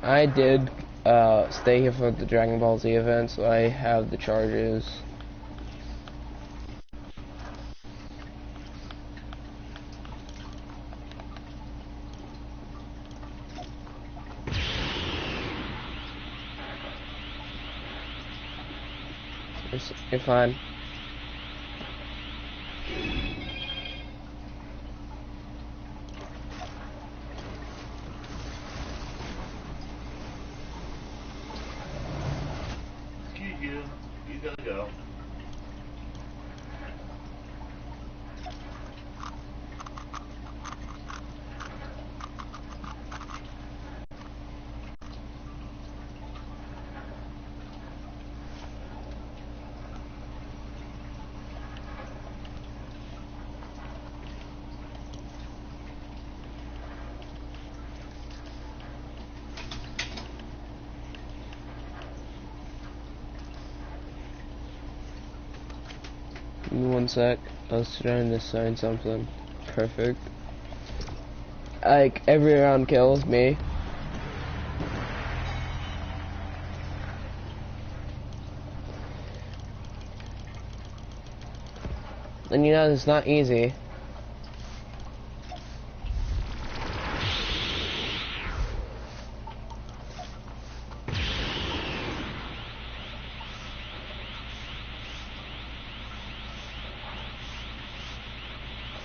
I did stay here for the Dragon Ball Z event, so I have the charges. You're fine. Excuse you. You gotta go. Give me 1 sec. I was trying to sign something. Perfect. Like, every round kills me. And you know, it's not easy.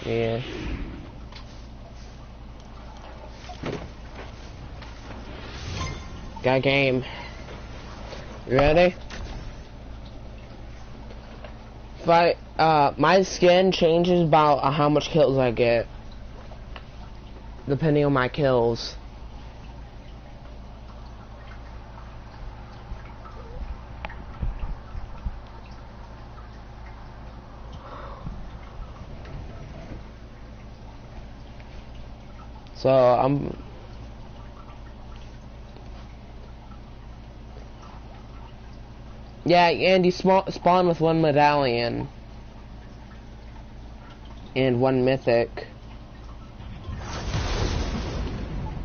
Yeah. Got game. You ready? If my skin changes about how much kills I get. Depending on my kills. So, yeah, and you spawn with 1 medallion. And 1 mythic.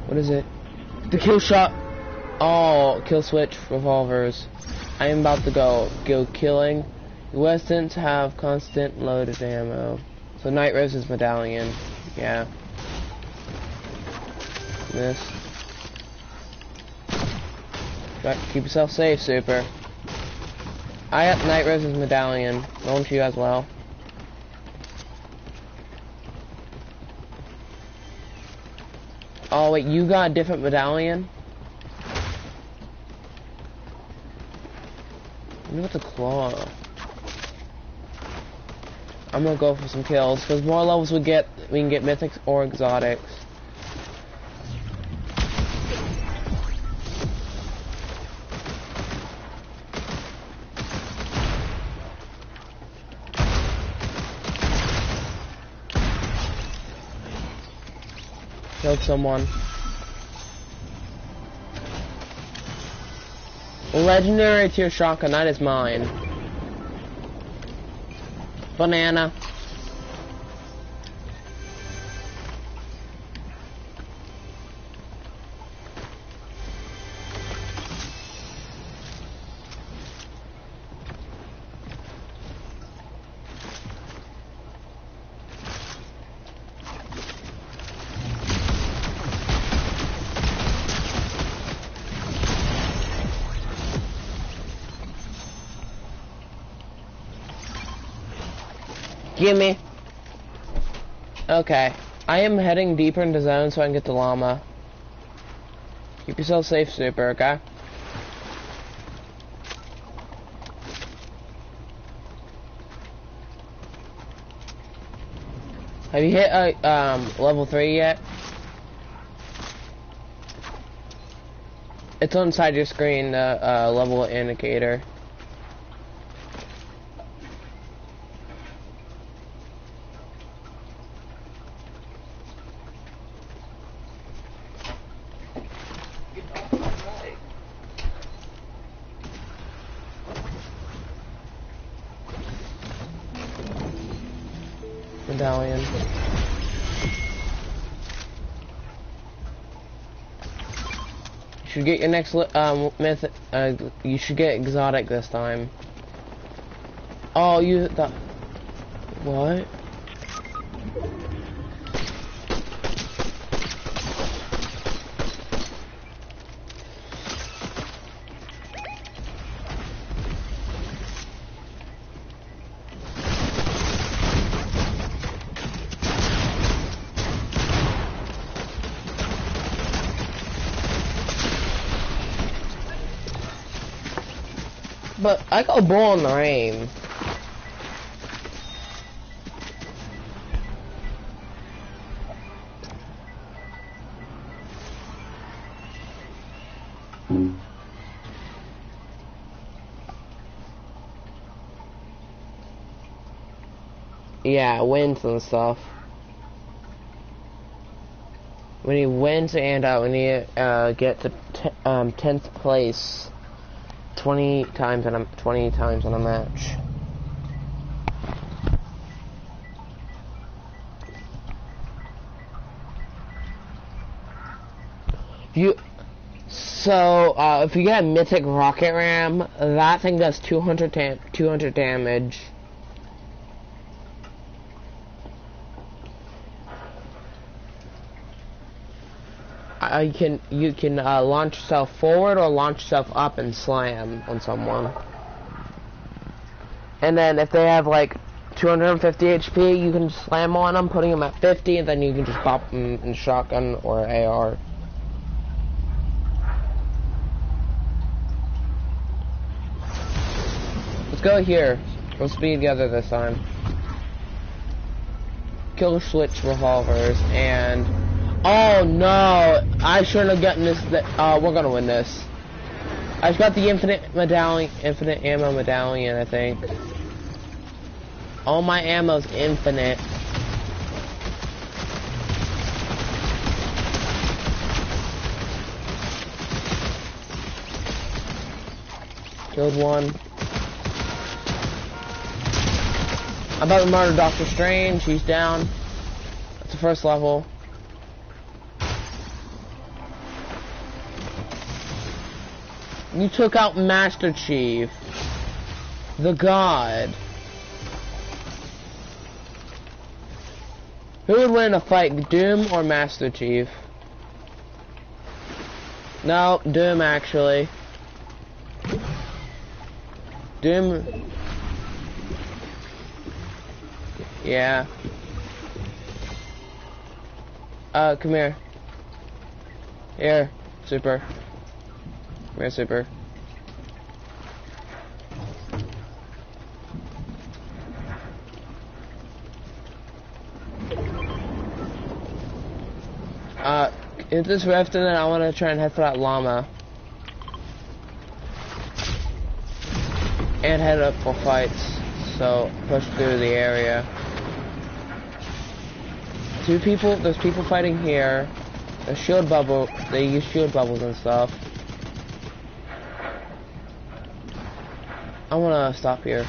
What is it? The kill shot. Oh, kill switch revolvers. I am about to go killing. The Westons have constant loaded ammo. So Night Rose's medallion. Yeah. This. Keep yourself safe, Super. I got Night Rose's medallion. Don't you as well? Oh wait, you got a different medallion? What about the claw? I'm gonna go for some kills, because more levels we can get mythics or exotics. Killed someone. Legendary tier shotgun, that is mine. Banana. Gimme. Okay. I am heading deeper into zone so I can get the llama. Keep yourself safe, Super, okay? Have you hit level 3 yet? It's on inside your screen, the level indicator. Medallion. should get your next myth. You should get exotic this time. Oh, you the what? But I got a ball in the rain. Yeah, wins and stuff. We need wins and we need to get to 10th place 20 times in a match. If you get a mythic rocket ram, that thing does 200 damage. You can launch yourself forward or launch yourself up and slam on someone. And then if they have like 250 HP, you can slam on them, putting them at 50, and then you can just pop them in shotgun or AR. Let's go here. We'll speed together this time. Kill switch revolvers and. Oh no! I shouldn't have gotten this. We're gonna win this. I just got the infinite ammo medallion, I think. All my ammo's infinite. Killed one. I'm about to murder Dr. Strange. He's down. That's the first level. You took out Master Chief. The God. Who would win a fight, Doom or Master Chief? No, Doom actually. Doom. Yeah. Come here. Here, Super. Come here, Super. In this rift, and then I want to try and head for that llama. And head up for fights. So, push through the area. There's people fighting here. There's shield bubble, they use shield bubbles and stuff. I wanna stop here.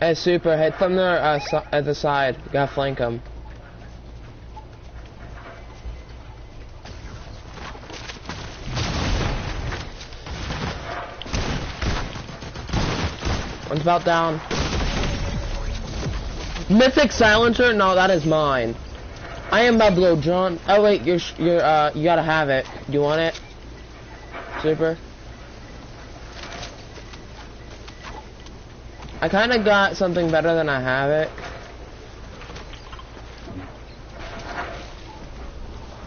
Hey, Super, hit from there at the side. You gotta flank them. One's about down. Mythic silencer? No, that is mine. I am about to blow John. Oh wait, you gotta have it. Do you want it? Super. I kinda got something better than I have it.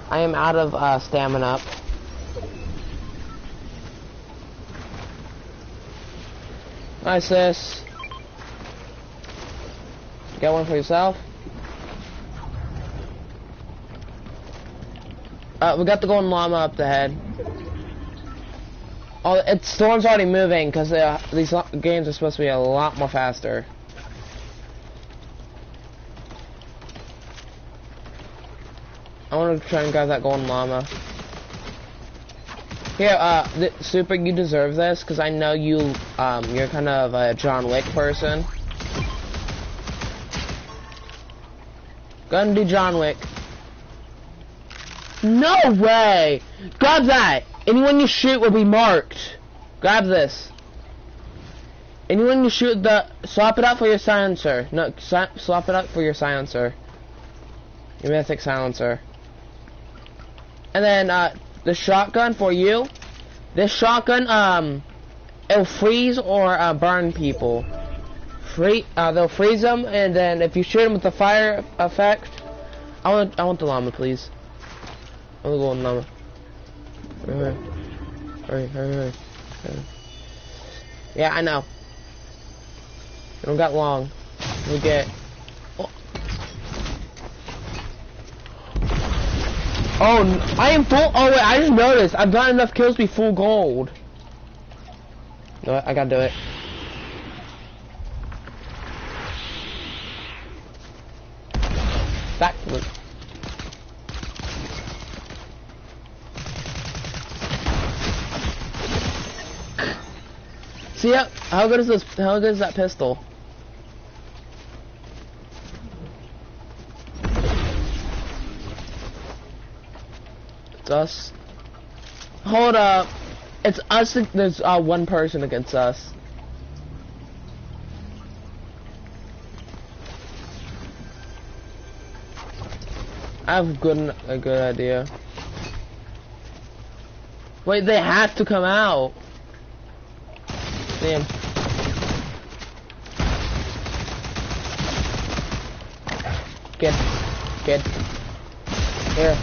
I am out of stamina. Nice, sis. Get one for yourself. We got the golden llama up the head. Oh, Storm's already moving because these games are supposed to be a lot more faster. I want to try and grab that golden llama. Here, Super, you deserve this, because I know you're kind of a John Wick person. Gonna do John Wick. No way! Grab that! Anyone you shoot will be marked. Grab this. Anyone you shoot, swap it out for your silencer. No, swap it out for your silencer. Your mythic silencer. And then, the shotgun for you. This shotgun, it'll freeze or, burn people. They'll freeze them, and then if you shoot them with the fire effect, I want the llama, please. I want the golden llama. Hurry. Yeah, I know. We don't got long. We get. Oh, I am full. Oh wait, I just noticed. I've got enough kills to be full gold. No, I gotta do it. Back to it. See how good is this? How good is that pistol? It's us. Hold up. It's us. There's one person against us. I have a good idea. Wait, they have to come out. Damn. Kid. Here.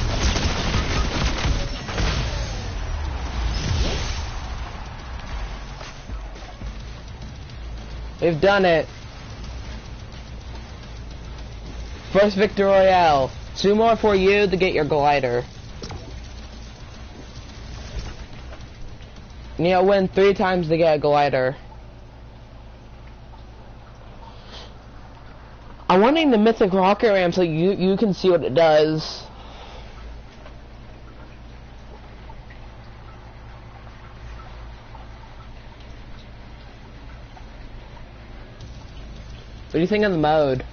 We've done it. First victory royale. 2 more for you to get your glider. You need to win 3 times to get a glider. I'm wanting the mythic rocket ram so you can see what it does. What do you think of the mode?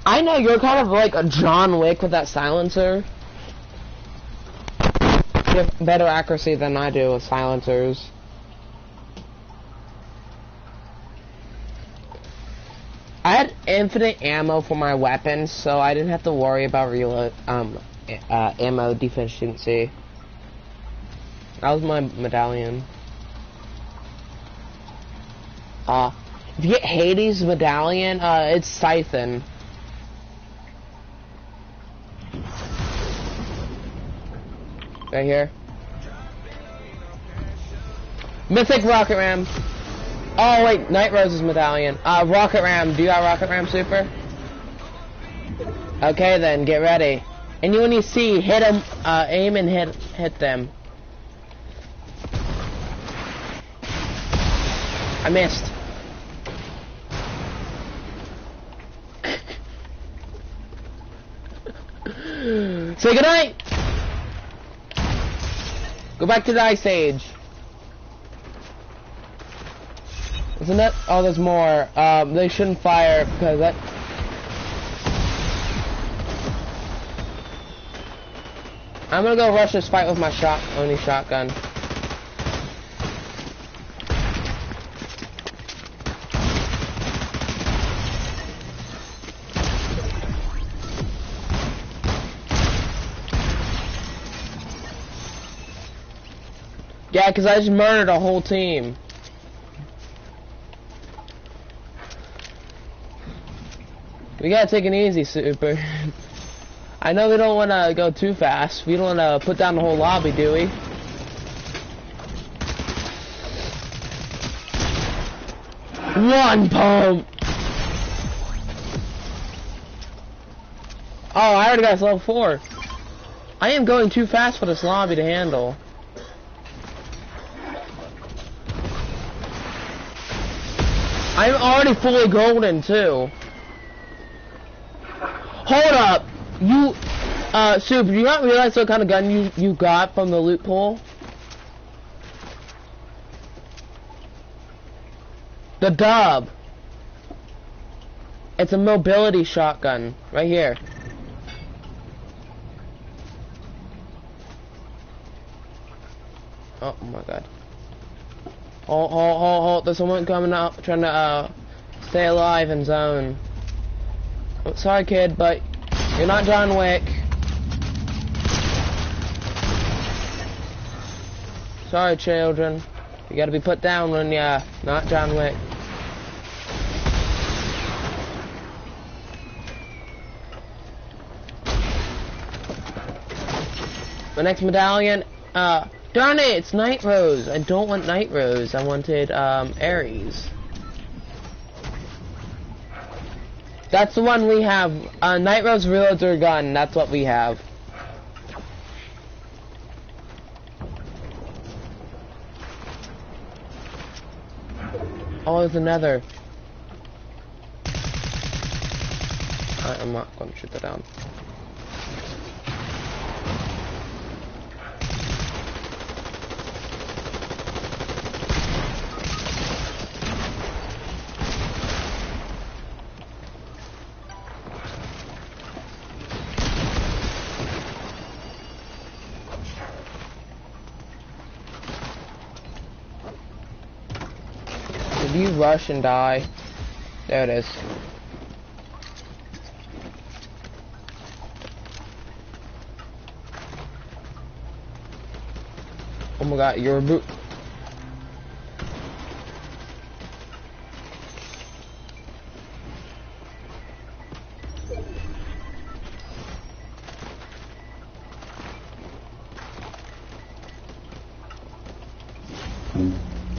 I know you're kind of like a John Wick with that silencer. You have better accuracy than I do with silencers. I had infinite ammo for my weapons, so I didn't have to worry about reload ammo deficiency. That was my medallion. If you get Hades' medallion, it's Scythen. Right here. Mythic Rocket Ram. Oh wait, Night Rose's medallion. Rocket Ram. Do you got Rocket Ram Super? Okay then, get ready. Anyone you see, hit them, aim and hit them. I missed. Say goodnight! Go back to the Ice Age. Isn't it? Oh, there's more. They shouldn't fire because that... I'm gonna go rush this fight with my only shotgun. Yeah, because I just murdered a whole team. We gotta take it easy, Super. I know we don't want to go too fast. We don't want to put down the whole lobby, do we? One pump! Oh, I already got level 4. I am going too fast for this lobby to handle. I'm already fully golden, too. Hold up! You, Soup, do you not realize what kind of gun you got from the loot pool? The dub! It's a mobility shotgun, right here. Oh my god. Hold, there's someone coming up, trying to, stay alive in zone. Oh, sorry kid, but you're not John Wick. Sorry children. You gotta be put down when you're not John Wick. The next medallion, darn it, it's Night Rose. I don't want Night Rose. I wanted, Ares. That's the one we have. Night Rose reloads her gun. That's what we have. Oh, there's another. I'm not going to shoot that down. Did you rush and die? There it is. Oh my god, you're a boot.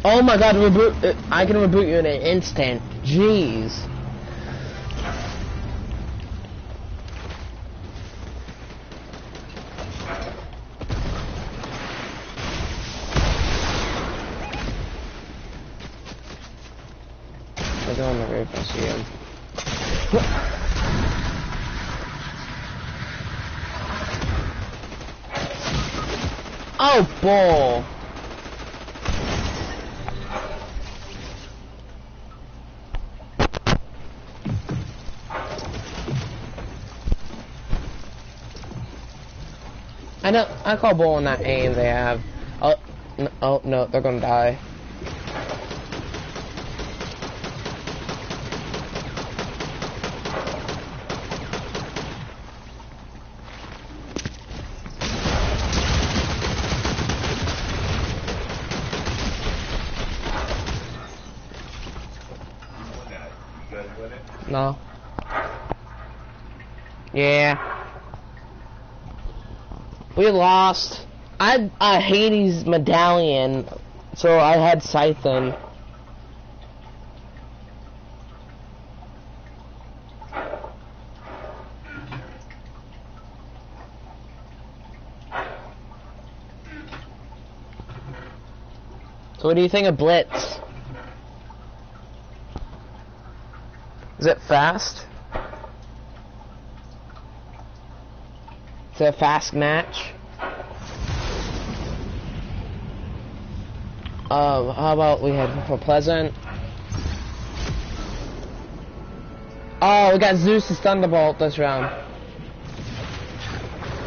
Oh my god, reboot! I can reboot you in an instant. Jeez. I go on the roof, I see him. Oh, bull! I know, I call bull on that aim they have. Oh no, they're gonna die. No. Yeah. We lost. I had Hades medallion, so I had Scythen. So what do you think of Blitz? Is it fast? Is it a fast match? How about we head for Pleasant? Oh, we got Zeus's Thunderbolt this round.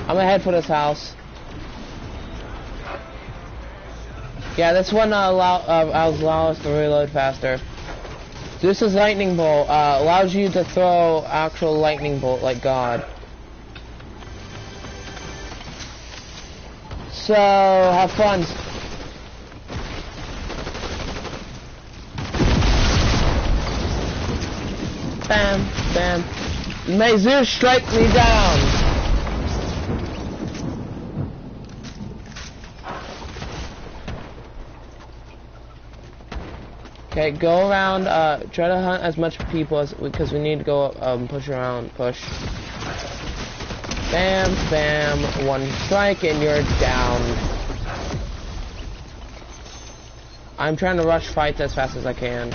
I'm gonna head for this house. Yeah, this one allows us to reload faster. Zeus's Lightning Bolt allows you to throw actual lightning bolt like God. So, have fun. Bam, bam. May Zeus strike me down. Okay, go around, try to hunt as much people as, because we need to go, push around, push. Bam, bam, one strike and you're down. I'm trying to rush fights as fast as I can.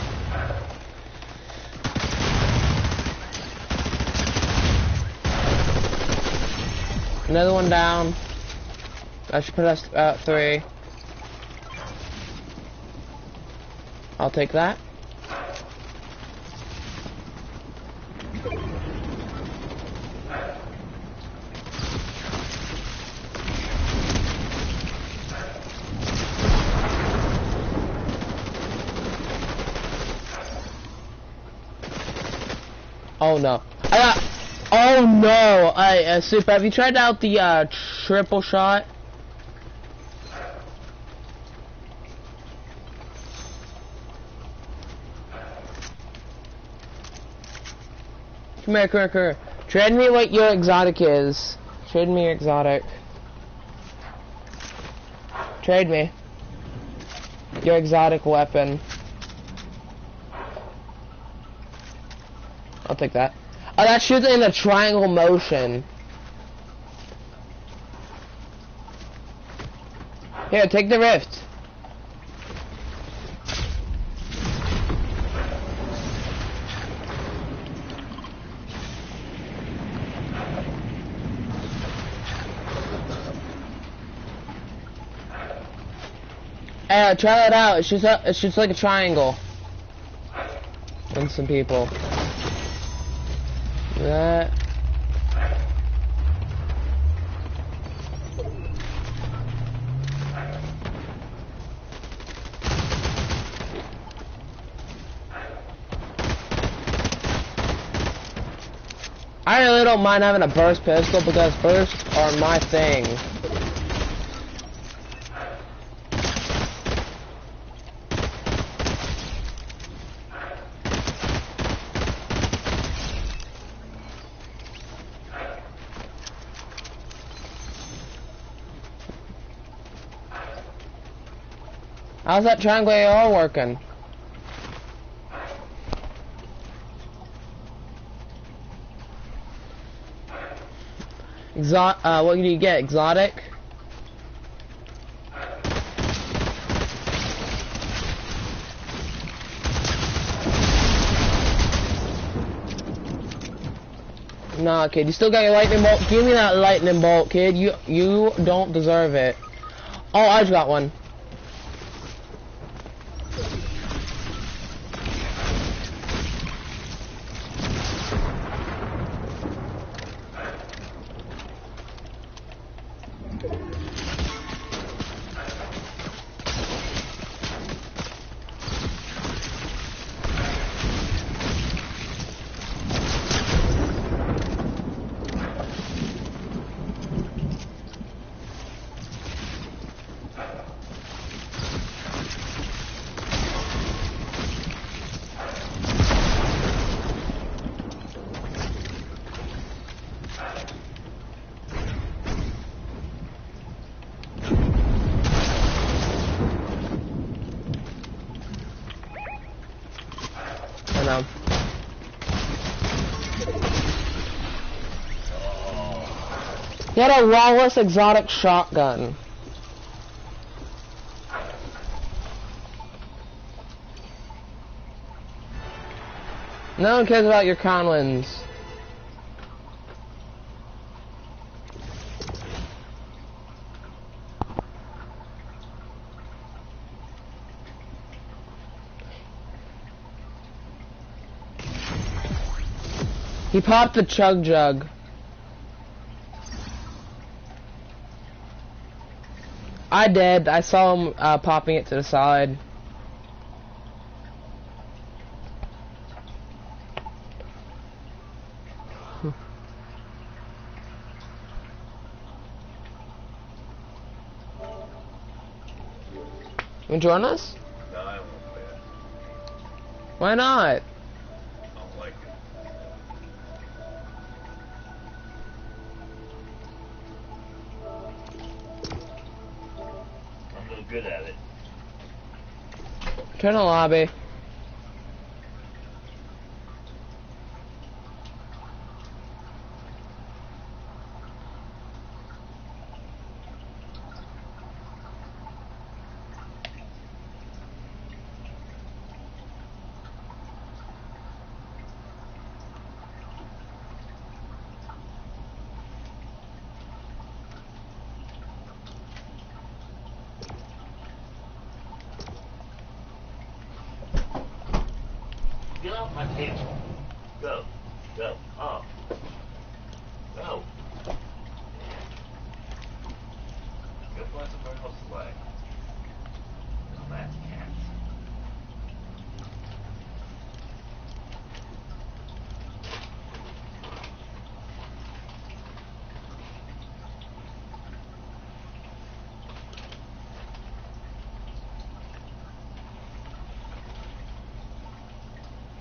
Another one down. I should put us at 3. I'll take that. Oh no. Oh no! Super, have you tried out the triple shot? Come here, come here, come here. Trade me what your exotic is. Trade me your exotic. Trade me your exotic weapon. I'll take that. Oh, that shoots in a triangle motion. Here, take the rift. Try that out. It's just like a triangle. And some people. That. I really don't mind having a burst pistol because bursts are my thing. How's that triangle AR working? What do you get? Exotic? Nah, kid, you still got your lightning bolt? Give me that lightning bolt, kid. You don't deserve it. Oh, I just got one. He had a lawless exotic shotgun. No one cares about your Conlins. He popped the chug jug. I did. I saw him popping it to the side. You join us? No, I won't play it. Why not? I don't like it. I'm no good at it. Turn the lobby. out my table. Go. Go. Up. Go. Go find somewhere else to play. There's bad cats.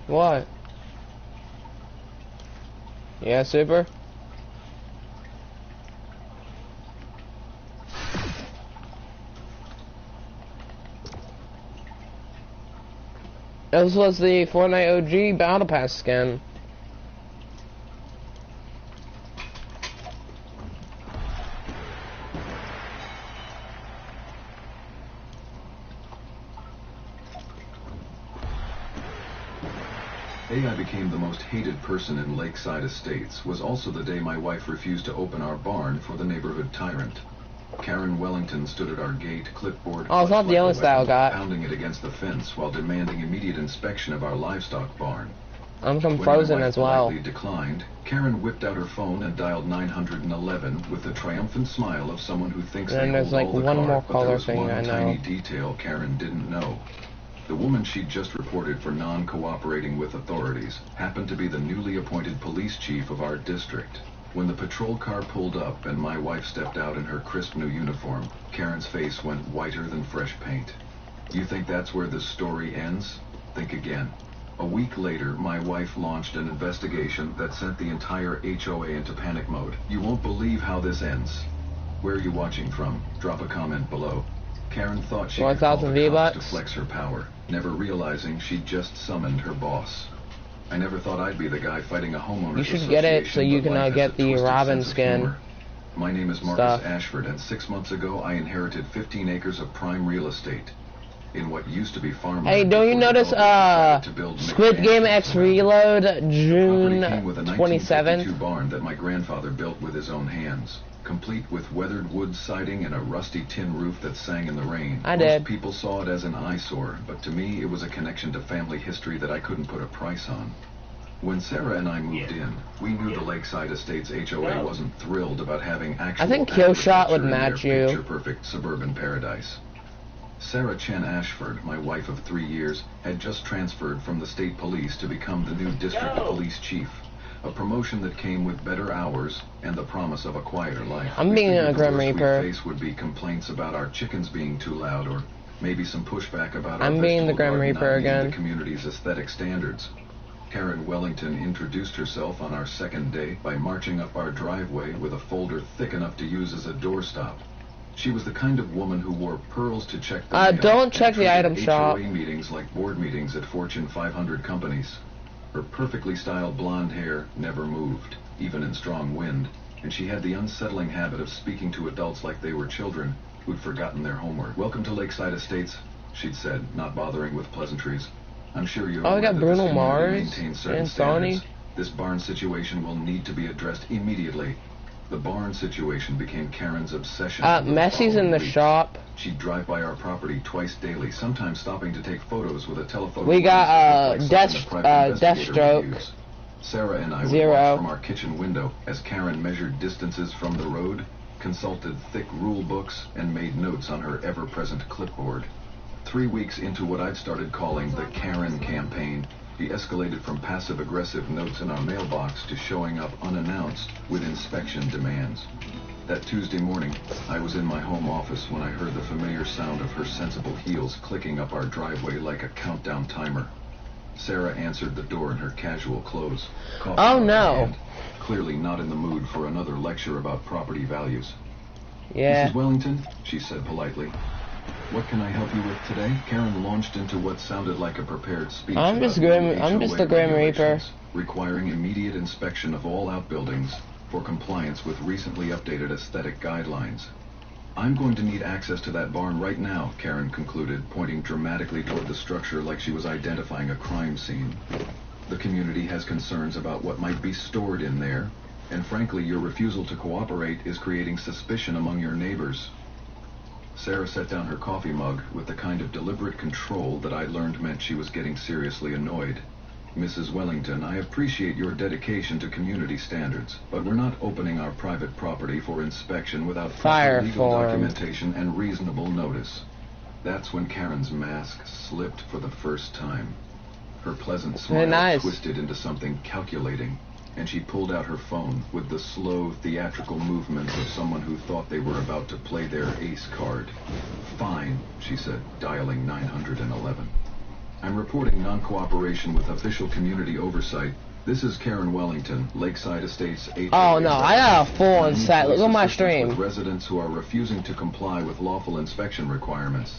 What? Yeah, super. This was the Fortnite OG Battle Pass skin. The day I became the most hated person in Lakeside Estates was also the day my wife refused to open our barn for the neighborhood tyrant. Karen Wellington stood at our gate, clipboard, Oh, it's not the only style guy. pounding it against the fence while demanding immediate inspection of our livestock barn. I'm from When Frozen my wife as well. politely declined, Karen whipped out her phone and dialed 911 with the triumphant smile of someone who thinks And then they there's hold like all the one card, more but there color was thing one I know. tiny detail Karen didn't know. The woman she'd just reported for non-cooperating with authorities happened to be the newly appointed police chief of our district. When the patrol car pulled up and my wife stepped out in her crisp new uniform, Karen's face went whiter than fresh paint. You think that's where this story ends? Think again. A week later, my wife launched an investigation that sent the entire HOA into panic mode. You won't believe how this ends. Where are you watching from? Drop a comment below. Karen thought she could call 1,000 the cops to V-Bucks? flex her power, never realizing she'd just summoned her boss. I never thought I'd be the guy fighting a homeowner's You should get it so association, you but can life has get a the twisted Robin sense of skin humor. My name is Marcus stuff. Ashford, and 6 months ago I inherited 15 acres of prime real estate in what used to be farmland. Hey, don't you before notice developers decided to build Squid Game McMansions X around it. Reload The property June came with a 27th? 1952 barn that my grandfather built with his own hands, complete with weathered wood siding and a rusty tin roof that sang in the rain. I Most did. people saw it as an eyesore, but to me it was a connection to family history that I couldn't put a price on. When Sarah and I moved in, we knew the Lakeside Estates HOA wasn't thrilled about having actual I think Killshot would agriculture in match their you. picture-perfect suburban paradise. Sarah Chen Ashford, my wife of 3 years, had just transferred from the state police to become the new district police chief, a promotion that came with better hours and the promise of a quieter life. I'm We being figured a the Grim worst we'd Reaper. face would be complaints about our chickens being too loud, or maybe some pushback about I'm our being the vegetable Grim garden Reaper not meeting again. the community's aesthetic standards. Karen Wellington introduced herself on our second day by marching up our driveway with a folder thick enough to use as a doorstop. She was the kind of woman who wore pearls to check the mail Don't and check the treated item shop. HOA meetings like board meetings at Fortune 500 companies. Her perfectly styled blonde hair never moved, even in strong wind, and she had the unsettling habit of speaking to adults like they were children who'd forgotten their homework. "Welcome to Lakeside Estates," she'd said, not bothering with pleasantries. "I'm sure you're Oh, we aware got that Bruno this community Mars maintains certain and standards. Sony. This barn situation will need to be addressed immediately." The barn situation became Karen's obsession. over the Messi's in following the week. shop. She'd drive by our property twice daily, sometimes stopping to take photos with a telephoto. We got, lens that looked like something a private investigator would Deathstroke. use. Sarah and I would 0. watch from our kitchen window as Karen measured distances from the road, consulted thick rule books, and made notes on her ever-present clipboard. 3 weeks into what I'd started calling the Karen campaign, he escalated from passive-aggressive notes in our mailbox to showing up unannounced with inspection demands. That Tuesday morning, I was in my home office when I heard the familiar sound of her sensible heels clicking up our driveway like a countdown timer. Sarah answered the door in her casual clothes. coffee Oh, in her no. hand, clearly not in the mood for another lecture about property values. Yeah. "Mrs. Wellington," she said politely, "what can I help you with today?" Karen launched into what sounded like a prepared speech. I'm about just new Grim- I'm just HOA the Grim Reaper. regulations, requiring immediate inspection of all outbuildings for compliance with recently updated aesthetic guidelines. "I'm going to need access to that barn right now," Karen concluded, pointing dramatically toward the structure like she was identifying a crime scene. "The community has concerns about what might be stored in there, and frankly, your refusal to cooperate is creating suspicion among your neighbors." Sarah set down her coffee mug with the kind of deliberate control that I learned meant she was getting seriously annoyed. Mrs. Wellington, I appreciate your dedication to community standards, but we're not opening our private property for inspection without Fire proper legal form. documentation and reasonable notice. That's when Karen's mask slipped for the first time. Her pleasant smile nice. twisted into something calculating, and she pulled out her phone with the slow, theatrical movements of someone who thought they were about to play their ace card. Fine, she said, dialing 911. I'm reporting non-cooperation with official community oversight. This is Karen Wellington, Lakeside Estates HOA. Oh no, I got a full on site. Look at my stream. With residents who are refusing to comply with lawful inspection requirements.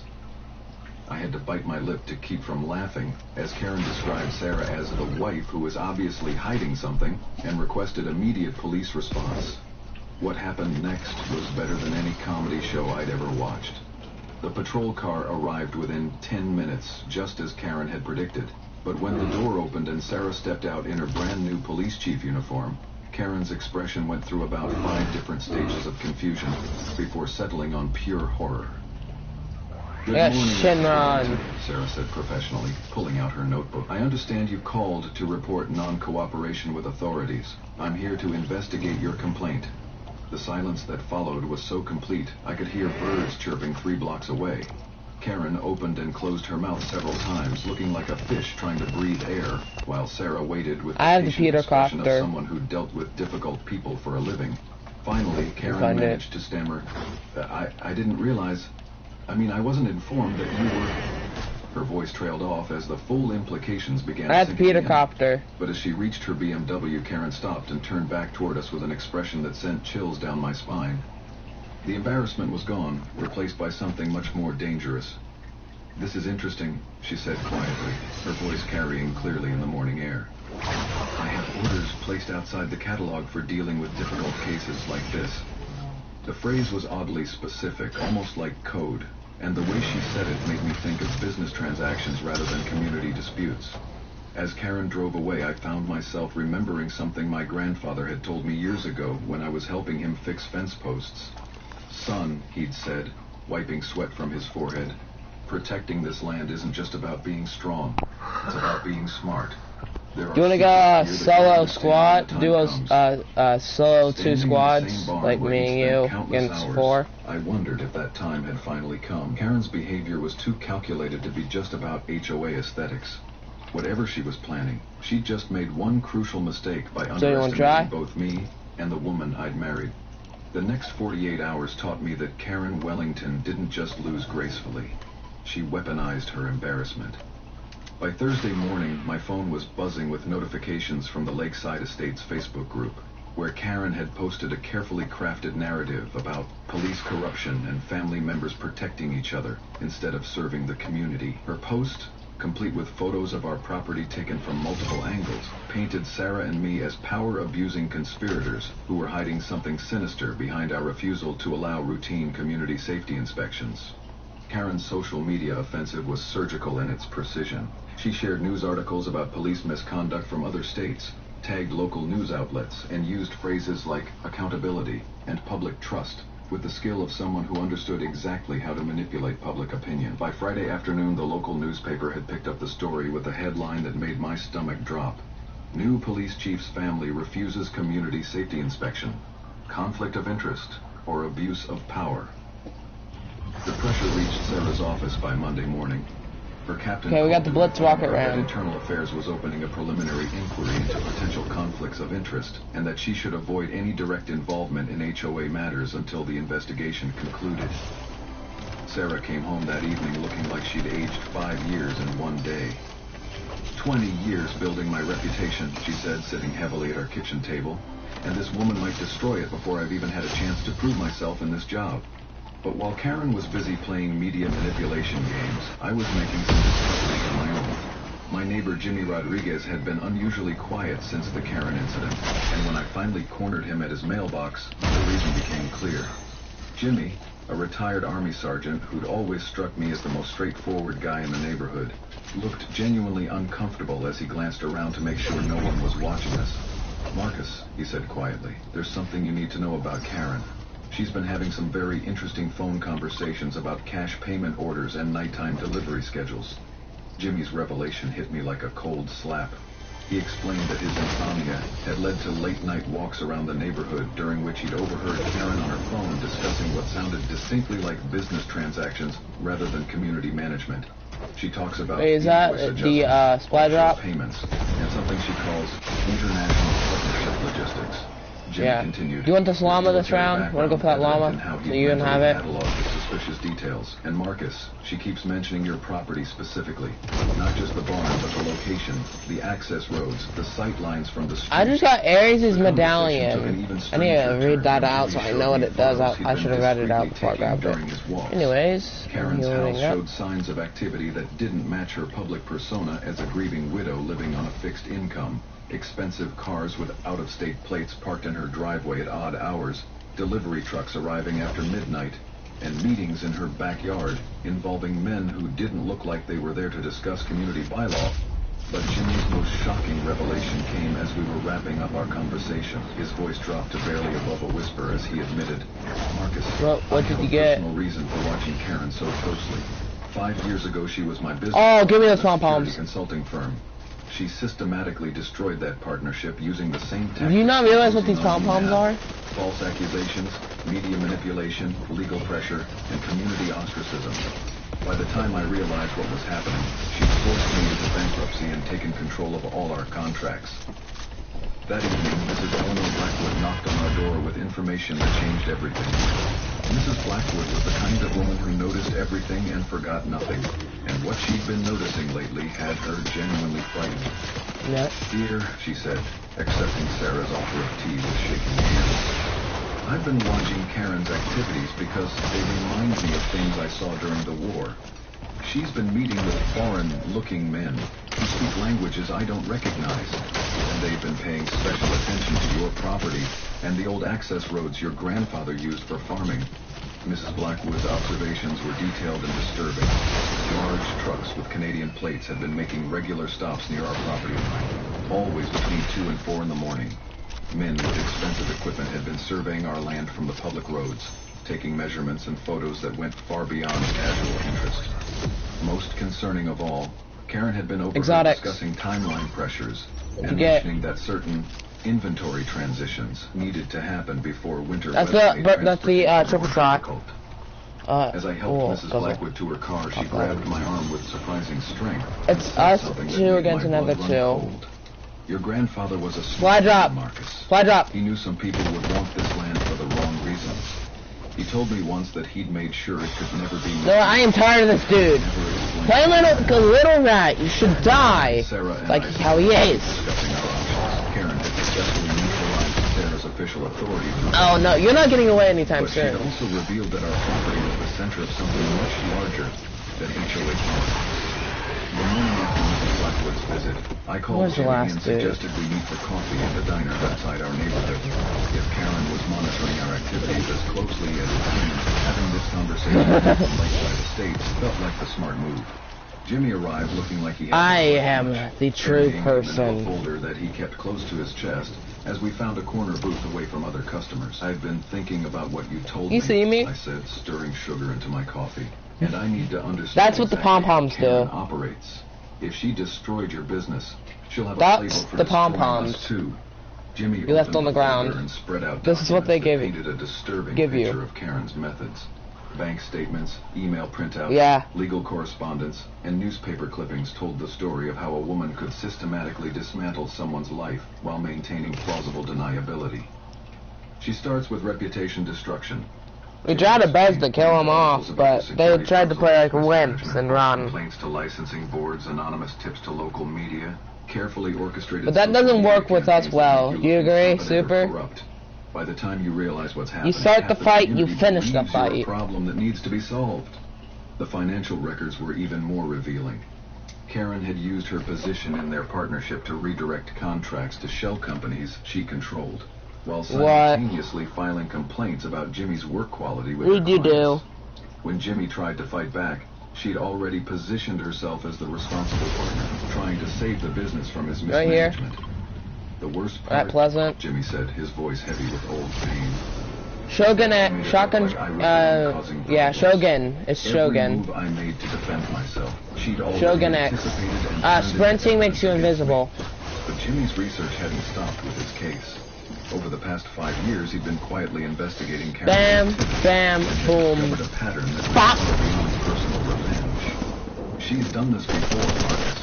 I had to bite my lip to keep from laughing, as Karen described Sarah as the wife who was obviously hiding something and requested immediate police response. What happened next was better than any comedy show I'd ever watched. The patrol car arrived within 10 minutes, just as Karen had predicted. But when the door opened and Sarah stepped out in her brand new police chief uniform, Karen's expression went through about 5 different stages of confusion before settling on pure horror. Good morning, Shinron. Sarah said professionally, pulling out her notebook. I understand you called to report non-cooperation with authorities. I'm here to investigate your complaint. The silence that followed was so complete, I could hear birds chirping 3 blocks away. Karen opened and closed her mouth several times, looking like a fish trying to breathe air, while Sarah waited with the patient expression of someone who dealt with difficult people for a living. Finally, Karen managed to stammer, I didn't realize... I wasn't informed that you were... Her voice trailed off as the full implications began sinking in. But as she reached her BMW, Karen stopped and turned back toward us with an expression that sent chills down my spine. The embarrassment was gone, replaced by something much more dangerous. This is interesting, she said quietly, her voice carrying clearly in the morning air. I have orders placed outside the catalog for dealing with difficult cases like this. The phrase was oddly specific, almost like code, and the way she said it made me think of business transactions rather than community disputes. As Karen drove away, I found myself remembering something my grandfather had told me years ago when I was helping him fix fence posts. Son, he'd said, wiping sweat from his forehead, protecting this land isn't just about being strong, it's about being smart. Do you want to go solo squad? Do solo 2 squads, like me and you, against 4? I wondered if that time had finally come. Karen's behavior was too calculated to be just about HOA aesthetics. Whatever she was planning, she'd just made one crucial mistake by underestimating both me and the woman I'd married. The next 48 hours taught me that Karen Wellington didn't just lose gracefully. She weaponized her embarrassment. By Thursday morning, my phone was buzzing with notifications from the Lakeside Estates Facebook group, where Karen had posted a carefully crafted narrative about police corruption and family members protecting each other instead of serving the community. Her post, complete with photos of our property taken from multiple angles, painted Sarah and me as power-abusing conspirators who were hiding something sinister behind our refusal to allow routine community safety inspections. Karen's social media offensive was surgical in its precision. She shared news articles about police misconduct from other states, tagged local news outlets, and used phrases like accountability and public trust with the skill of someone who understood exactly how to manipulate public opinion. By Friday afternoon, the local newspaper had picked up the story with a headline that made my stomach drop. New police chief's family refuses community safety inspection. Conflict of interest or abuse of power. The pressure reached Sarah's office by Monday morning. Her captain we got the Blitz rocket round. Internal Affairs was opening a preliminary inquiry into potential conflicts of interest, and that she should avoid any direct involvement in HOA matters until the investigation concluded. Sarah came home that evening looking like she'd aged 5 years in one day. 20 years building my reputation, she said, sitting heavily at our kitchen table, and this woman might destroy it before I've even had a chance to prove myself in this job. But while Karen was busy playing media manipulation games, I was making some discoveries of my own. My neighbor Jimmy Rodriguez had been unusually quiet since the Karen incident, and when I finally cornered him at his mailbox, the reason became clear. Jimmy, a retired Army sergeant who'd always struck me as the most straightforward guy in the neighborhood, looked genuinely uncomfortable as he glanced around to make sure no one was watching us. "Marcus," he said quietly, "there's something you need to know about Karen. She's been having some very interesting phone conversations about cash payment orders and nighttime delivery schedules." Jimmy's revelation hit me like a cold slap. He explained that his insomnia had led to late-night walks around the neighborhood, during which he'd overheard Karen on her phone discussing what sounded distinctly like business transactions rather than community management. She talks about Wait, is that the supply drop? Payments and something she calls international partnership logistics. Jimmy Yeah. continued. Do you want this llama this round? Want to go for that llama? So you can have it. The suspicious details. And Marcus, she keeps mentioning your property specifically. Not just the barn, but the location, the access roads, the sight lines from the street. I just got Ares' The medallion. conversation took an even I need to stranger read that turn out when so he I showed know what me it does. photos he'd I been should have read it out discreetly before I taking grabbed it. during his walks. Anyways, Karen's I'm house loading up. showed signs of activity that didn't match her public persona as a grieving widow living on a fixed income. Expensive cars with out-of-state plates parked in her driveway at odd hours, delivery trucks arriving after midnight, and meetings in her backyard involving men who didn't look like they were there to discuss community bylaw. But Jimmy's most shocking revelation came as we were wrapping up our conversation. His voice dropped to barely above a whisper as he admitted, Marcus, What did you get? I have a personal reason for watching Karen so closely. 5 years ago, she was my business Oh, give me those partner at a pom-poms. security consulting firm. She systematically destroyed that partnership using the same tactics. Do you not realize what these using on me pom-poms now. are? False accusations, media manipulation, legal pressure, and community ostracism. By the time I realized what was happening, she'd forced me into bankruptcy and taken control of all our contracts. That evening, Mrs. Eleanor Blackwood knocked on our door with information that changed everything. Mrs. Blackwood was the kind of woman who noticed everything and forgot nothing, and what she'd been noticing lately had her genuinely frightened. Yeah. Dear, she said, accepting Sarah's offer of tea with shaking hands. I've been watching Karen's activities because they remind me of things I saw during the war. She's been meeting with foreign-looking men who speak languages I don't recognize, and they've been paying special attention to your property and the old access roads your grandfather used for farming. Mrs. Blackwood's observations were detailed and disturbing. Large trucks with Canadian plates had been making regular stops near our property line, always between 2 and 4 in the morning. Men with expensive equipment had been surveying our land from the public roads, taking measurements and photos that went far beyond casual interest. Most concerning of all, Karen had been overheard discussing timeline pressures and mentioning that certain inventory transitions needed to happen before winter. That's the triple shot. As I helped Mrs. Blackwood to her car, she grabbed my arm with surprising strength. It's us two against another two. Your grandfather was a Fly drop, Marcus. Fly drop. He knew some people would want this land for the wrong reasons. He told me once that he'd made sure it could never be. No, I am tired of this dude. Play little rat. You should die. Like how he is. Karen had successfully neutralized Sarah's official authority. Oh no, you're not getting away anytime But soon. she'd also revealed that our property was the center of something much larger than HOA Park. The morning after Mrs. Blackwood's visit, I called Jimmy and suggested we meet for coffee at the diner outside our neighborhood. If Karen was monitoring our activities as closely as it seemed, having this conversation with the Lakeside Estates felt like the smart move. Jimmy arrived looking like he had I am the true person. A folder that he kept close to his chest as we found a corner booth away from other customers. I've been thinking about what you told me. You see me? I said, stirring sugar into my coffee. And I need to understand. That's what the pom-poms do. Operates. If she destroyed your business, she'll have That's a for the destroying pom-poms. us too. Jimmy you left on the ground. And spread out this is what they painted a disturbing give picture you. Of Karen's methods. Bank statements, email printouts, yeah. legal correspondence, and newspaper clippings told the story of how a woman could systematically dismantle someone's life while maintaining plausible deniability. She starts with reputation destruction. We tried our best to kill them off, but they tried to play like wimps and run. Complaints to licensing boards, anonymous tips to local media, carefully orchestrated. But that doesn't work with us well. Do you agree, Super? By the time you realize what's happening, you start the fight, you finish the fight. A problem that needs to be solved. The financial records were even more revealing. Karen had used her position in their partnership to redirect contracts to shell companies she controlled, while simultaneously filing complaints about Jimmy's work quality with her clients. When Jimmy tried to fight back, she'd already positioned herself as the responsible partner, trying to save the business from his mismanagement. The worst part, Pleasant. Jimmy said, his voice heavy with old pain. Shogun, Shogun, yeah, Shogun. It's Shogun. Move I made to defend myself. She'd Shogun X. Sprinting makes you invisible. Jimmy's research hadn't stopped with his case. Over the past 5 years, he'd been quietly investigating Karen's Bam, bam, boom. discovered a pattern that Pop. went far beyond personal revenge. She's done this before, Marcus.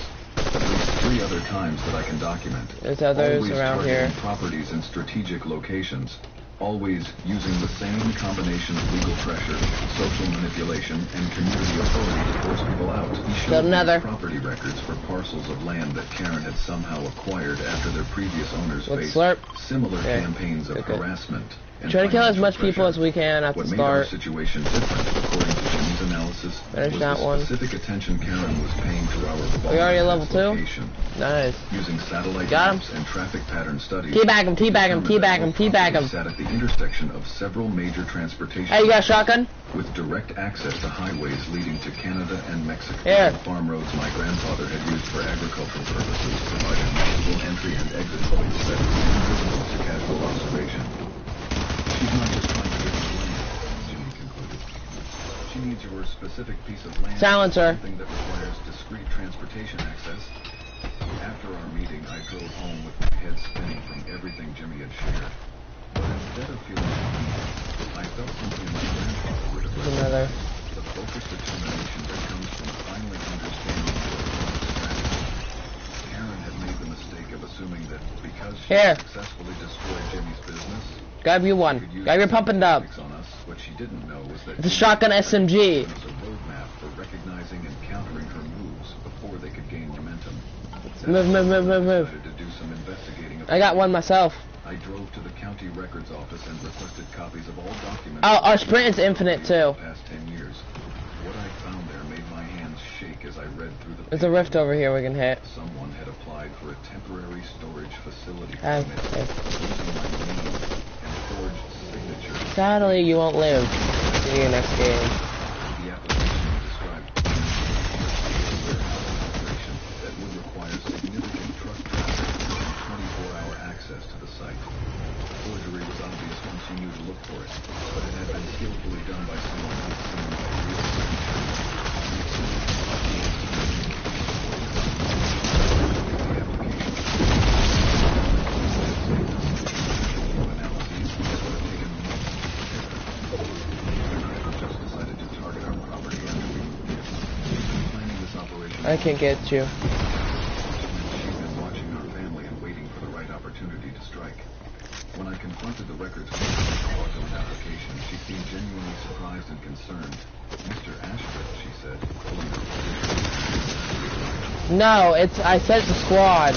At least 3 other times that I can document. There's others Always around targeting here. properties in strategic locations. Always using the same combination of legal pressure, social manipulation, and community authority to force people out. He showed Got another. these property records for parcels of land that Karen had somehow acquired after their previous owners Let's faced slurp. similar Yeah. campaigns of Okay. harassment. And Try to kill as financial much people pressure. as we can at the What made our start. situation different, according to Jimmy's analysis, There's was that the one. specific attention Karen was paying to our We already level 2? location. Nice. Using satellite Got him. maps and traffic pattern studies. Teabag him, teabag him, determined teabag that him, both teabag properties him. Sat at the intersection of several major transportation Hey, you got a shotgun? with direct access to highways leading to Canada and Mexico. Here. The farm roads my grandfather had used for agricultural purposes provided multiple entry and exit points that were invisible to casual observation. She's not just trying to get the land, Jimmy concluded. She needs your specific piece of land. Silencer. Something that requires discrete transportation access. After our meeting, I drove home with my head spinning from everything Jimmy had shared. But instead of feeling relieved, I felt something my grandfather would have There's another. the focused determination that comes from finally understanding the strategy. Karen had made the mistake of assuming that because she Here. successfully destroyed Jimmy's business, Grab you one. she could use Grab your the pump and dub. tactics on us. What she didn't know was that The shotgun SMG. was a roadmap for recognizing and countering her moves before they could gain momentum. Move, move, move, move, move. Decided to do some investigating of I got one myself. I drove to the county records office and requested copies of all documents. Oh, our sprint is infinite too. The past 10 years. What I found there made my hands shake as I read through the There's a rift over here we can hit. Someone had applied for a temporary storage facility Hey, permit hey. using my name and forged signature. Sadly, you won't live. See you next game. The application described a warehouse operation that would require significant truck traffic and 24-hour access to the site. Forgery was obvious once you knew to look for it, but it had been skillfully done by someone who had seen my real I can't get you. She'd been watching our family and waiting for the right opportunity to strike. When I confronted the records clerk with the fraudulent application, she seemed genuinely surprised and concerned. Mr. Ashford, she said, pulling her position. No, I said the squad.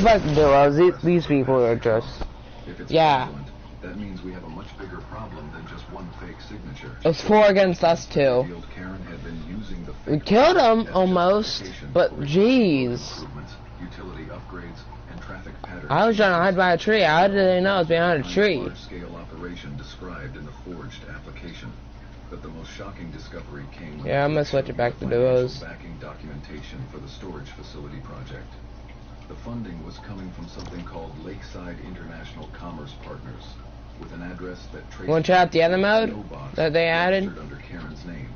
Fucking do these people are just. If it's Yeah. fraudulent, that means we have a much bigger problem than just one fake signature. It's 4 against us 2. Revealed Karen had been using the We fake killed him as almost, justification but for jeez. improvements, utility upgrades, and traffic patterns. I was trying to hide by a tree. How did they know I was behind a tree? Large-scale operation described in the forged application. But the most shocking discovery came when Yeah, I'm gonna it switch it showed back the to financial duos. backing documentation for the storage facility project. The funding was coming from something called Lakeside International Commerce Partners, with an address that traced Wanna try out the other mode PO box that they added? registered under Karen's name.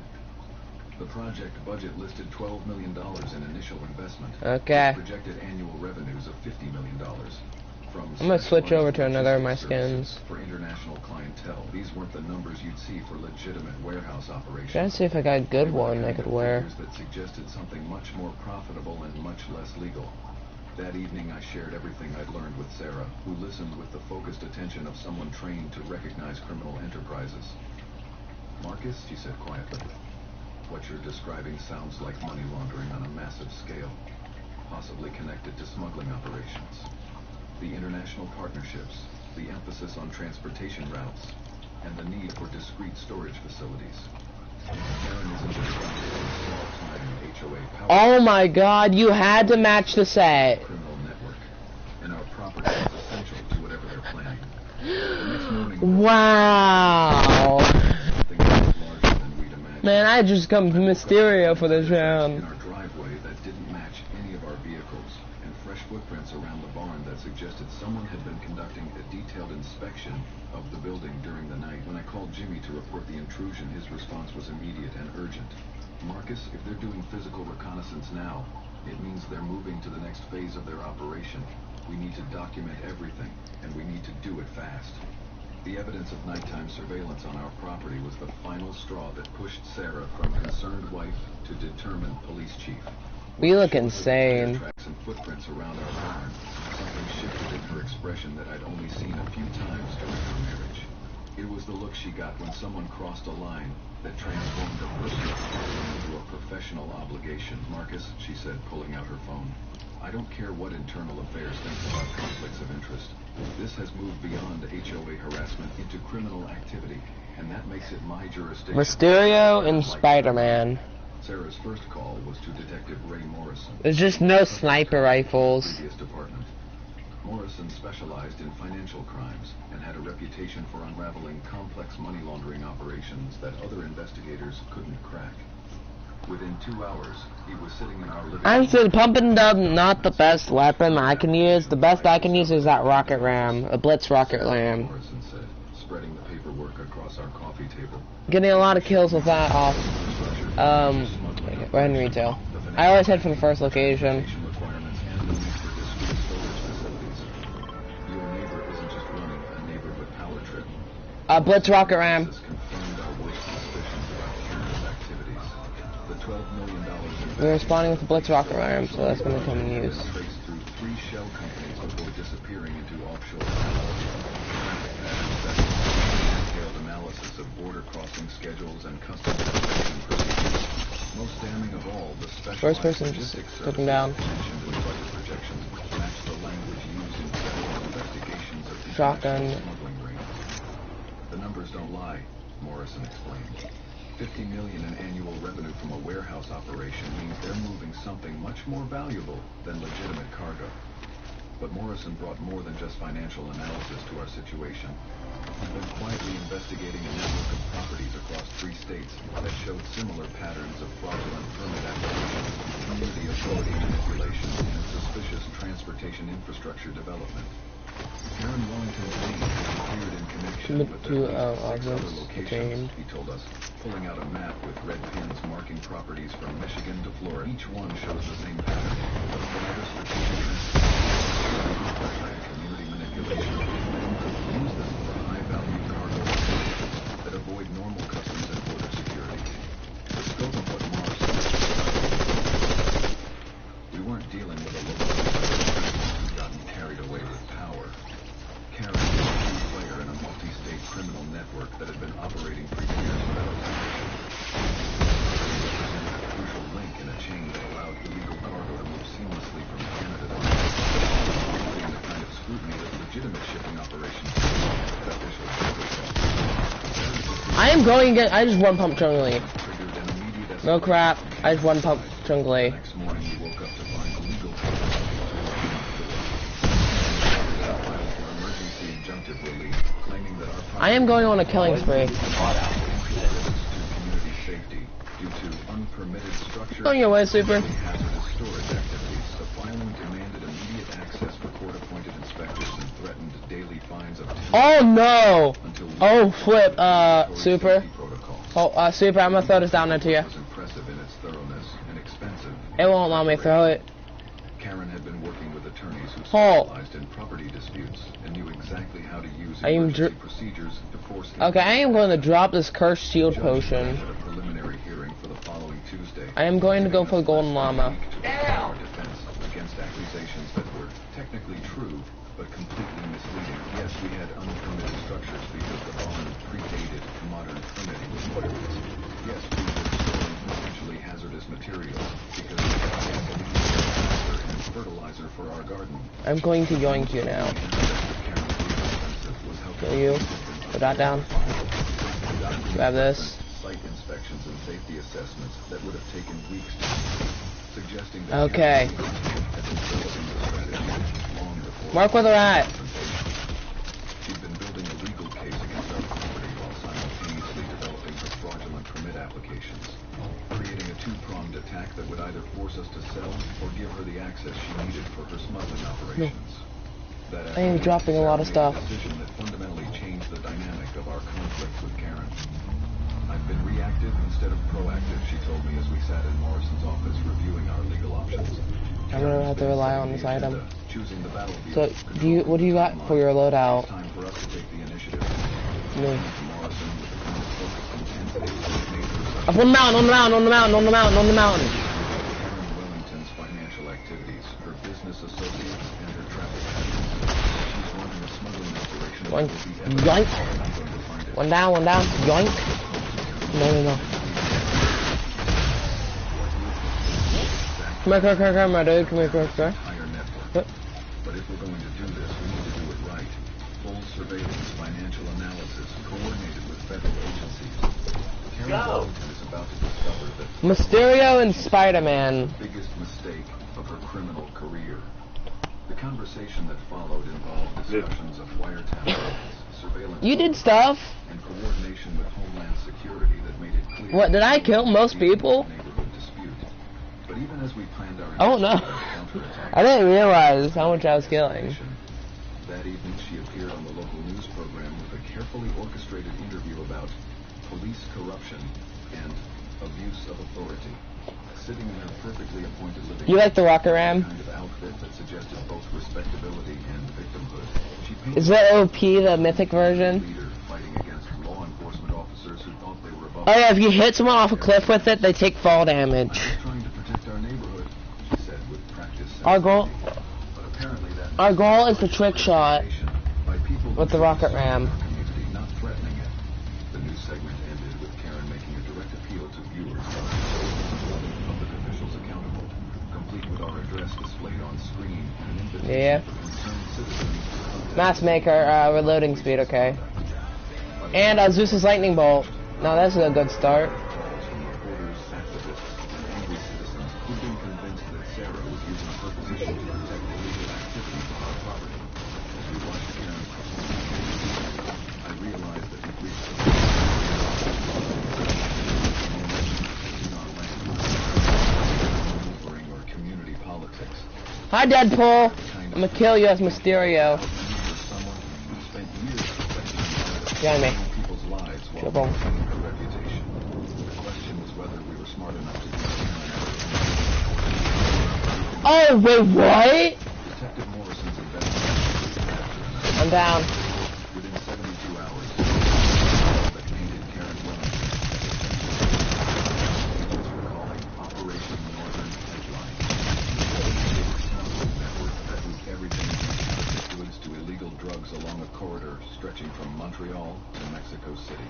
The project budget listed $12 million in initial investment. Okay. With projected annual revenues of $50 million. From I'm gonna switch over to specialized another of my logistics services skins. For international clientele, these weren't the numbers you'd see for legitimate warehouse operations. Trying to see if I got a good one I could wear. That suggested something much more profitable and much less legal. That evening, I shared everything I'd learned with Sarah, who listened with the focused attention of someone trained to recognize criminal enterprises. Marcus, she said quietly, what you're describing sounds like money laundering on a massive scale, possibly connected to smuggling operations. The international partnerships, the emphasis on transportation routes, and the need for discrete storage facilities. Karen isn't just a small-time HOA power Oh my god, you had to match the set. criminal network, and our property is essential to whatever they're planning. The next morning, Wow. something much larger than we'd imagined. Man, I just come to Mysterio for this In round. our driveway that didn't match any of our vehicles, and fresh footprints around the barn that suggested someone had been conducting a detailed inspection of the building during the night. When I called Jimmy to report the intrusion, his response was immediate and urgent. Marcus, if they're doing physical reconnaissance now, it means they're moving to the next phase of their operation. We need to document everything, and we need to do it fast. The evidence of nighttime surveillance on our property was the final straw that pushed Sarah from concerned wife to determined police chief. We look insane. Tracks and footprints around our barn. Something shifted in her expression that I'd only seen a few times during our marriage. It was the look she got when someone crossed a line that transformed a personal problem into a professional obligation. Marcus, she said, pulling out her phone. I don't care what internal affairs think about conflicts of interest. This has moved beyond HOA harassment into criminal activity, and that makes it my jurisdiction. Mysterio and Spider-Man. Sarah's first call was to Detective Ray Morrison. There's just no sniper rifles. Previous department. Morrison specialized in financial crimes and had a reputation for unraveling complex money laundering operations that other investigators couldn't crack. Within 2 hours, he was sitting in our living room. I'm still pumping dub, not the best weapon I can use. The best I can use is that rocket ram, a Blitz rocket ram. Morrison said, spreading the paperwork across our coffee table. Getting a lot of kills with that off. We're in retail. I always head for the first location. Requirements and the need for discrete storage facilities. Your neighbor isn't just running a neighborhood power trip. Blitz rocket ram. This confirmed our worst suspicions about Karen's activities. The $12 million We're responding with the Blitz rocket ram, so that's going to come in use. traced through 3 shell companies before disappearing into offshore detailed analysis of border crossing schedules and customs inspection procedures. Most damning of all, the First person just took him down. mentioned in budget projections matched the language used in federal investigations of Shotgun. smuggling rings. The numbers don't lie, Morrison explained. $50 million in annual revenue from a warehouse operation means they're moving something much more valuable than legitimate cargo. But Morrison brought more than just financial analysis to our situation. We've been quietly investigating a network of properties across 3 states that showed similar patterns of fraudulent permit applications, community authority manipulation, and suspicious transportation infrastructure development. Karen Wellington's name appeared in connection with the 6 other locations, he told us, pulling out a map with red pins marking properties from Michigan to Florida. Each one shows the same pattern. Broader strategic community manipulation. Use them for high-value cargo that avoid normal customs and border security. The scope of what Mars said. We weren't dealing with a local who'd gotten carried away with power. Karen was a key player in a multi-state criminal network that had been operating for years without suspicion. A crucial link in a chain that allowed illegal cargo to move seamlessly from Canada to Mexico, the kind of scrutiny that legitimate shipping operations had official protocol. I am going again. I just one pump Chun-Li. Triggered an immediate No crap. I just one pump Chun-Li. Next morning, we woke up to find illegal cargo filed for emergency injunctive relief, claiming that our I am going on a killing spree. to community safety due to unpermitted structure Going your way, Super. and hazardous storage activities. The filing demanded immediate access for court-appointed inspectors and threatened daily fines of Oh no! until we Oh flip, Super. safety protocols. Oh, Super, I'm gonna throw this down there to you. It was impressive in its thoroughness and expensive. It won't let me throw it. Karen had been working with attorneys who Oh. specialized in property disputes and knew exactly how to use I am emergency procedures to force. Okay, I am going to drop this cursed shield Judge potion. granted a preliminary hearing for the following Tuesday. I am going to go for the golden llama. To prepare our defense against accusations that were technically true but completely misleading. Yes, we had unpermitted structures because the barn predated modern permitting requirements. Yes, we were storing potentially hazardous materials because we had gasoline and fertilizer for our garden. I'm going to yoink you now. Kill you. Put that down. Grab this. Site inspections and safety assessments that would have taken weeks to suggesting that Okay. had been developing the strategy long before. Mark where they're at. She'd been building a legal case against our property while simultaneously developing her fraudulent permit applications, creating a 2-pronged attack that would either force us to sell or give her the access she needed for her smuggling operations. That I am dropping a lot of stuff. made a decision that fundamentally changed the dynamic of our conflict with Karen. I've been reactive instead of proactive, she told me as we sat in Morrison's office reviewing our legal options. I'm gonna have to rely on this item. Choosing the battlefield. So, what do you got for your loadout? Time for us to take the initiative. Me. Morrison, with the kind of focused intensity that made her Up on the mountain, on the mountain, on the mountain, on the mountain, on the mountain. Karen Wellington's financial activities, her business associates, and her traffic patterns. She's running a smuggling operation that One, will be evident yoink. to anyone who find it. One down, yoink. No. Come here, my dude, come here. Entire network. But if we're going to do this, we need to do it right. Full surveillance, financial analysis, coordinated with federal agencies. Karen Wellington is about to discover that Mysterio and Spider-Man. the biggest mistake of her criminal career. The conversation that followed involved discussions of wiretap methods, surveillance You did stuff. and coordination with Homeland Security that made it clear. What, did I kill most people? Neighborhood dispute. But even as we planned our Oh no. counterattack, I didn't realize how much I was killing. that evening she appeared on the local news program with a carefully orchestrated interview about police corruption and abuse of authority. Sitting in her perfectly appointed living You like the rocket ram? kind of outfit that suggested both respectability and victimhood. She painted Is that OP, the mythic version? leader fighting against law enforcement officers who thought they were above. Oh yeah, if you hit someone off a cliff with it, they take fall damage. I'm trying to protect our neighborhood, she said with practice. Our goal, But apparently that our goal is the trick shot by people with the rocket ram. community, not threatening it. The news segment ended with Karen making a direct appeal to viewers about holding public officials accountable, complete with our address displayed on screen and an invitation Yeah. for concerned citizens to contact Mass maker, reloading speed, okay. And Zeus's lightning bolt. No, that's a good start. calls from reporters, activists, and angry citizens who've been convinced that Sarah was using her position to protect illegal activities on our property. As we watched Karen's performance, I realized that we've reached the point or community politics. Hi, Deadpool. I'm gonna kill you as Mysterio. Someone who spent years protecting Behind me. people's lives while Triple. maintaining her reputation. The question was whether we were smart enough to do it. Oh, wait, what? Detective Morrison's investigation. I'm down. Within 72 hours, that painted Karen Wellington was recalling Operation Northern Headline. A smuggling network that moved everything from counterfeit goods to illegal drugs along a corridor stretching from Montreal to Mexico City.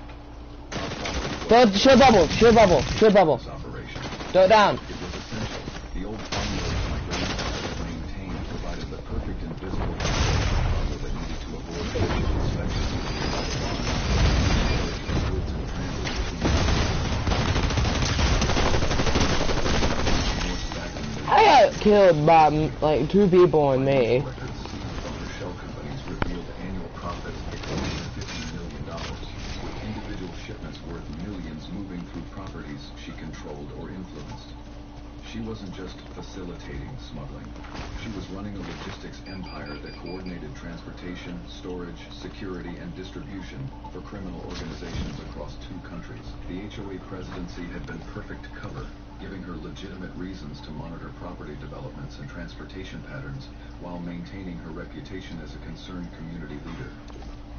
Our property was Shield bubble. this operation. Throw it down. It was essential. The old formulas my grandfather had maintained provided the perfect invisible cargo that needed to avoid visual inspection. Goods and transit between I got killed by, like, 2 people and me. records seized from her shell companies revealed annual profits exceeding $50 million, with individual shipments worth millions moving through properties she controlled or influenced. She wasn't just facilitating smuggling. She was running a logistics empire that coordinated transportation, storage, security, and distribution for criminal organizations across 2 countries. The HOA presidency had been perfect cover, giving her legitimate reasons to monitor property developments and transportation patterns while maintaining her reputation as a concerned community leader.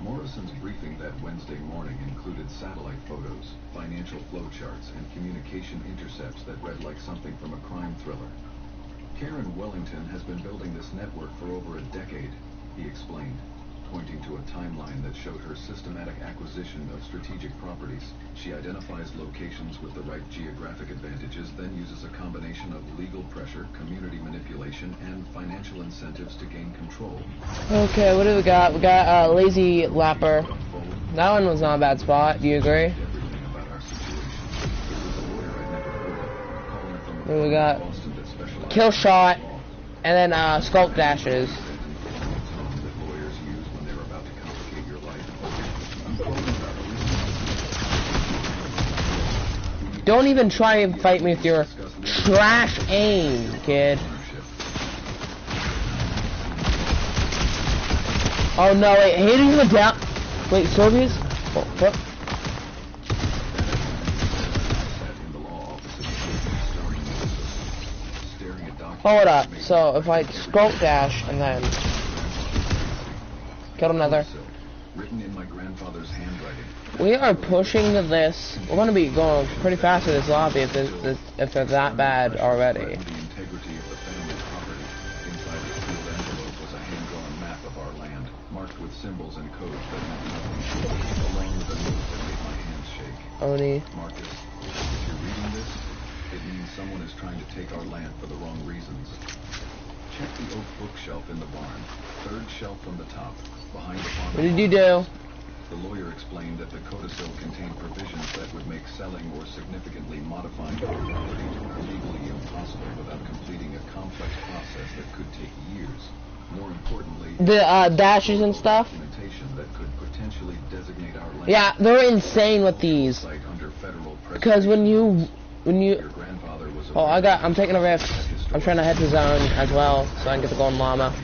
Morrison's briefing that Wednesday morning included satellite photos, financial flowcharts, and communication intercepts that read like something from a crime thriller. Karen Wellington has been building this network for over a decade, he explained, pointing to a timeline that showed her systematic acquisition of strategic properties. She identifies locations with the right geographic advantages, then uses a combination of legal pressure, community manipulation, and financial incentives to gain control. Okay, what do we got? We got, Lazy Lapper. That one was not a bad spot. Do you agree? Everything about our situation. It was a lawyer I'd never heard of, a caller from What do we got? Boston that specialized Kill shot, in law. and then, sculpt dashes. That lawyers use when they're about to complicate your life. I'm quoting Don't even try and fight me with your trash aim, kid. Oh no, wait, hitting him down. Wait, Soviets? Oh, what? in the law office of the staring at Hold up. So if I scroll dash and then kill another. Written in my grandfather's handwriting. We are pushing this. We're gonna be going pretty fast in this lobby if they're that bad already. The integrity of the family property. Inside the sealed envelope was a hand-drawn map of our land, marked with symbols and codes that meant nothing, along with a note that made my hands shake. Oni. Marcus, if you're reading this, it means someone is trying to take our land for the wrong reasons. Check the oak bookshelf in the barn, third shelf from the top, behind the farm. What did you do? The lawyer explained that the codicil contained provisions that would make selling or significantly modifying our property legally impossible without completing a complex process that could take years. More importantly, The dashes and stuff. documentation that could potentially designate our land. Yeah, they're insane with these. Site under federal Because when you Your grandfather was oh, I'm taking a rift. I'm trying to head to zone as well so I can get the golden llama.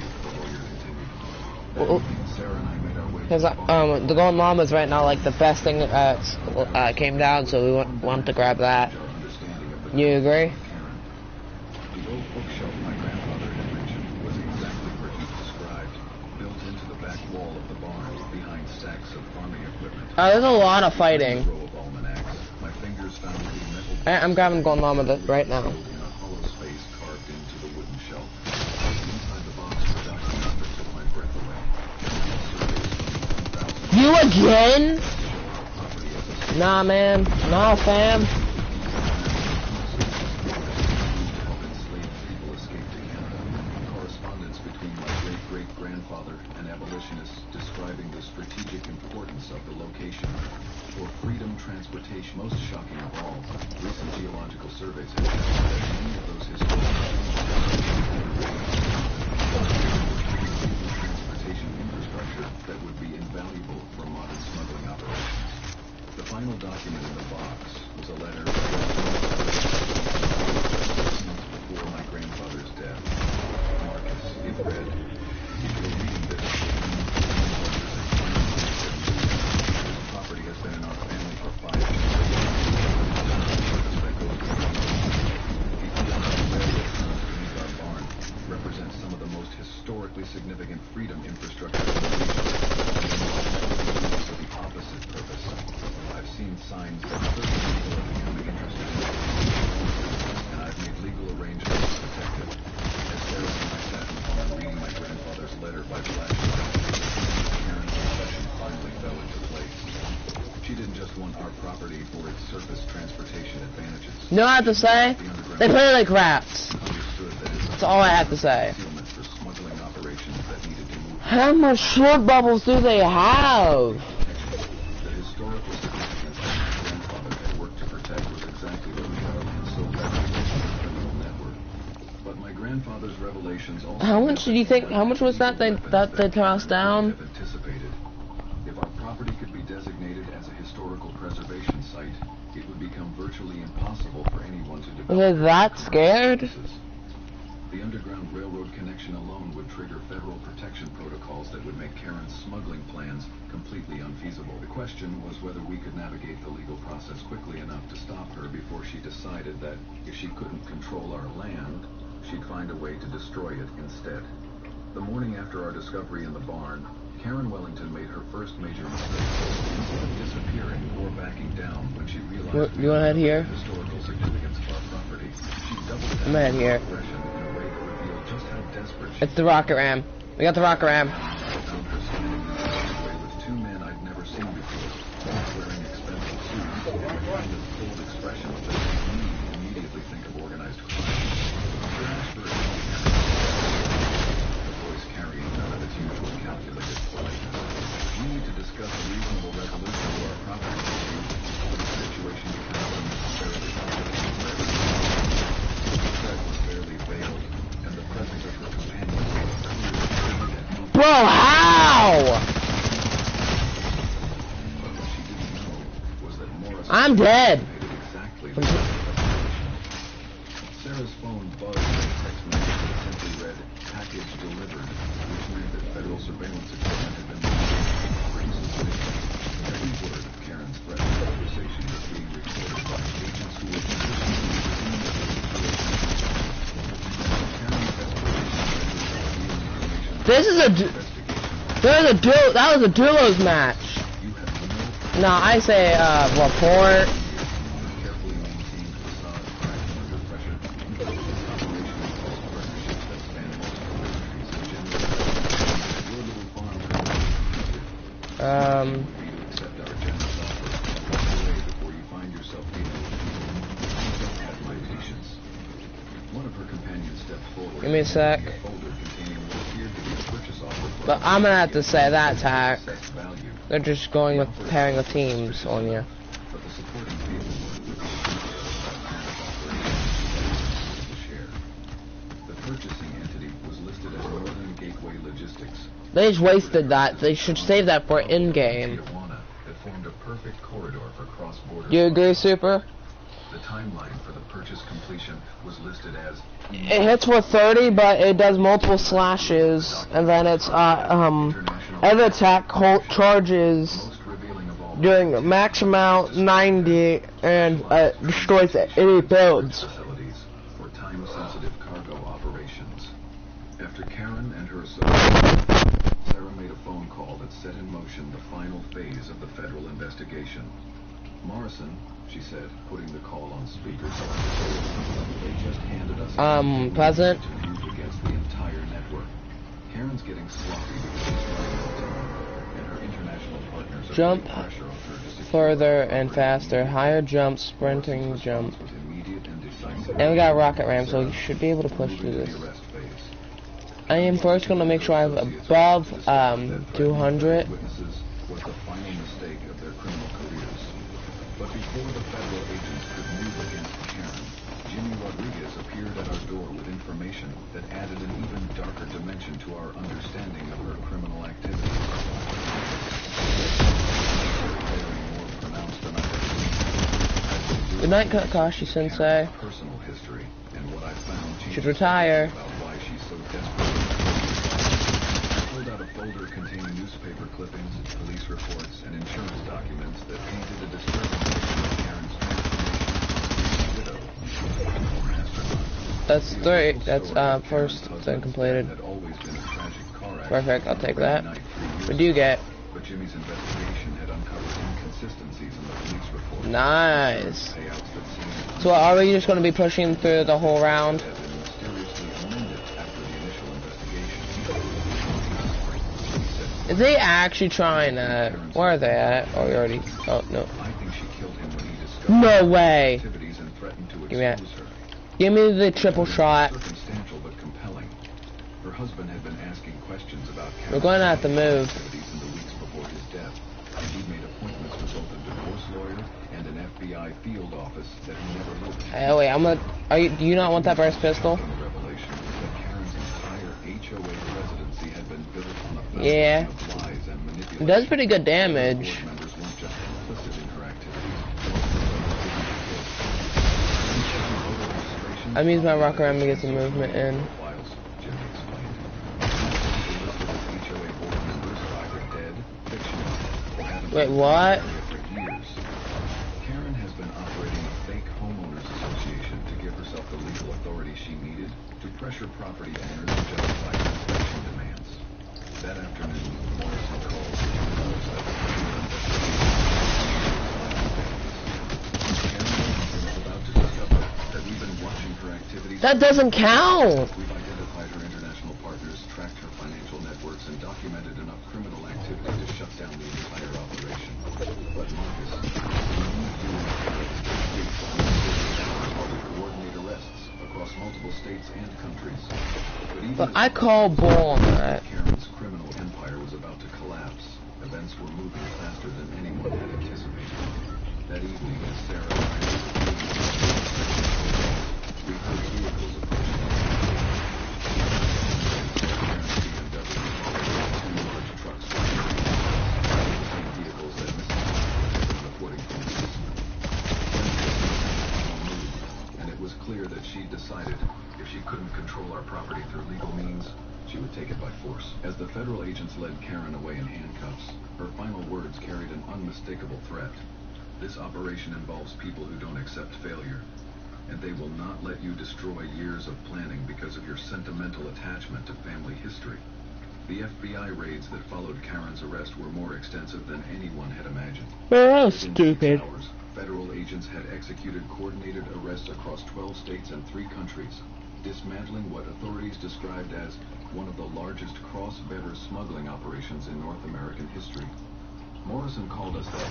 Because the golden llama is right now like the best thing that came down, so we want to grab that. You agree? The old bookshelf my grandfather had mentioned was exactly where he described, built into the back wall of the barn, behind stacks of farming equipment. There's a lot of fighting. Row of almanacs. My fingers found a metal I'm grabbing golden llama right now. in a hollow space carved into the wooden shelf. Inside the box were documents that took my breath away. You again? Nah, man. Nah, fam. Correspondence between my great-great-grandfather and abolitionists describing the strategic importance of the location for freedom transportation. Most shocking of all, recent geological surveys have shown that many of those historic transportation infrastructure that would be invaluable for modern smuggling operations. The final document in the box was a letter 6 months before my grandfather's death. Marcus, it read, if you're reading this, this property has been in our family for 5 years. Our barn represents some of the most historically significant freedom infrastructure in the region. For the opposite purpose. I've seen signs that certain people are becoming interested in it, and I've made legal arrangements to protect it. As Sarah and I sat in the barn reading my grandfather's letter by flashlight, Karen's confession finally fell into place. She didn't just want our property for its surface transportation advantages. You know what I have to say? They play like rats. Understood that it's That's all I have to say. concealment for smuggling operations that needed to move. How much short bubbles do they have? The historical significance that my grandfather had worked to protect was exactly what we are and so valuable to the criminal network. But my grandfather's revelations also... How much do you think? How much was that they tossed down? ...have anticipated. If our property could be designated as a historical preservation site, it would become virtually impossible for anyone to develop... Are they that scared? The Underground Railroad connection alone would trigger federal protection protocols that would make Karen's smuggling plans completely unfeasible. The question was whether we could navigate the legal process quickly enough to stop her before she decided that if she couldn't control our land, she'd find a way to destroy it instead. The morning after our discovery in the barn, Karen Wellington made her first major mistake, instead of disappearing or backing down when she realized You want to head here? the historical significance of our property. She doubled down I'm gonna head here. aggression in a way that revealed just how desperate she It's the rocket ram. We got the rocket ram. found her standing in the driveway with 2 men I'd never seen before, both wearing expensive suits and a kind of cold expression that made me immediately think of organized crime. She asked for a the voice carrying none of its usual calculated politeness. We need to discuss a reasonable resolution to our property dispute, or the situation becomes unnecessarily complicated for everyone. The threat was barely veiled, and the presence of her companion was clear. Bro, how? But what she didn't know was that Morris I'm dead. exactly the Sarah's phone buzzed with a text message that simply read, "Package delivered," which meant that federal surveillance equipment had been moved. Every word of Karen's threatened conversation was being recorded by agents who were positioned to the scene of the situation. Karen This is a there's a duo. That was a duos match. You have no No, I say report. carefully maintained facade cracking under pressure. This operation involves partnerships that span multiple industries and generally your little farm for you to accept our generous offer. Walk away before you find yourself dealing with people who don't have my patience. One of her companions stepped forward. Give me a sec. and handed me a folder containing what appeared to be a purchase offer for But I'm gonna have to say that attack. assessed value. They're just going with pairing of teams on you. But the supporting paperwork which the share. The purchasing entity was listed as Northern Gateway Logistics. They just wasted that. They should save that for in-game. Tijuana that formed a perfect corridor for cross-border. Do you agree, Super? The timeline for the purchase completion was listed as It hits for 30, but it does multiple slashes, and then it's every attack charges most revealing of all doing max amount 90 and destroys any builds. facilities for time-sensitive cargo operations. After Karen and her associates, Sarah made a phone call that set in motion the final phase of the federal investigation. Morrison, she said, putting the call on speaker, they just handed us Pleasant? to use against the entire network. Karen's getting sloppy because she's running out of time, and her international partners are Jump putting pressure on her to secure further and faster, higher jump, sprinting jump. with immediate and decisive And we got a rocket ramp, so you should be able to push through this. the arrest phase. I am first going to make sure I have above 200. Witnesses was the final mistake of their criminal careers. But before the federal agents could move against Karen, Jimmy Rodriguez appeared at our door with information that added an even darker dimension to our understanding of her criminal activity. More pronounced than I had seen. Good night, Kakashi-sensei. Personal history and what I found Should retire. about why she's so desperate. I pulled out a folder containing newspaper clippings, police reports, and insurance documents that painted a disturbing picture of Karen's transformation from widow to astronaut. That's 3. That's first thing completed. Had always been a tragic car accident. Perfect, I'll take that. Night 3 years What do you get? But Jimmy's investigation had uncovered inconsistencies in the police report. Nice. Payouts that seemed So are we just going to be pushing through the whole round? had been mysteriously amended after the initial investigation. Is they actually trying to... Where are they at? Oh, we already... Oh, no. I think she killed him when he discovered No way. activities and threatened to Give me that. expose her. Give me the triple shot. Circumstantial but compelling. Her husband had been asking questions about We're going to have to move. activities in the weeks before his death, and he'd made appointments with both a divorce lawyer and an FBI field office that he never looked at. Hey, wait, I'm gonna... Do you not want that burst pistol? The revelation was that Karen's entire HOA residency had been built on a Yeah. foundation of lies and manipulation. It does pretty good damage. Board members weren't just complicit in her activities. I'm using my rock around to get some movement in. Files, Jimmy explained. The list of his HOA board members are either dead, fictional, or haven't Wait, been what? in the area for years. Karen has been operating a fake homeowners association to give herself the legal authority she needed to pressure property owners to justify inspection demands. That afternoon, Morrison called to announce that the criminal investigation was about to discover that we've been watching her activities. That doesn't count! We've identified her international partners, tracked her financial networks, and documented enough criminal activity to shut down the entire operation. But Marcus, we need you and Karen to complete while we coordinate arrests across multiple states and countries. But I call bull on that. Karen's criminal empire was about to collapse. Events were moving faster than anyone had anticipated. That evening, as Sarah and I we heard vehicles approaching. Two large trucks the same vehicles that Mrs. had been reporting from the basement. And it was clear that she decided if she couldn't control our property through legal means, she would take it by force. As the federal agents led Karen away in handcuffs, her final words carried an unmistakable threat. This operation involves people who don't accept failure, and they will not let you destroy years of planning because of your sentimental attachment to family history. The FBI raids that followed Karen's arrest were more extensive than anyone had imagined. Oh, Within stupid. 6 hours, federal agents had executed coordinated arrests across 12 states and 3 countries, dismantling what authorities described as one of the largest cross-border smuggling operations in North American history. Morrison called us that.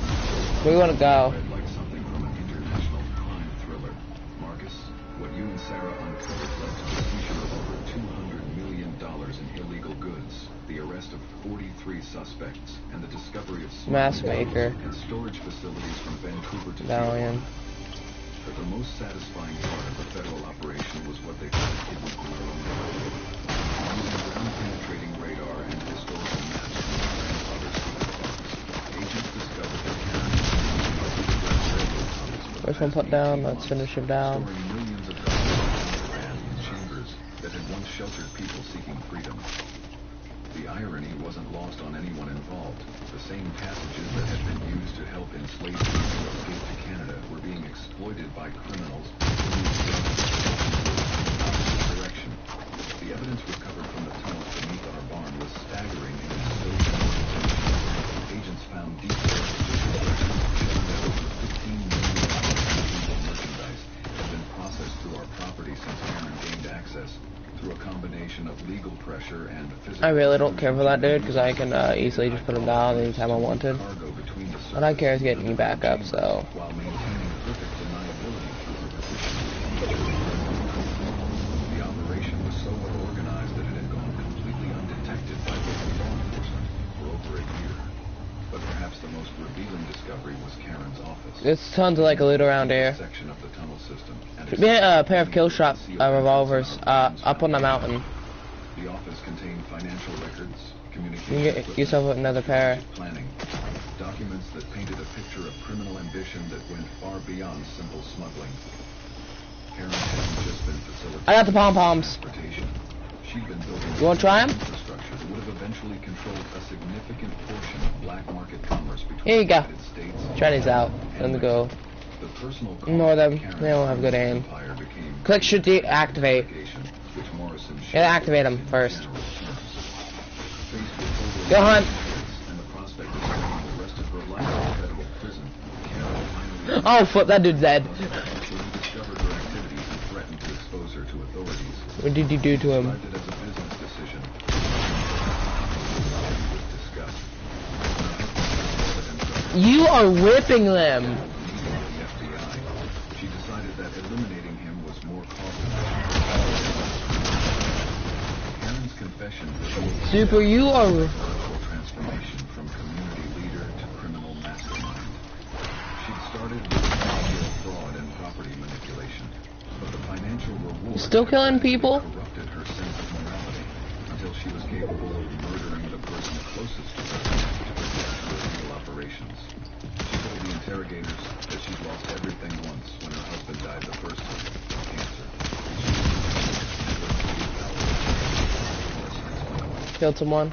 Where you wanna go? Read like something from an international crime thriller. Marcus, what you and Sarah uncovered led to the seizure of over $200 million in illegal goods, the arrest of 43 suspects, and the discovery of Mask maker. and storage facilities from Vancouver to Medallion. Tijuana. But the most satisfying part of the federal operation was what they found hidden in their own neighborhood. Using ground-penetrating radar and historical maps from their grandfather's secret box, agents discovered that First one put down, let's finish him down. storing millions of dollars in chambers that had once sheltered people seeking freedom. The irony wasn't lost on anyone involved. The same passages that had been used to help enslaved people escape to Canada were being exploited by criminals in the direction. The evidence recovered from the tunnels beneath our barn was staggering in its social implications. Agents found details showing that over $15 million in merchandise had been processed through our property since Karen gained access through a combination of legal pressure and physical. I really don't care for that dude because I can easily just put him down anytime I wanted. What I care is getting you back up, so. While maintaining perfect deniability through her position. The operation was so well organized that it had gone completely undetected by local law enforcement for over a year. But perhaps the most revealing discovery was Karen's office. There's tons of like loot around here. Section of the tunnel system. Should be a pair of kill shot revolvers up on the mountain. The office contained financial records, You can communication get yourself another pair. planning, documents that painted a picture of criminal ambition that went far beyond simple smuggling. Karen hadn't just been facilitating I got the pom-poms. transportation. She'd been building You wanna try 'em? infrastructure that would have eventually controlled a significant portion of black market commerce between Here you the go. United States Try these out. Let them go. The personal Ignore them. cost of They don't have good aim. Karen's empire became Click should deactivate. which Morrison Yeah, activate them first. Faced with Go hunt. and the prospect of spending the rest of her life in federal prison, Karen finally Oh, flip, that dude's dead. actually discovered her activities and threatened to expose her to authorities. What did you do to him? Described it as a business decision. With disgust. You are whipping them. Meeting with the FBI, she decided that eliminating him was more cost-effective. Karen's confession revealed Super, you are. powerful transformation from community leader to criminal mastermind. She'd started with financial fraud and property manipulation, but the financial reward Still killing people? corrupted her sense of morality until she was capable of murdering the person closest to her to protect her illegal operations. She told the interrogators that she'd lost everything once when her husband died the first time from cancer. Killed someone.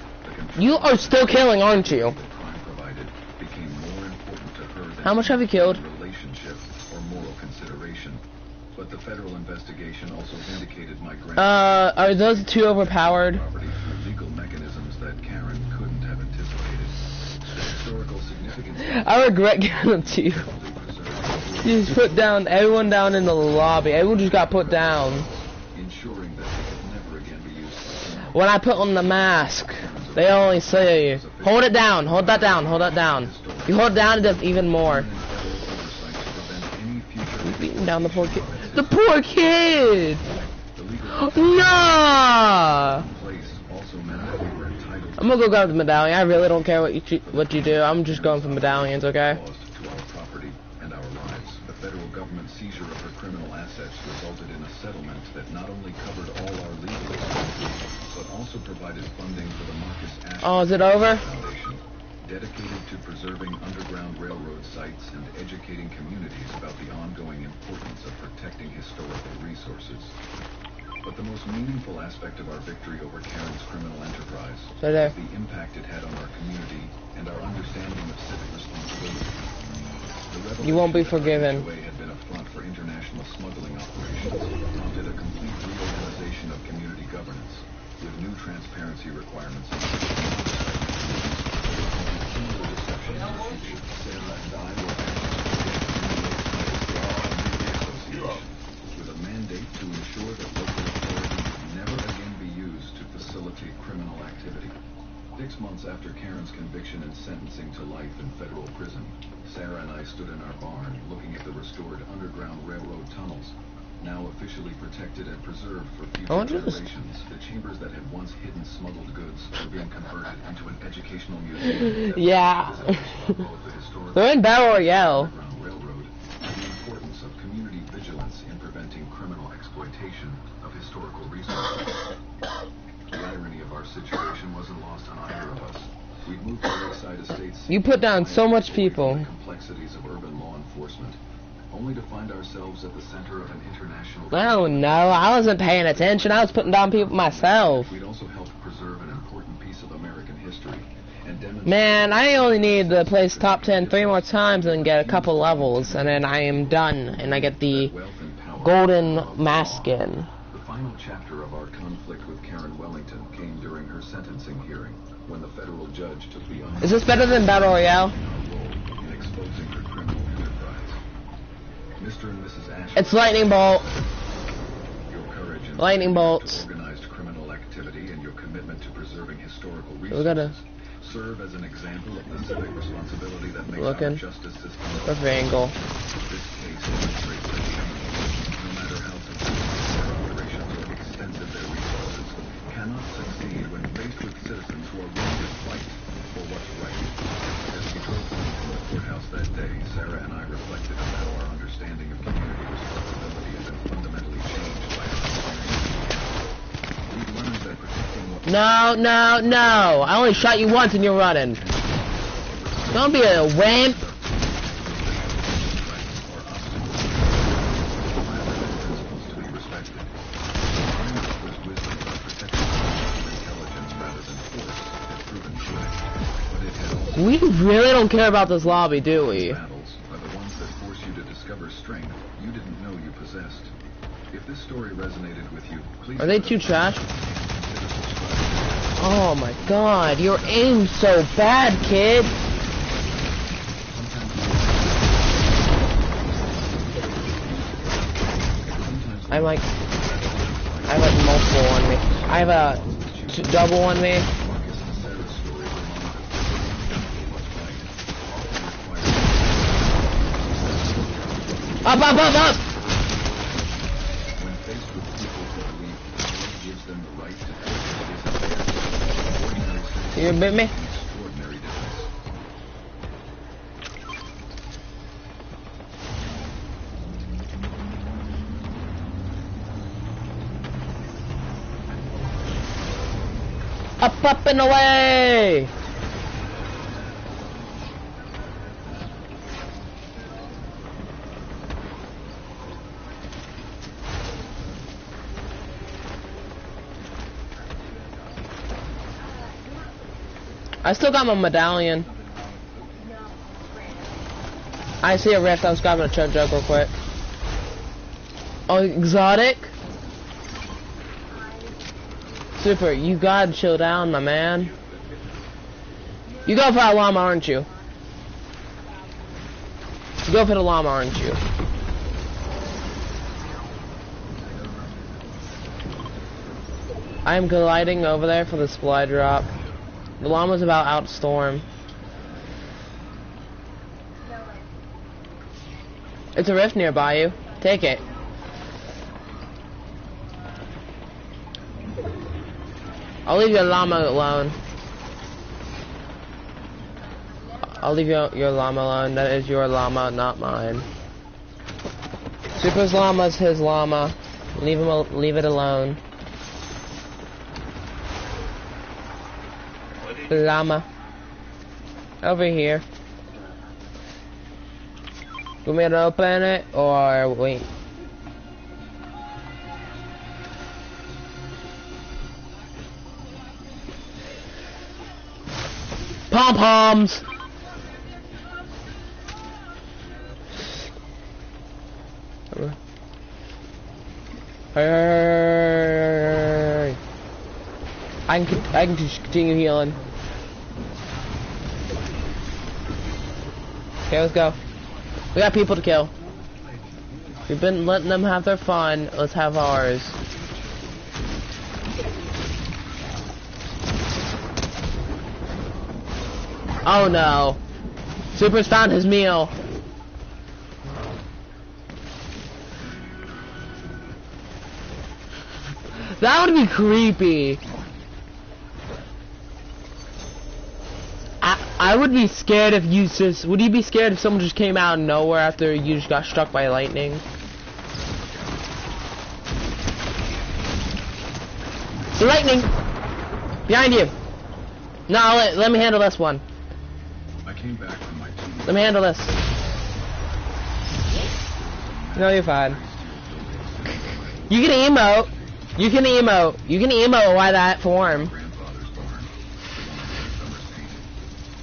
You are still killing, aren't you? The crime provided became more important to her than How much have you killed? relationship or moral consideration. But the federal investigation also vindicated my Are those two overpowered? property through legal mechanisms that Karen couldn't have anticipated. The historical significance I regret giving them to you. preserved, You just put down everyone down in the lobby. Everyone just got put down. ensuring that they could never again be used for criminal When I put on the mask, they only say, hold it down, hold that down, hold that down. You hold it down, it does even more. oversight to prevent any future Beating down the poor kid. The poor kid! the legal Nah! place also meant that we were entitled I'm gonna go grab the medallion. I really don't care what you do. I'm just going for medallions, okay? lost to our property and our lives. The federal government seizure of her criminal assets resulted in a settlement that not only covered all our legal expenses, but also provided funding for the Marcus Ashe Oh, is it over? Foundation, dedicated to preserving underground railroad sites and educating communities about the ongoing importance of protecting historical resources. But the most meaningful aspect of our victory over Karen's criminal enterprise So there. was the impact it had on our community and our understanding of civic responsibility. The You won't be revelation that forgiven. our getaway had been a front for international smuggling operations prompted a complete reorganization of community governance, with new transparency requirements in 6 months after Karen's conviction and sentencing to life in federal prison, Sarah and I stood in our barn looking at the restored Underground Railroad tunnels, now officially protected and preserved for future generations. The chambers that had once hidden smuggled goods were being converted into an educational museum. Yeah. They're in Battle Royale. Underground Railroad and the importance of community vigilance in preventing criminal exploitation of historical resources. The irony of our situation wasn't lost on either of us. We'd moved to Lakeside Estates. You put down so much people. The complexities of urban law enforcement, only to find ourselves at the center of an international. Oh no, I wasn't paying attention. I was putting down people myself. We'd also helped preserve an important piece of American history and demonstrate. Man, I only need to place top 10 3 more times and get a couple levels, and then I am done, and I get the golden mask skin. The final chapter of our conflict with Karen Wellington came during her sentencing hearing, when the federal judge took the Is this better than Battle Royale? in exposing her criminal enterprise. Mr. and Mrs. Asher, It's lightning bolt. your courage and Lightning commitment bolts. to organized criminal activity and your commitment to preserving historical We gotta resources serve as an example of the civic responsibility that makes Looking. our justice system. perfect angle. This case demonstrates that criminals, no matter how sophisticated their operations or extensive their resources, cannot succeed when faced with citizens who are willing to fight for what's right. As we drove home from the courthouse that day, Sarah and I reflected on how our understanding of community responsibility has been fundamentally changed by our experience. We've learned that protecting what No, no, no. I only shot you once and you're running. Don't be a wimp. We really don't care about this lobby, do we? Battles are the ones that force you to discover strength you didn't know you possessed. If this story resonated with you, please. Are they too trash? Oh my god, your aim's so bad, kid. I have like multiple on me. I have a double on me. Up, up, up, up! When faced with people who believe God gives them the right to do what is theirs, ordinary citizens You bit me? make an extraordinary difference. Up, up, and away! I still got my medallion. I see a rift. I was grabbing a chug jug real quick. Oh, exotic? Super, you gotta chill down, my man. You go for that llama, aren't you? You go for the llama, aren't you? I am gliding over there for the supply drop. The llama's about out to storm. It's a rift nearby you. Take it. I'll leave your llama alone. I'll leave your llama alone. That is your llama, not mine. Super's llama's his llama. Leave it alone. Llama. Over here. You want me to open it or wait? Pom-poms! Hey. I can just continue healing. Okay, let's go. We got people to kill. We've been letting them have their fun. Let's have ours. Oh no. Super's found his meal. That would be creepy. I would be scared if you just... Would you be scared if someone just came out of nowhere after you just got struck by lightning? Lightning! Behind you! No, let me handle this one. I came back from my team. Let me handle this. No, you're fine. You can emote. You can emote. You can emote while that form. Grandfather's barn,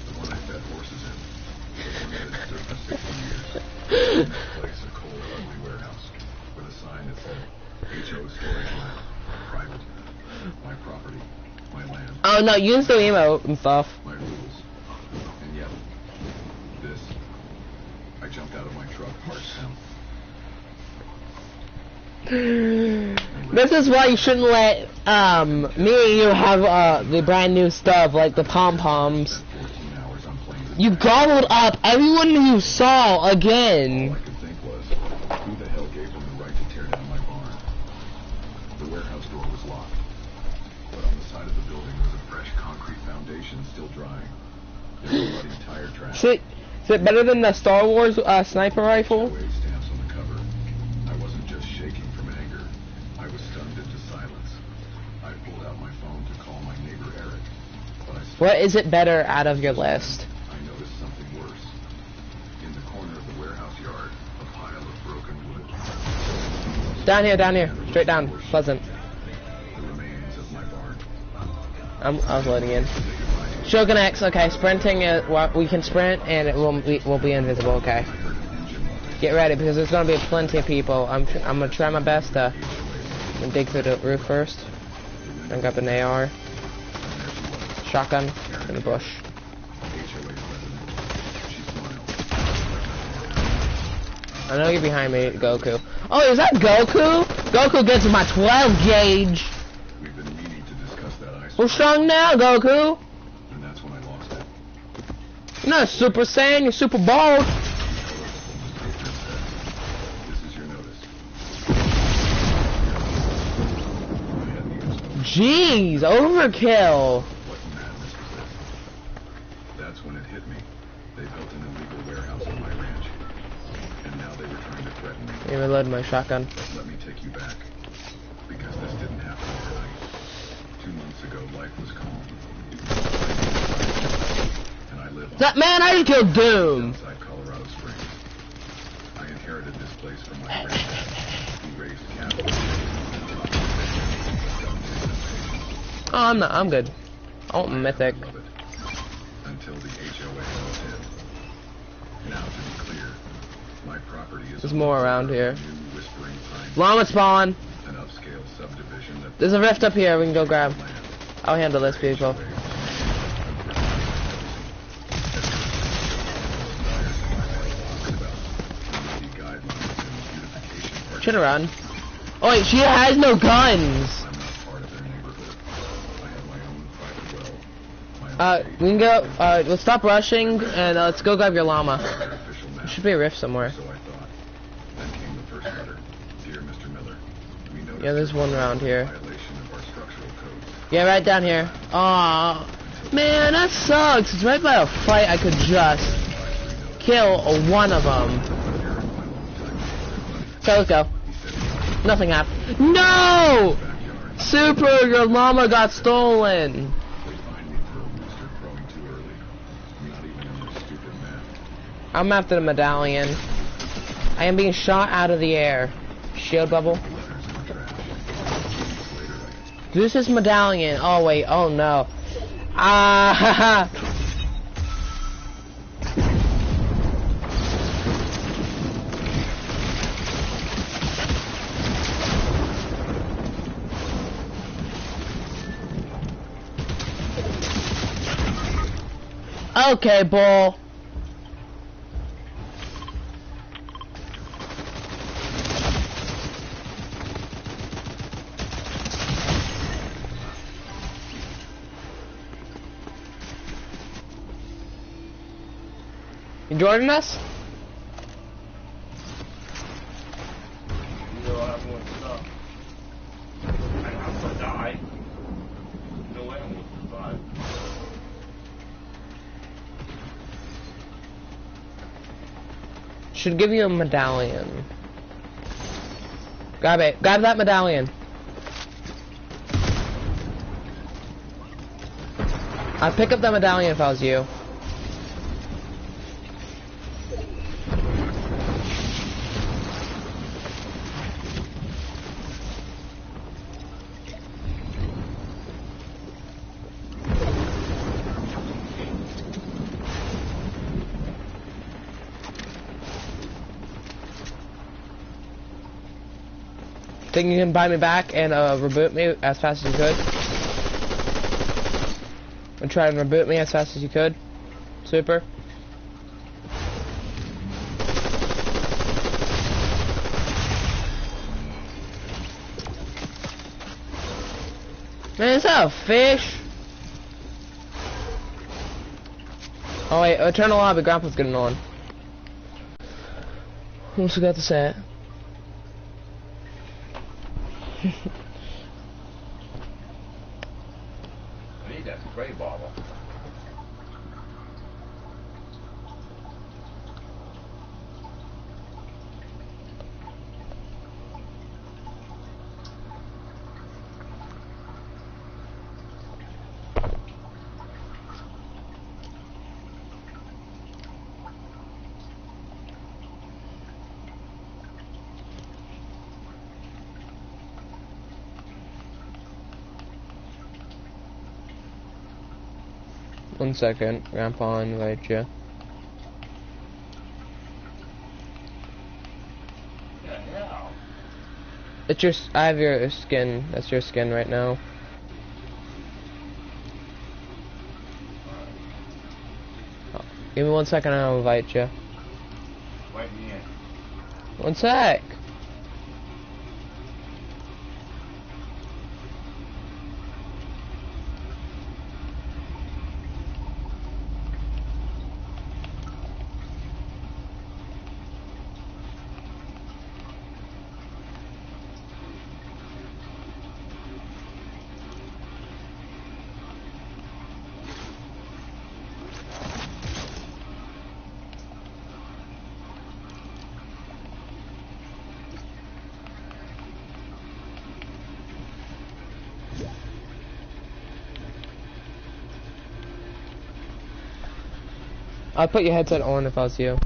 the one I fed horses in, the one that had stood for 60 years. Place a cold, ugly warehouse with a sign that said HO storage lot, private, my property, my land. Oh no, you can still emote and stuff. My rules. And yet, this. I jumped out of my truck, marched down. This is why you shouldn't let me and you have the brand new stuff like the pom-poms. 14 hours on planes. You gobbled up everyone you saw again. All I could think was, who the hell gave them the right to tear down my barn? The warehouse door was locked, but on the side of the building was a fresh concrete foundation still drying. There were muddy tire tracks. Is it better than the Star Wars sniper rifle? HOA stamps on the cover. I wasn't just shaking from anger. I was stunned into silence. I pulled out my phone to call my neighbor Eric, but I What is it better out of your list? I noticed something worse. In the corner of the warehouse yard, a pile of broken wood. Down here, straight down, Pleasant. The remains of my barn. I was loading in. Shogun X, okay, sprinting, we can sprint and it will be invisible, okay. Get ready because there's gonna be plenty of people. I'm gonna try my best to dig through the roof first. Then grab an AR. Shotgun in the bush. I know you're behind me, Goku. Oh, is that Goku? Goku gets my 12 gauge. We've been meaning to discuss that ice. We're strong now, Goku. And that's when I lost it. You're not Super Saiyan, you're Super Bald. This is your notice. Jeez, overkill. What madness was this? That's when it hit me. They built an illegal warehouse on my ranch. And now they were trying to threaten me. Let me reload my shotgun. Let me take you back. Because this didn't happen overnight. 2 months ago, life was calm. And I live That man, I just killed Doom. outside Colorado Springs. I inherited this place from my granddad, who raised cattle. Oh, I'm good. Oh, mythic. Love it. Until the HOA was hit. Now, to be clear, my property is There's more around here. new Whispering Pine, Llama spawn. an upscale subdivision that There's a rift up here we can go grab. I'll handle this, people. Should have run. Oh wait, she has no guns. I'm not part of their neighborhood. I have my own private well. My own We can go, let's stop rushing and let's go grab your llama. their official map. There should be a rift somewhere. So I thought. Then came the first letter. Dear Mr. Miller, we noticed Yeah, there's one around here. violation of our structural codes. Yeah, right down here. Aw, man, that sucks. It's right by a fight. I could just kill one of them. So let's go. Nothing happened. No! Super, your llama got stolen. They find me for a rooster crowing too early. I'm not even in their stupid map. I'm after the medallion. I am being shot out of the air. Shield bubble. Letters in the trash. Later, This is medallion. Oh wait, oh no. Ah, haha. Okay, bull. You joining us? You know I'm going to stop. I'm going to die. No way I'm going to survive. Should give you a medallion. Grab it. Grab that medallion. I'd pick up that medallion if I was you. Think you can buy me back and reboot me as fast as you could? And try and reboot me as fast as you could? Super. Man, is that a fish? Oh wait, Eternal Lobby, Grandpa's getting on. Almost forgot to say it. I need that spray bottle. One second, Grandpa, I'll invite you. Yeah. It's your, I have your skin, that's your skin right now. Oh, give me 1 second and I'll invite you. Wait me in. 1 sec. I'd put your headset on if I was you.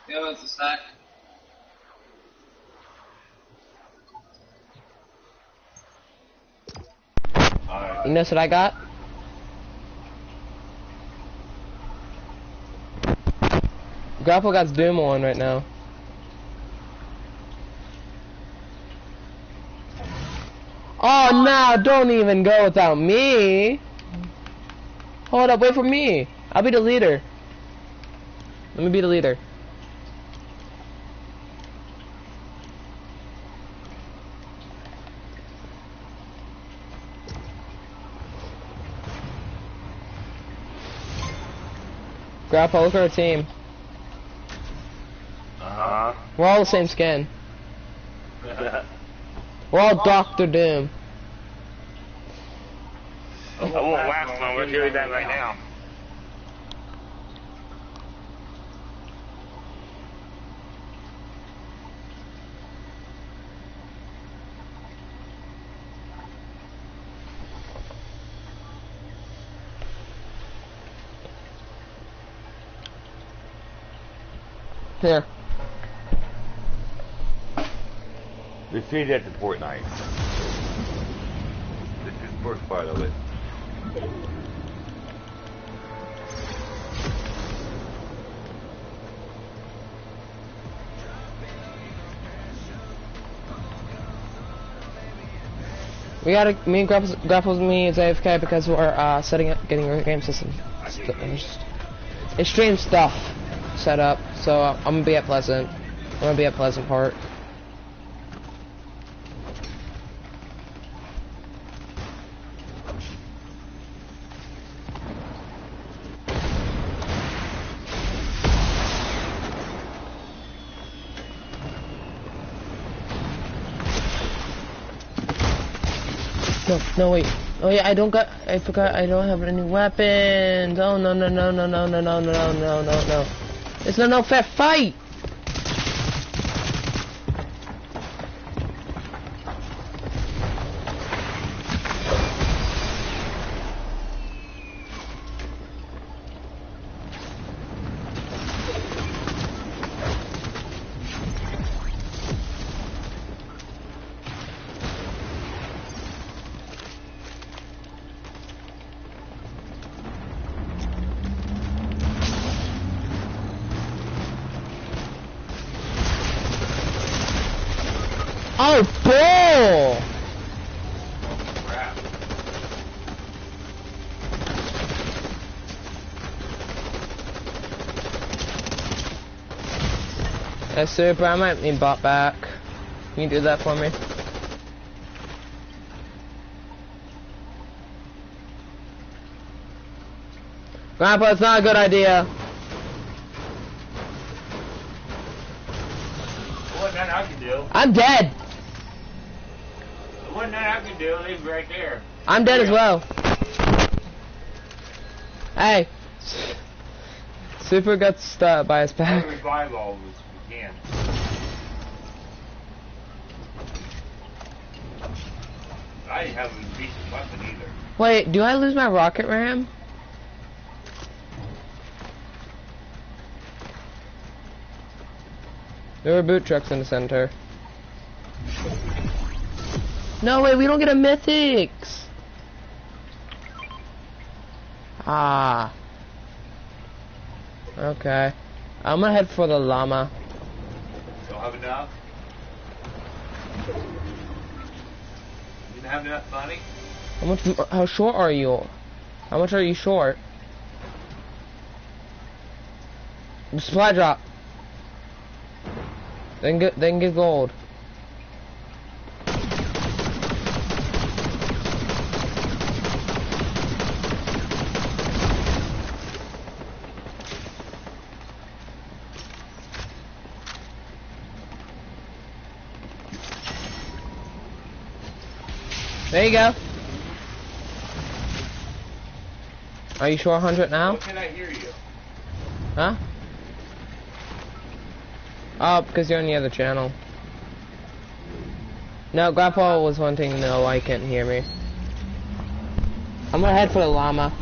Yeah, it's a snack. You know what I got? Grapple got Doom on right now. Oh no, don't even go without me. Hold up, wait for me. I'll be the leader. Let me be the leader. Grandpa, look at our team. Uh-huh. We're all the same skin. We're all Dr. Doom. I won't last long, we'll do that right now. Here. We see that to Fortnite. This is the first part of it. We gotta, me and Grapples me is AFK because we're getting our game system, extreme stuff set up. So I'm gonna be at Pleasant. I'm gonna be at Pleasant Park. No, wait. Oh yeah, I forgot I don't have any weapons. Oh no. It's no fair fight. Oh, bull! Crap. Hey, Super, I might need bot back. Can you do that for me? Grandpa, it's not a good idea. What that I can do? I'm dead. What that I can do? Leave right there. I'm dead as well. Hey. Super got stuck by his back. We'll revive all of us if we can. I didn't have a decent weapon either. Wait, do I lose my rocket ram? There were boot trucks in the center. No, wait, we don't get a mythics. Ah. Okay. I'm gonna head for the llama. Don't have enough? You didn't have enough money? How short are you? How much are you short? Supply drop. Then get gold. There you go. Are you sure 100 now? What can I hear you? Huh? Oh, because you're on the other channel. No, Grandpa was wanting to know why he can't hear me. I'm gonna head for the llama.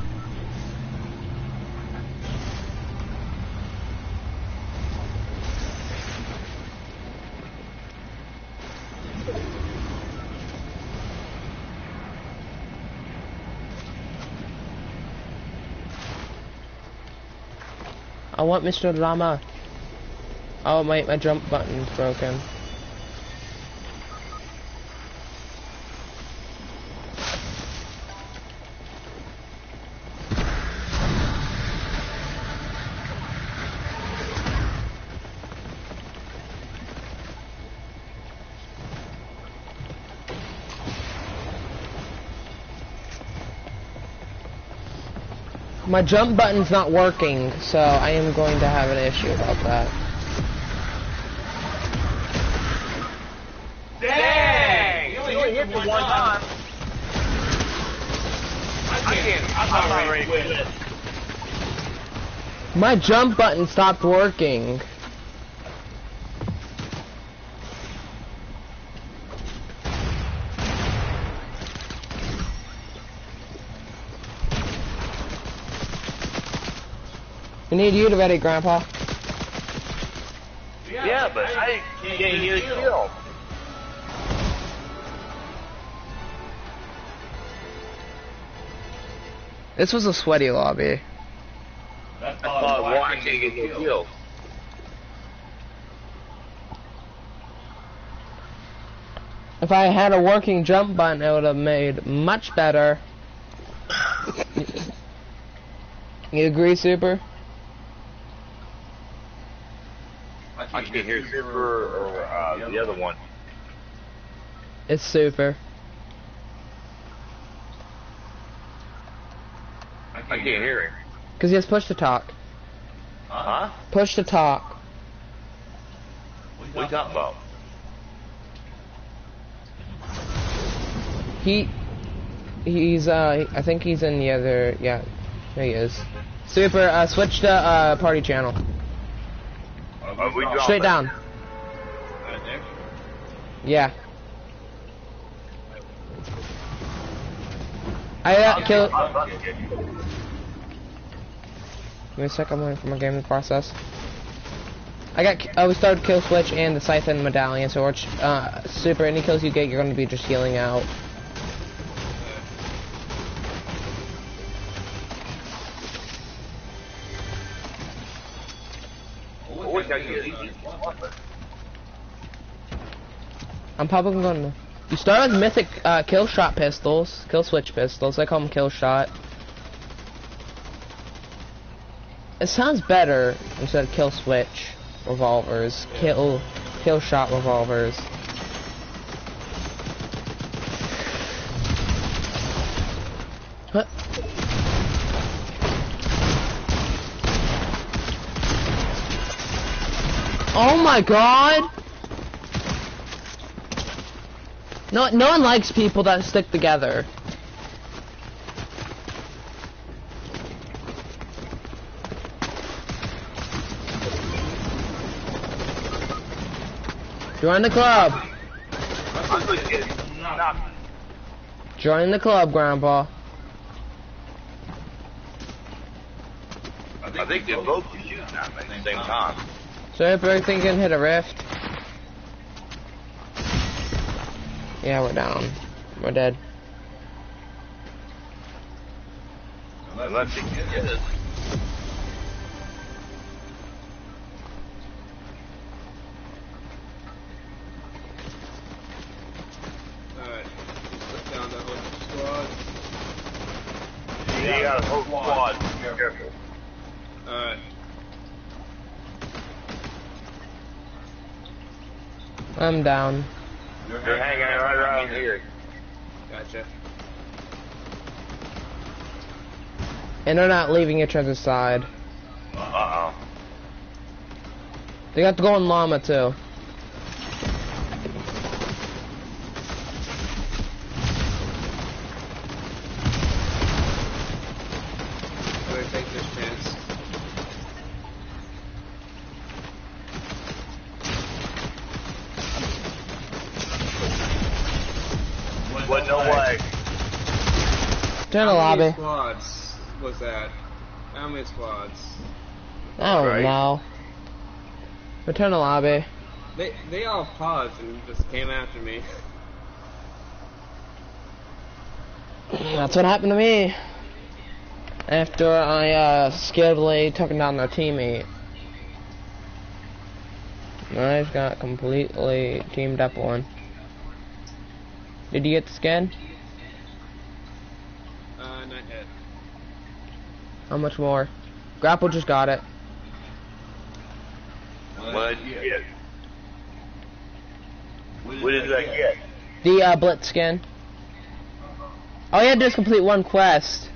I want Mr. Llama. Oh, my jump button's broken. My jump button's not working, so I am going to have an issue about that. Dang! You only hit me one time. I'm not ready to quit. My jump button stopped working. We need you to ready, Grandpa. Yeah, but I can't get a kill. This was a sweaty lobby. That's why I can't get a kill. If I had a working jump button, it would have made much better. You agree, Super? I can hear Super or the other one. It's Super. I can't hear him. Because he has push to talk. Huh? Push to talk. What are you talking about? He's I think he's in the other, yeah, there he is. Super, switch to, party channel. Straight down. Right there. Yeah. I, kill. Give me a sec, I'm waiting for my gaming process. We started kill switch and the siphon medallion, so we're, Super, any kills you get, you're gonna be just healing out. I'm probably gonna. You start with mythic kill shot pistols, kill switch pistols. I call them kill shot. It sounds better instead of kill switch revolvers. Kill shot revolvers. Huh. Oh my god! No one likes people that stick together. Join the club. Join the club, Grandpa. I think they're both shooting at me at the same time. So if everything can hit a rift. Yeah, we're down. We're dead. Unless they get it. Alright. Let's down that whole squad. You got a whole squad. Careful. Alright. I'm down. They're hanging right around here. Gotcha. And they're not leaving each other's side. Uh-oh. They got to go on llama too. I'm gonna take this chance. But no way. Turn the How many lobby. squads was that? How many squads? I don't Right. know. Return the lobby. They all paused and just came after me. That's what happened to me. After I skillfully took down their teammate. I just got completely teamed up on. Did you get the skin? Not yet. How much more? Grapple just got it. What did you get? What did I get? The blitz skin. All you had to do is complete one quest.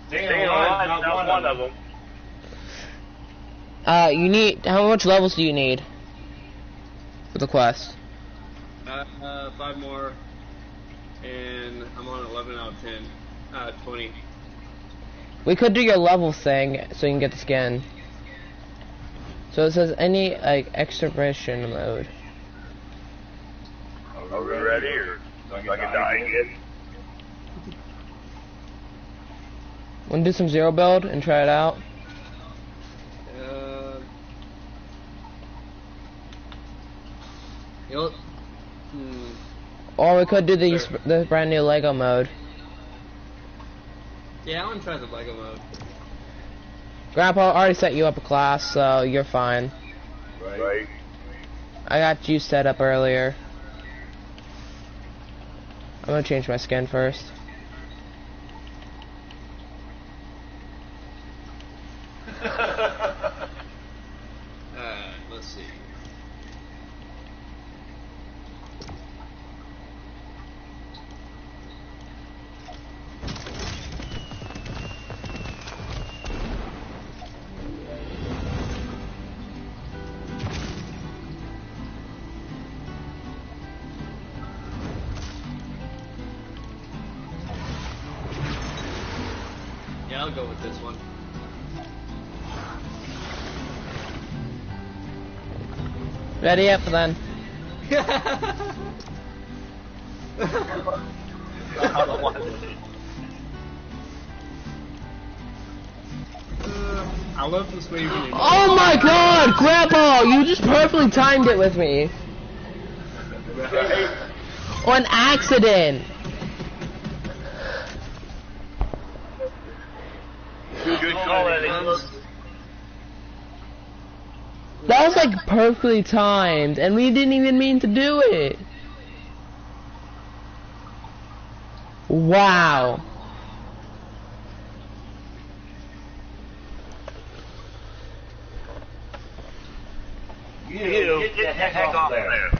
Staying alive, not one of them. You need, how much levels do you need for the quest? 5 more, and I'm on 11 out of 10. 20. We could do your level thing so you can get the skin. So it says any like exhibition mode. Are we ready or I can die again? Wanna do some zero build and try it out? Or we could do the brand new Lego mode. Yeah, I want to try the Lego mode. Grandpa already set you up a class, so you're fine. Right. I got you set up earlier. I'm gonna change my skin first. Let's see. Yeah, I'll go with this one. Ready up then. I love this way. Oh my god, Grandpa, you just perfectly timed it with me. On accident. Good call, Eddie. That was like perfectly timed, and we didn't even mean to do it. Wow. You get the heck off there.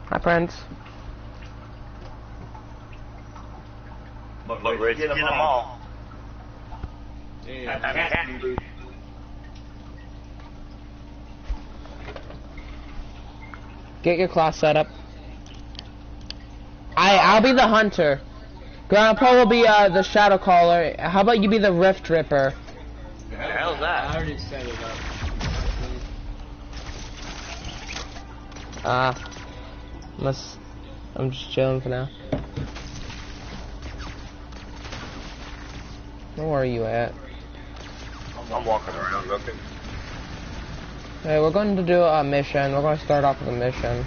Hi, friends. Look, ready to get them all. Get your class set up. I'll be the hunter. Grandpa will be the shadow caller. How about you be the rift ripper? The hell's that? I already set it up. I'm just chilling for now. Where are you at? I'm walking around looking. Hey, we're going to do a mission. We're going to start off with a mission.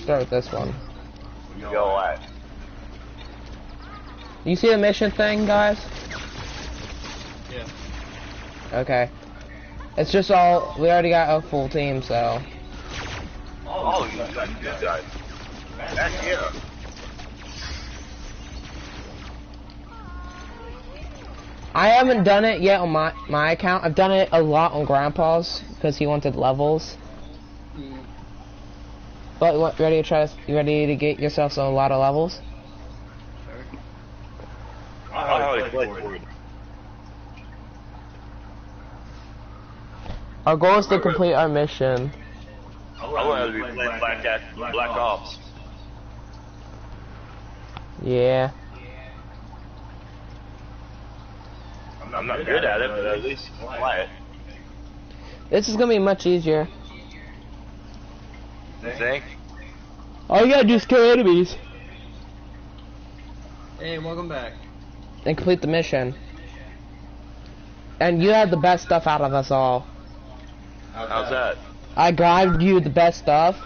Start with this one. Yo, what? You see the mission thing, guys? Yeah. Okay. It's just all, we already got a full team, so. Oh, you got good guys. That's here. I haven't done it yet on my account. I've done it a lot on Grandpa's because he wanted levels. But what? Ready to try? You ready to get yourself a lot of levels? I already played for it. Our goal is to complete our mission. I want to be playing Black Ops. Yeah. I'm not good at it, but at least play it. This is gonna be much easier. Think? All you gotta do is kill enemies Hey, welcome back. and complete the mission. And you have the best stuff out of us all. How's that? I grabbed you the best stuff.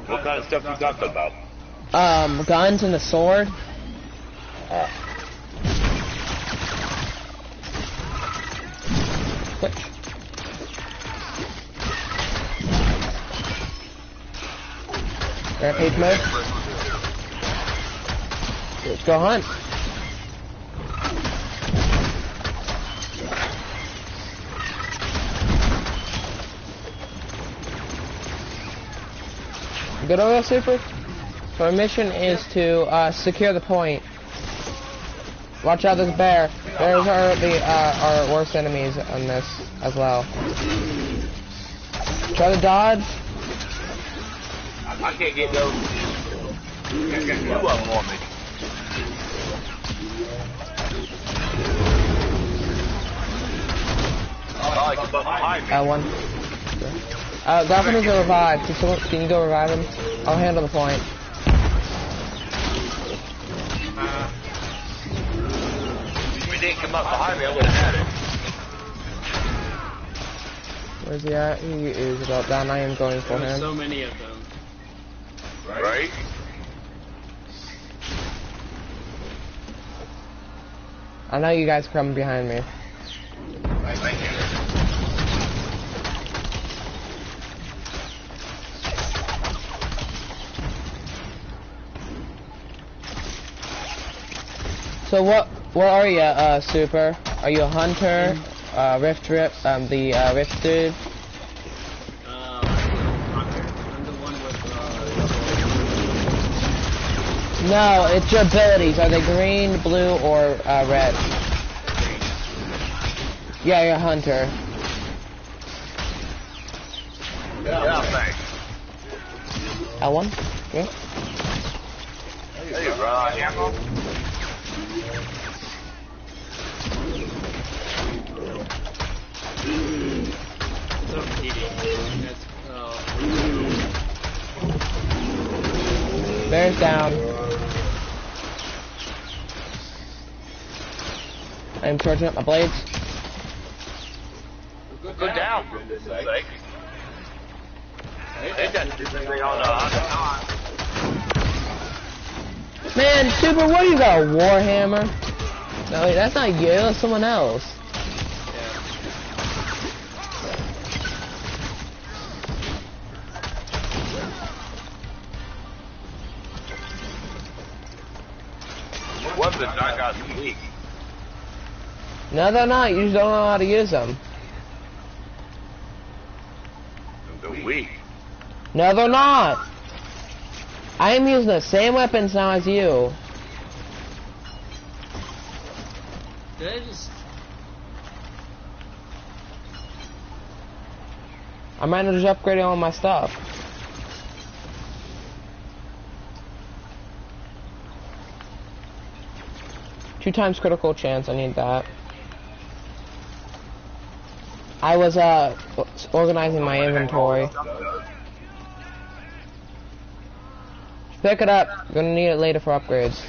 What kind of stuff you got about? Guns and a sword. Switch. Rampage mode. Let's go hunt. Good oil super. So our mission is to secure the point. Watch out, there's a bear. Bears are our worst enemies on this as well. Try to dodge. I can't get those. You up on me. Oh, I can bust behind me. One. Goblin is a revive. Can you go revive him? I'll handle the point. If you didn't come up behind me, I would have had it. Where's he at? He is about down. I am going for There were him. so many of them. Right? I know you guys are coming behind me. Thank you. So what are you, Super? Are you a hunter, Rift, the Rift dude? I'm the one with, No, it's your abilities. Are they green, blue, or red? Yeah, you're a hunter. Yeah, thanks. L1? Yeah. Hey, bro, ammo? so tedious. That's, Bear's down. I'm charging up my blades. Go down, for goodness sake. They got this thing on Man, Super, what do you got, a Warhammer? No, wait, that's not you, that's someone else. weapons I got weak. No, they're not, you just don't know how to use them. The weak. No, they're not. I am using the same weapons now as you. did I just... I might as well just upgrading all my stuff. Two times critical chance, I need that. I was organizing my inventory. Pick it up. Gonna need it later for upgrades.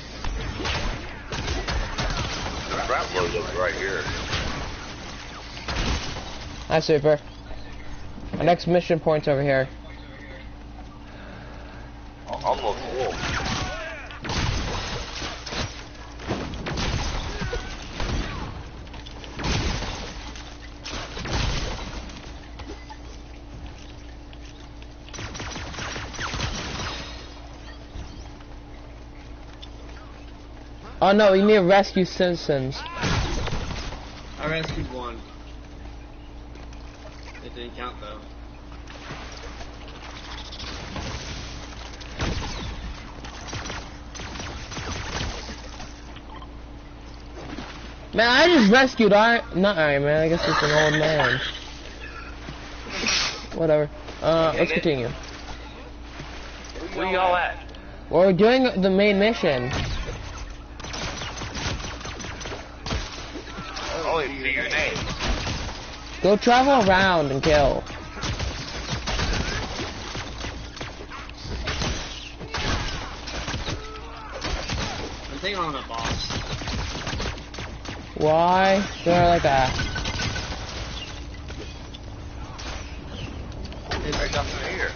The grappler looks right here. Hi, Super. Our next mission point's over here. Almost full. Oh no, we need to rescue citizens. I rescued one. It didn't count though. Man, I just rescued not Iron Man, I guess it's an old man. Whatever. Let's continue. Where y'all at? We're doing the main mission. I only see your name. Go travel around and kill. I'm taking on a boss. Why? They're like that. There's nothing here.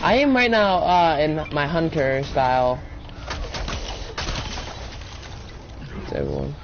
I am right now in my hunter style. It's everyone.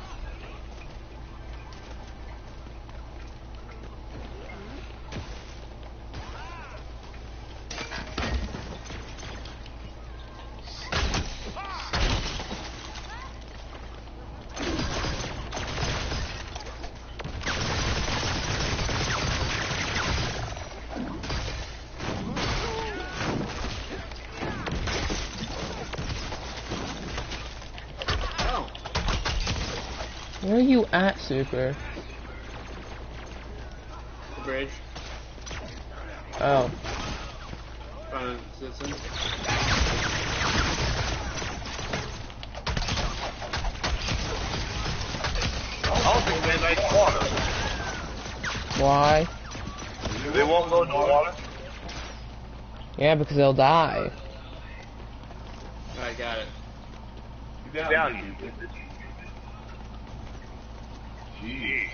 Where are you at, Super? The bridge. Oh. Citizen. I don't think anybody's water. Why? They won't go in the water? Yeah, because they'll die. Alright, got it. Down, you. Jeez.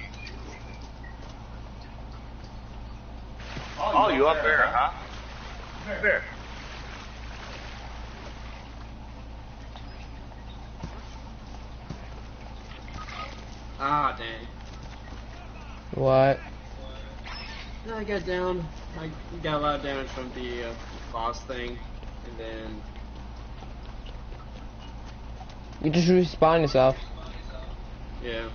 Oh, you up there, huh? There. Ah, dang. What? I got down. I got a lot of damage from the boss thing, and then You just respawn yourself. yeah.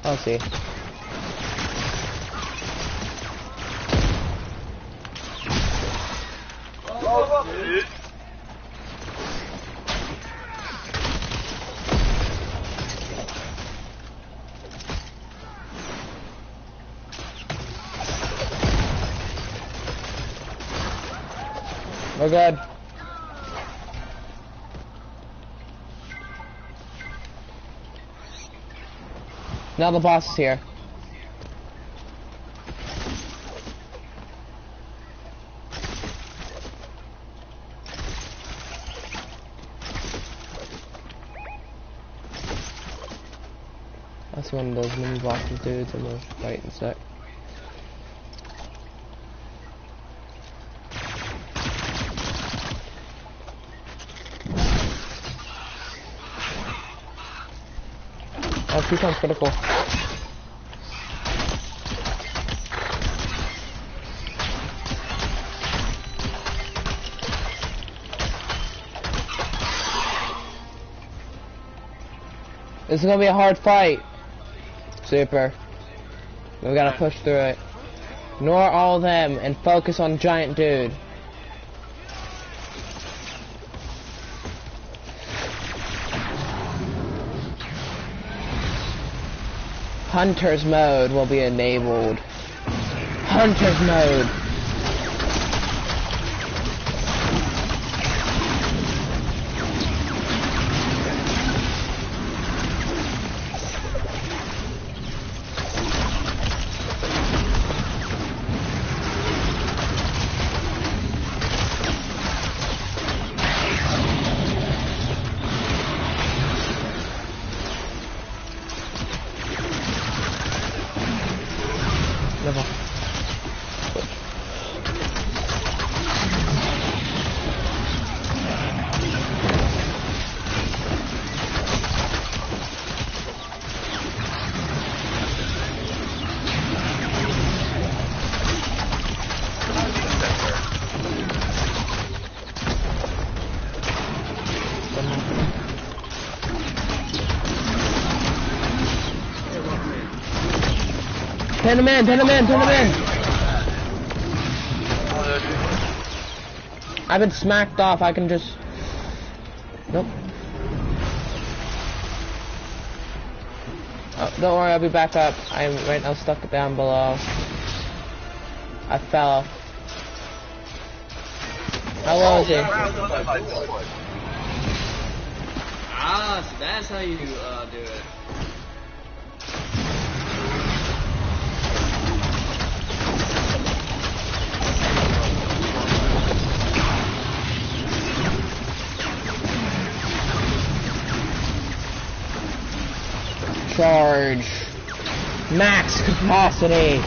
I'll see. We're good. Now the boss is here. That's one of those mini bosses, dudes, and we'll fight in a sec. Oh, 2 times critical. This is gonna be a hard fight. Super. We gotta push through it. Ignore all of them and focus on giant dude. Hunter's mode will be enabled. Hunter's mode. Level. Pin him in, pin him in, pin him in! I've been smacked off, I can just... Nope. Oh, don't worry, I'll be back up. I'm right now stuck down below. I fell. How low is he? Ah, so that's how you do it. Charge. Max capacity.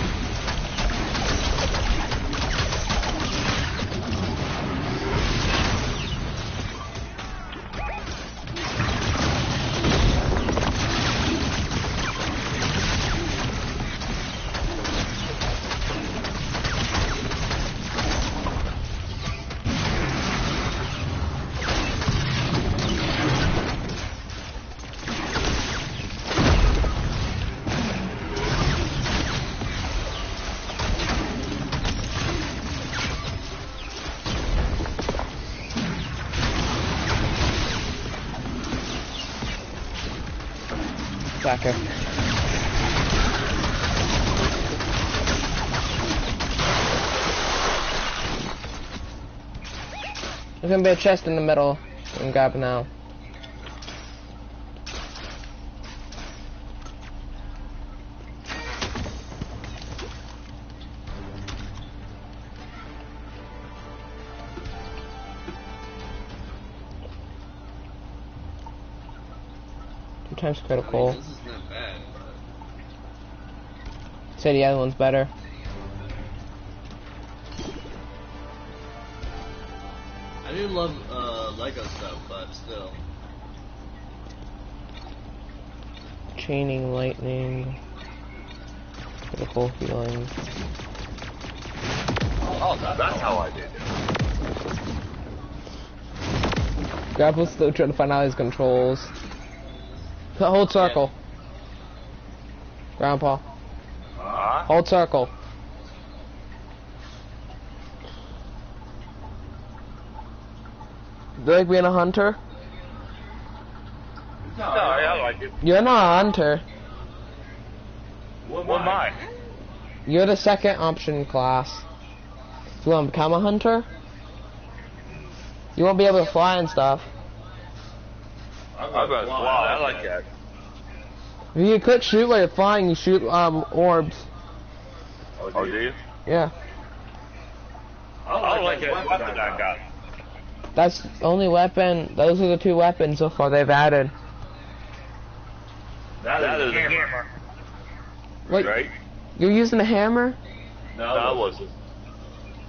Backer. There's gonna be a chest in the middle. You can grab it now. times I mean, critical. this is not bad, but Say the other one's better. I do love Lego stuff, but still. Chaining, lightning, critical healing. Oh, that's how I did it. Grapple's still trying to find out his controls. Hold circle. Grandpa. Huh? Hold circle. Do you like being a hunter? No, I like it. You're not a hunter. What am I? You're the second option class. You want to become a hunter? You won't be able to fly and stuff. I'm gonna fly. I like that. If you could shoot while you're flying, you shoot orbs. Oh, do you? Yeah. I like that weapon I got. That's the only weapon. Those are the two weapons so far they've added. That is a hammer. Wait, Right? you're using a hammer? No, I wasn't.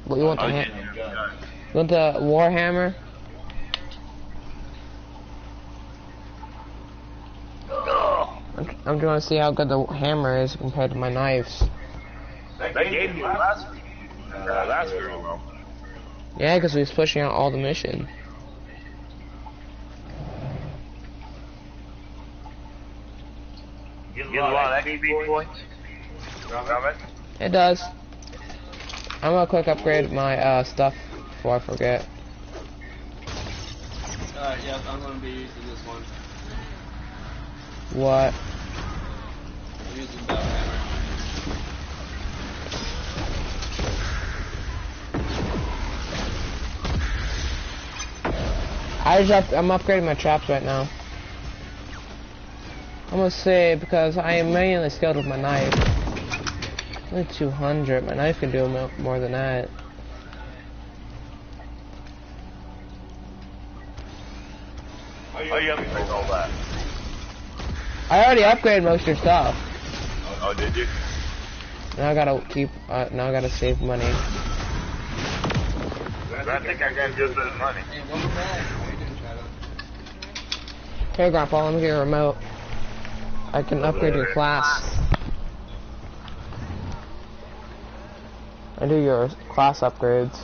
What, you want the I hammer? didn't. You want the war hammer? I'm trying to see how good the hammer is compared to my knives. They gave me last week. Last week. Yeah, because we was pushing out all the mission. Get a lot of XP points. It does. I'm gonna quick upgrade my stuff before I forget. Alright, yep, I'm gonna be using this one. What? I'm using Bell Hammer. I'm upgrading my traps right now. I'm gonna say because I am mainly skilled with my knife. Only 200. My knife can do more than that. Oh, you upgraded all that. I already upgraded most of your stuff. Oh, did you? Now I gotta keep. Now I gotta save money. I think I got just that money. Hey, welcome back. How you doing, Shadow? Hey, Grandpa, let me get a remote. I can upgrade your class. I do your class upgrades.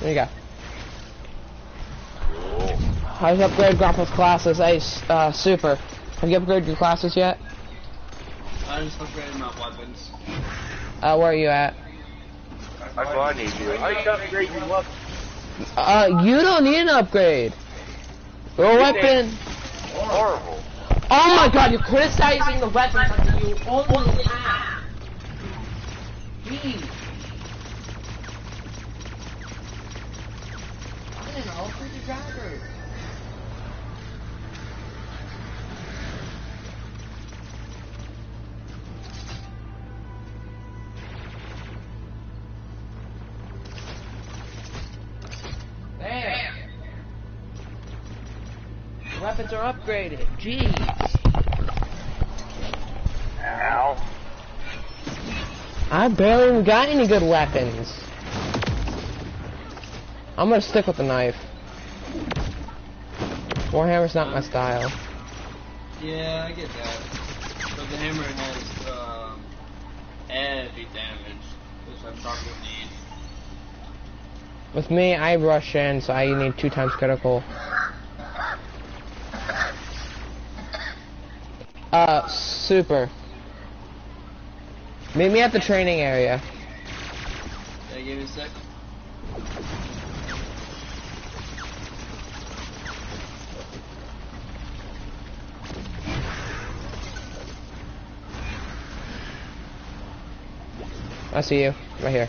There you go. I just upgraded Grandpa's classes. Super. Have you upgraded your classes yet? I just upgraded my weapons. Where are you at? That's what I need you. I just upgraded your weapon. You don't need an upgrade. Your weapon. Horrible. Oh my God! You're criticizing the weapons like you only have. Jeez. I don't know. Who's the driver? There. The weapons are upgraded. Jeez. Ow. I barely even got any good weapons. I'm gonna stick with the knife. Warhammer's not my style. Yeah, I get that. But the hammer has heavy damage, which I probably need. With me, I rush in, so I need 2 times critical. Super. Meet me at the training area. Yeah, give me a sec. I see you, right here.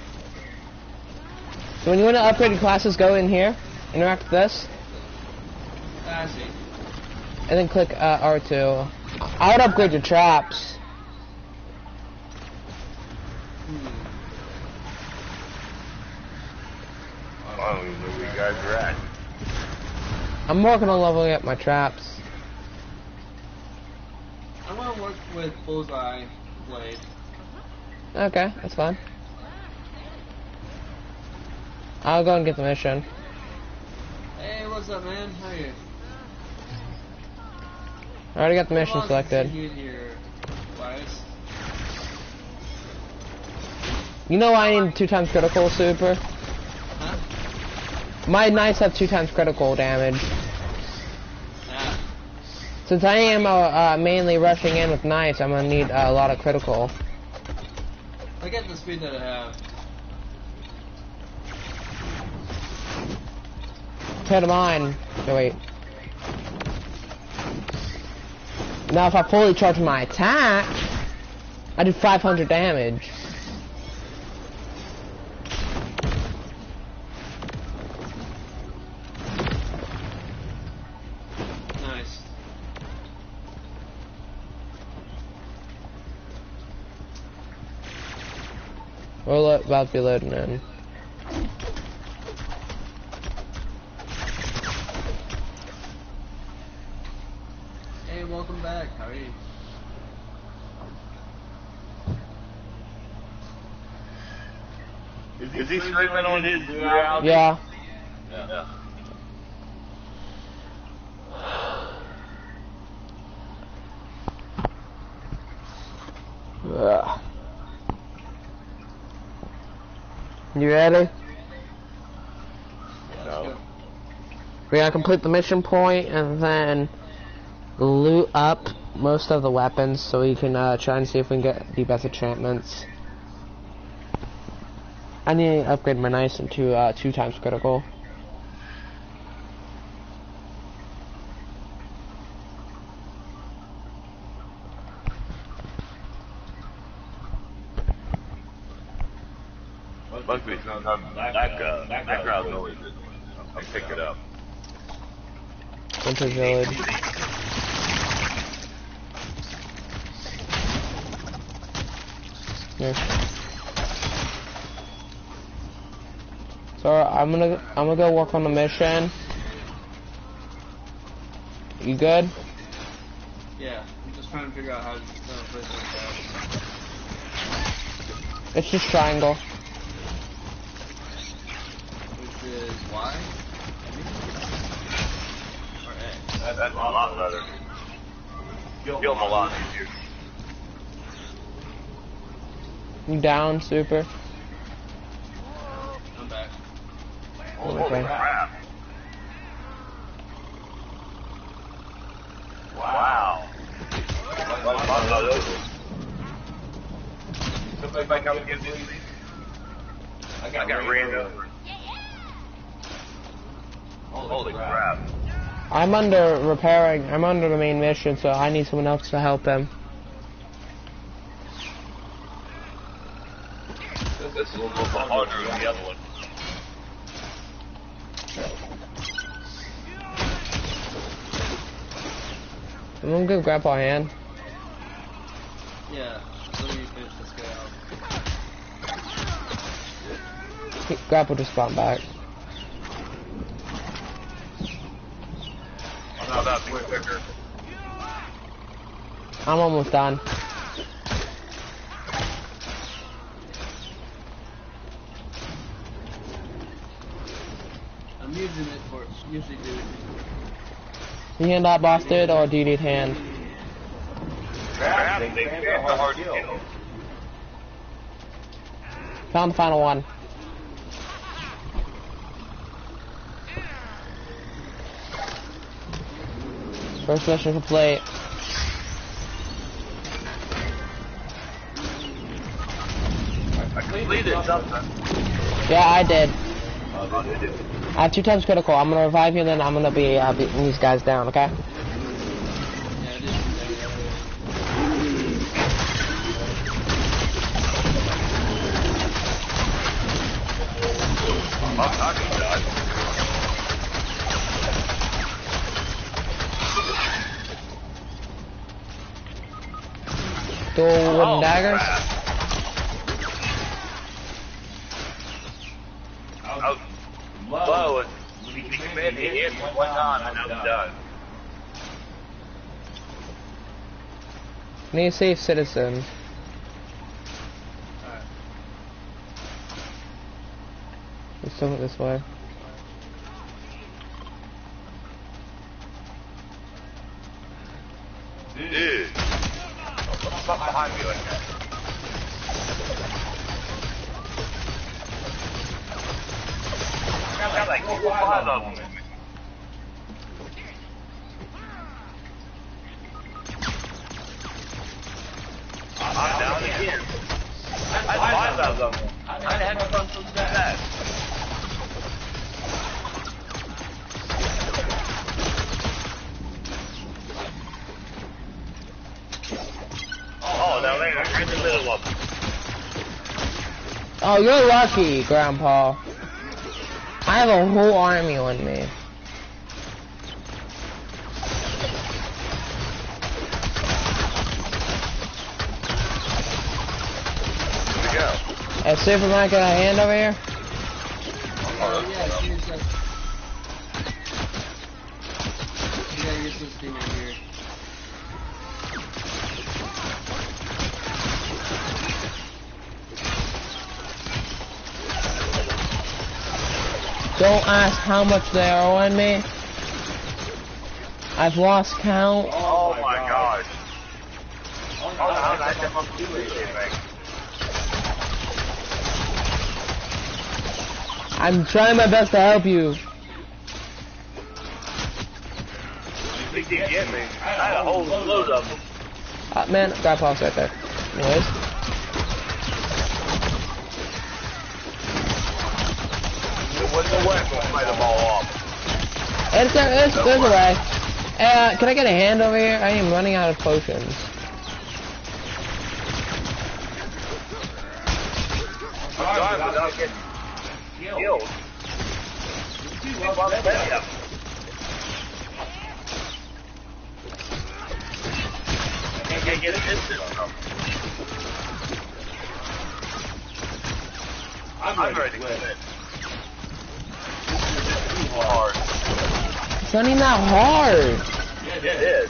So when you want to upgrade your classes, go in here, interact with this, I see. and then click R2. I would upgrade your traps. I don't even know where you guys are at. I'm working on leveling up my traps. I'm gonna work with Bullseye Blade. Okay, that's fine. I'll go and get the mission. Hey, what's up, man? How are you? I already got the mission selected. Here, Elias. You know I need 2 times critical, Super? Huh? My knights have 2 times critical damage. Yeah. Since I am mainly rushing in with knights, I'm gonna need a lot of critical. Look at the speed that I have. Compared to mine. No, wait. Now if I fully charge my attack, I do 500 damage. Nice. We're about to be loading in. Hey, welcome back. How are you? Is he scraping on his ground? Yeah. Yeah. Ugh. You ready? No. We gotta complete the mission point and then loot up most of the weapons so we can try and see if we can get the best enchantments. I need to upgrade my knights into 2 times critical. Must be some kind of background noise. I'll pick it up. Winter Village. Here. So I'm gonna go work on the mission. You good? Yeah, I'm just trying to figure out how to play this. It's just triangle. Which is Y? Or X? That's a lot better. Kill him a lot easier. You down, Super? I'm back. Holy Okay. crap. Wow. Somebody back out and get these? I got ran over. Holy crap. I'm under repairing. I'm under the main mission, so I need someone else to help him. This is a little bit harder than the other one. I'm gonna give Grandpa a hand. Yeah, let me finish this guy out. Grandpa just spawned back. How about quicker? I'm almost done. I'm using it for usually do. You hand that boss dude, or do you need hand? Crap, they can't hard kill. Found the final one. First mission complete. I completed something. Yeah, I did. I have 2 times critical. I'm gonna revive you, then I'm gonna be beating these guys down. Okay? Yeah, I did. I'm not gonna die. wooden daggers? I was low and when he commanded me hit and whatnot, and I'm done. Need safe citizens. Let's go this way. Dude. What's up behind me like that? I got like 5 of them. I'm down again. I had 5 of them. I had to run through that. Oh, now they're in the middle of them. Oh, you're lucky, Grandpa. I have a whole army on me. Here we go. Hey, Superman, got a hand over here? Oh, yeah, she is like... Yeah, you're supposed to be right here. Don't ask how much they are on me. I've lost count. Oh my gosh. Oh no, I don't do anything. I'm trying my best to help you. They did get me. I had a whole load of them. Man, Grandpa's right there. Anyways. There was no way I'm gonna fight them all off. It's a way. Can I get a hand over here? I am running out of potions. I'm dying without getting killed. I can't get a distance on them. I'm ready to quit. Too hard. It's not even that hard. Yeah, it is.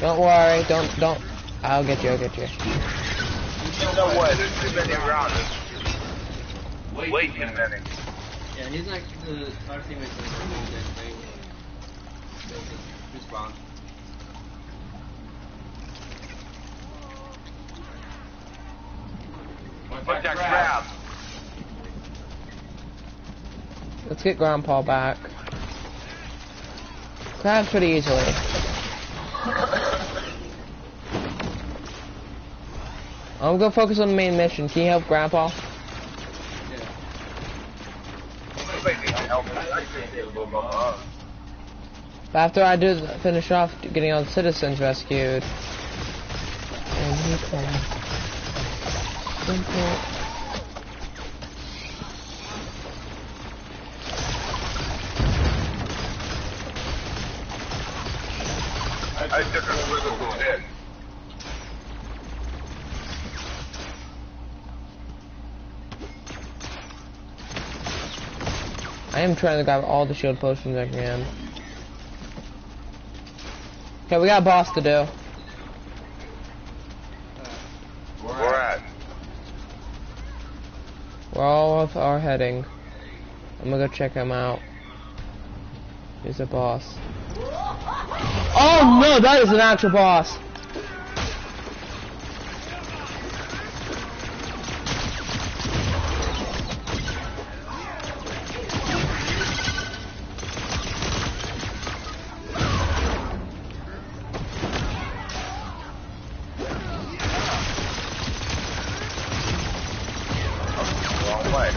Don't worry, don't. I'll get you. No way, there's too many around us. Way too many. Yeah, he's like our teammates are doing that thing. Respawn. What's that crab? Let's get Grandpa back. Crabs pretty easily. I'm gonna focus on the main mission. Can you help Grandpa? After I do finish off getting all the citizens rescued. And he can... Simple. I took a little bit. I am trying to grab all the shield potions I can. Okay, we got a boss to do. Where at? We're all of our heading. I'm gonna go check him out. He's a boss. Oh no, that is an actual boss. Wrong way.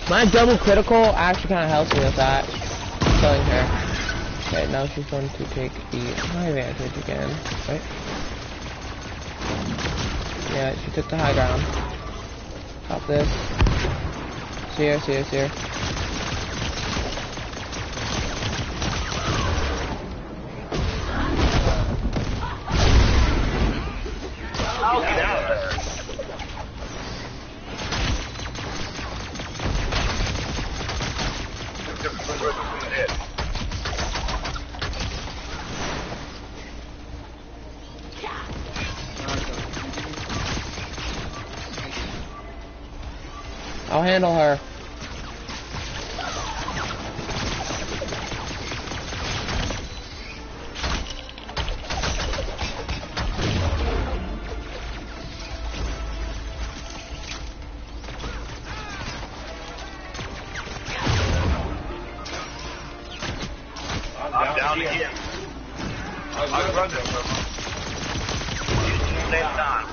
My double critical actually kind of helps me with that. Killing her. Okay, now she's going to take the high advantage again. Right? Yeah, she took the high ground. Pop this. See her, see her, see her. Oh, get out of there. I'll handle her. I'm down again. I'll run them. Same time.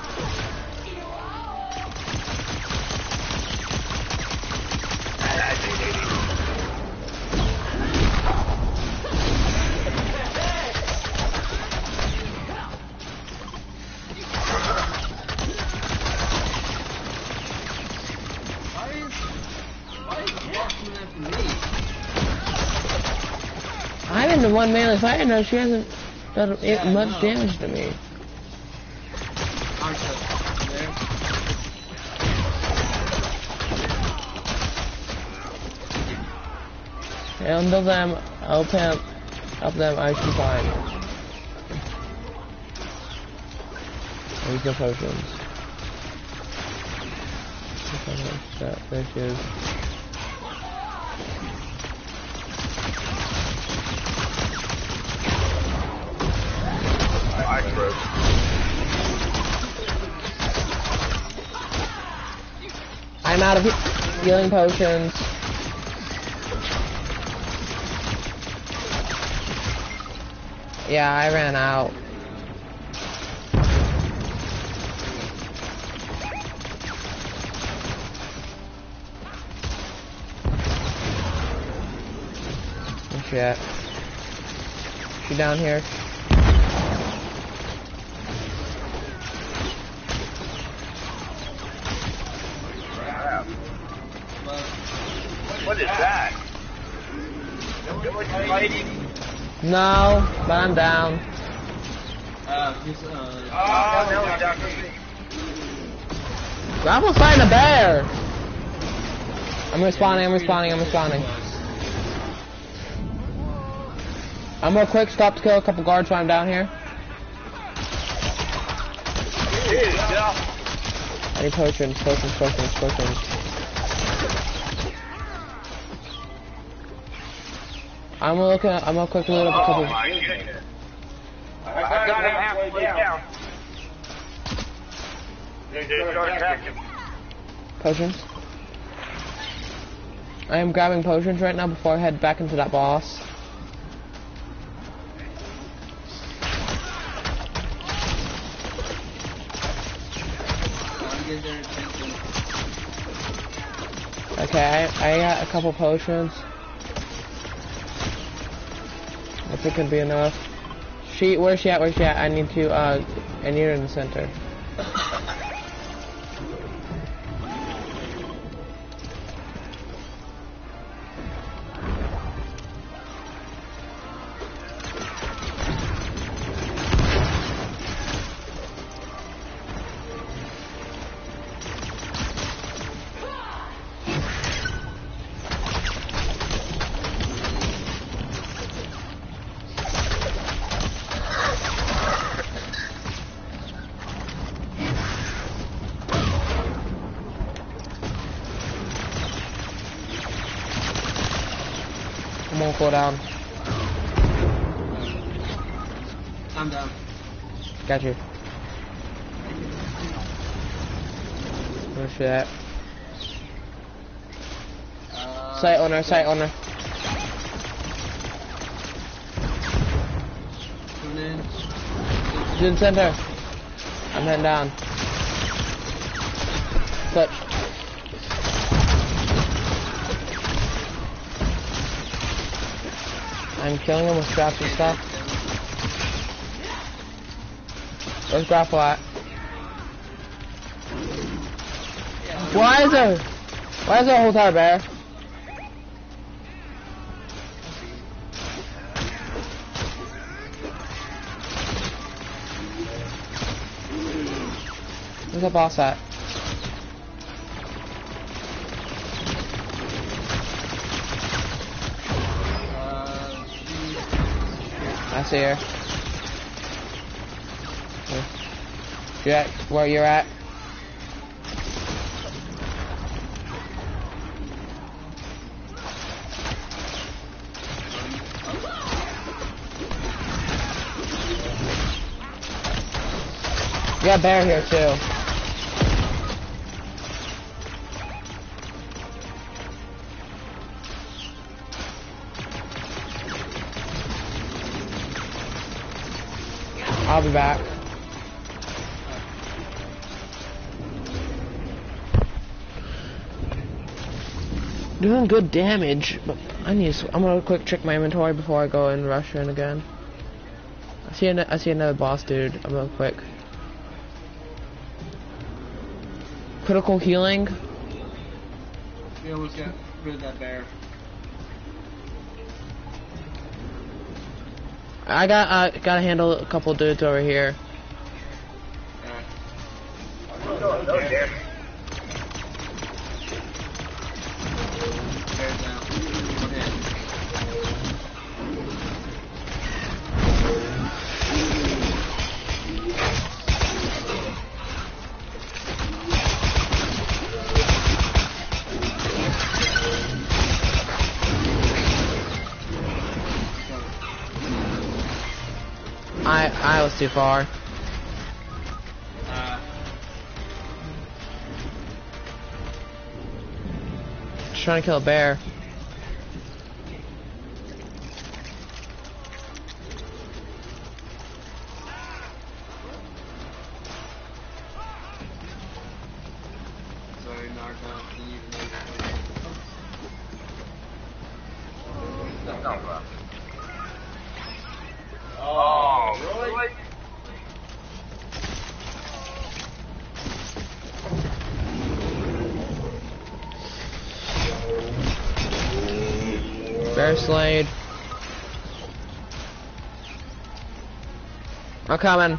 I'm in the one melee fight and she hasn't done much damage to me. Yeah, until them, help them, I should be fine. Use the potions. There she is. I'm out of healing potions. Yeah, I ran out. Where's she at? She down here? What is that? Fighting? No, but I'm down. No, down. I almost find a bear! I'm respawning. I'm gonna quick stop to kill a couple guards while I'm down here. I need potions. I'm gonna quick load up a couple. I got him halfway down. Potions. I am grabbing potions right now before I head back into that boss. Okay, I got a couple potions. If it could be enough. Where's she at? I need her in the center. I'm gonna go down. I'm down. Got you. Where's she at? Sight on her. Coming in. She's in center. I'm heading down. Clutch. I'm killing him with straps and stuff. Where's grapple at? Why is there a whole entire bear? Where's the boss at? I see her. You at where you're at? You got a bear here too. I'll be back. Doing good damage, but I'm gonna quick check my inventory before I go and rush in again. I see another boss dude. I'm gonna quick. Critical healing. We almost got rid of that bear. I gotta handle a couple dudes over here. I was too far. Just trying to kill a bear. Sorry, Narcon. Can you make Oh, really? Bear slayed. I'm coming.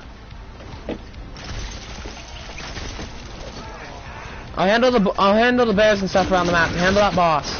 I'll handle the bears and stuff around the map. Handle that boss.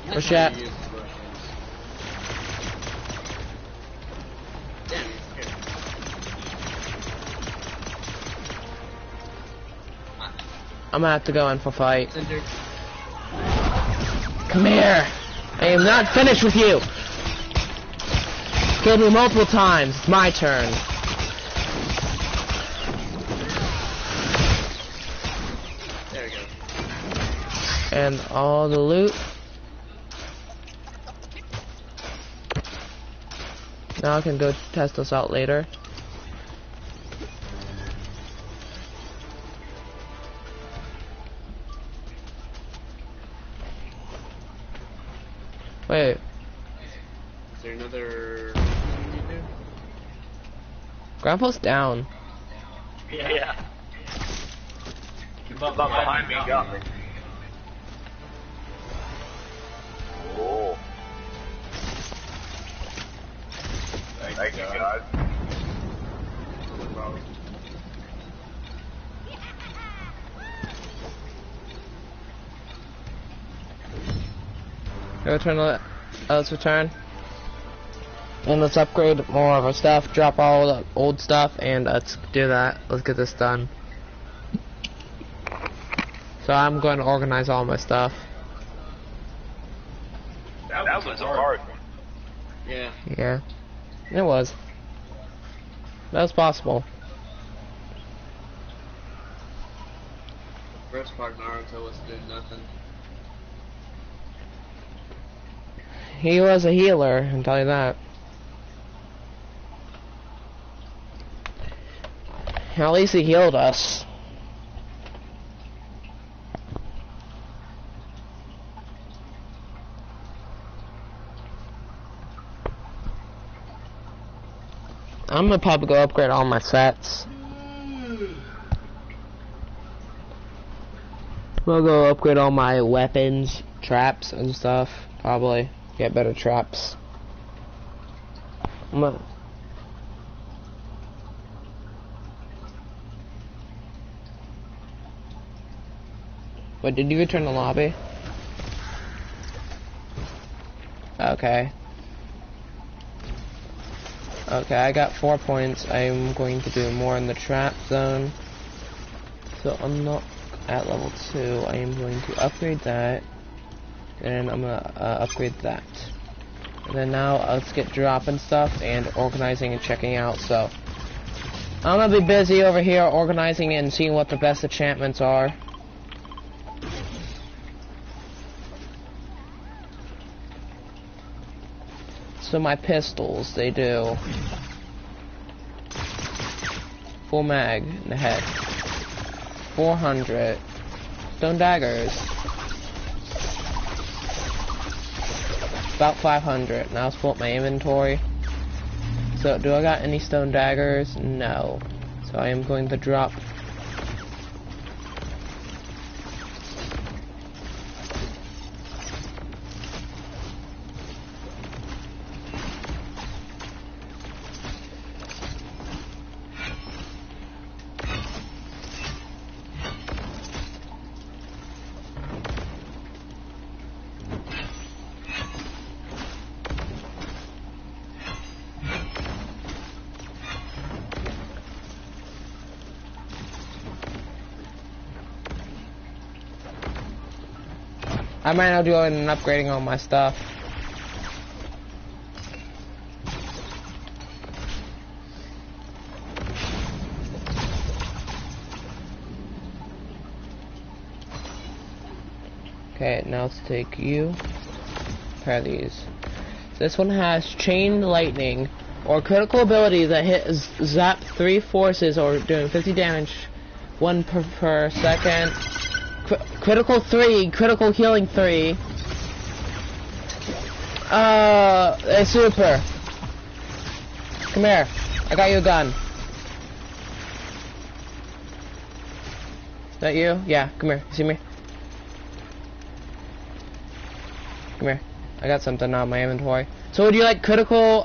Where's she at? I'm gonna have to go in for fight. Come here! I am not finished with you! Killed me multiple times. It's my turn. There we go. And all the loot. Now I can go test this out later. Wait. Is there another thing you need to do? Grandpa's down. Yeah. Keep up behind me, got me. Oh. Thank you, God. No problem. Let's return. And let's upgrade more of our stuff, drop all the old stuff, and let's do that. Let's get this done. So I'm going to organize all my stuff. That was a hard one. Yeah. Yeah. It was. That was possible. First part Naruto was doing nothing. He was a healer, I'll tell you that. At least he healed us. I'm gonna probably go upgrade all my sets. We'll go upgrade all my weapons, traps, and stuff. Probably get better traps. Wait, did you return the lobby? Okay. Okay, I got 4 points. I'm going to do more in the trap zone. So I'm not at level 2. I am going to upgrade that. And I'm gonna upgrade that. And then now let's get dropping stuff and organizing and checking out. So I'm gonna be busy over here organizing and seeing what the best enchantments are. So my pistols, they do full mag in the head, 400 stone daggers, about 500. Now let's pull up my inventory. So do I got any stone daggers? No. So I am going to drop I might not do it and upgrading all my stuff. Okay, now let's take you. Pair these. This one has chain lightning or critical ability that hit zap 3 forces or doing 50 damage 1 per second. Critical 3, critical healing 3. It's super. Come here. I got you a gun. Is that you? Yeah, come here. You see me? Come here. I got something out of my inventory. So would you like critical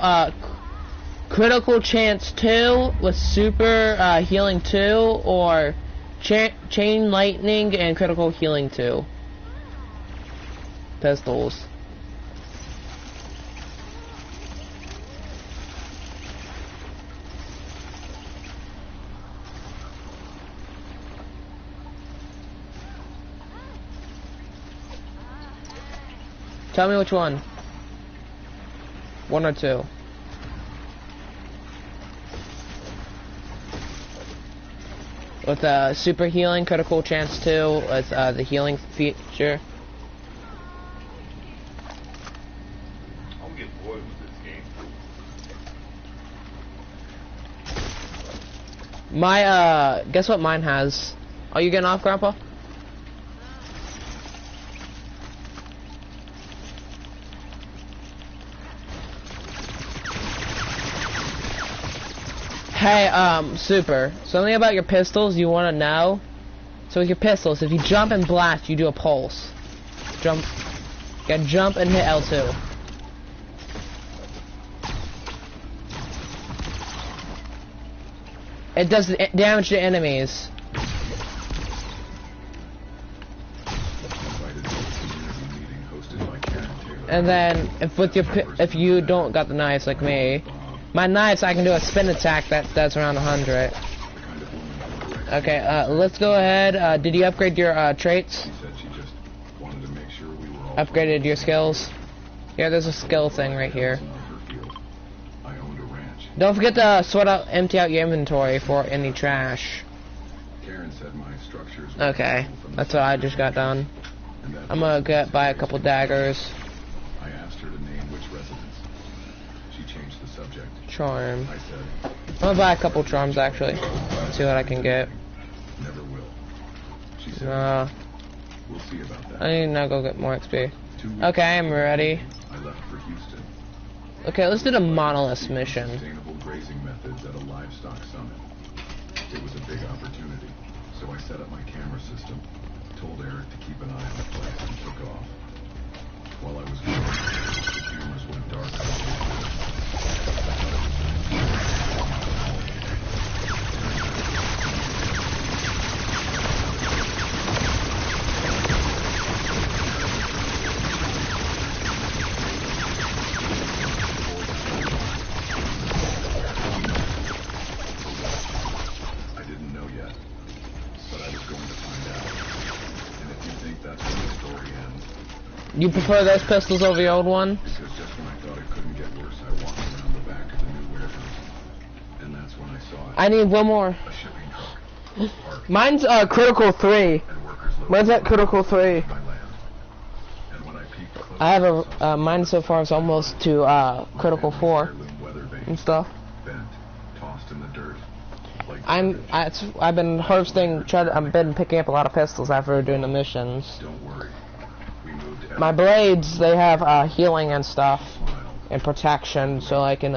chance 2 with super healing 2 or chain lightning and critical healing 2? Pistols. Tell me which one. 1 or 2. With super healing, critical chance 2, with the healing feature. I'm getting bored with this game. My, guess what mine has? Are you getting off, Grandpa? Hey, Super, something about your pistols you want to know? So with your pistols, if you jump and blast, you do a pulse. Jump. You gotta jump and hit L2. It does damage to enemies. And then if you don't got the knives like me, my knives I can do a spin attack that does around 100. Okay, let's go ahead. Did you upgrade your traits? Upgraded your skills? Here, there's a skill thing right here. Don't forget to empty out your inventory for any trash. Okay, that's what I just got done. I'm gonna buy a couple daggers. I asked her to name which residence. She changed the subject. Charm. I said, I'm gonna buy a couple charms actually. See what I can get. never will. She said, we'll see about that. I need to now go get more XP. Okay, I'm ready. I left for Houston. Okay, let's do the monolith mission. Sustainable grazing methods at a livestock summit. It was a big opportunity, so I set up my camera system, told Eric to keep an eye on the place, and took off. While I was gone, the cameras went dark. I didn't know yet, but I was going to find out. And if you think that's where the story ends, You prefer those pistols over the old one? because just when I thought it couldn't get worse, I walked around the back of the new warehouse. And that's when I saw it. I need one more. A shipping truck. Parked, Mine's critical 3. and workers loaded Mine's at critical 3. my land. And when I peeked close, I have a mine so far is almost to critical 4 heirloom weather vane, and stuff. bent, tossed in the dirt. Like I've been harvesting. I've been picking up a lot of pistols after doing the missions. Don't worry. We moved My blades, they have healing and stuff and protection, so I can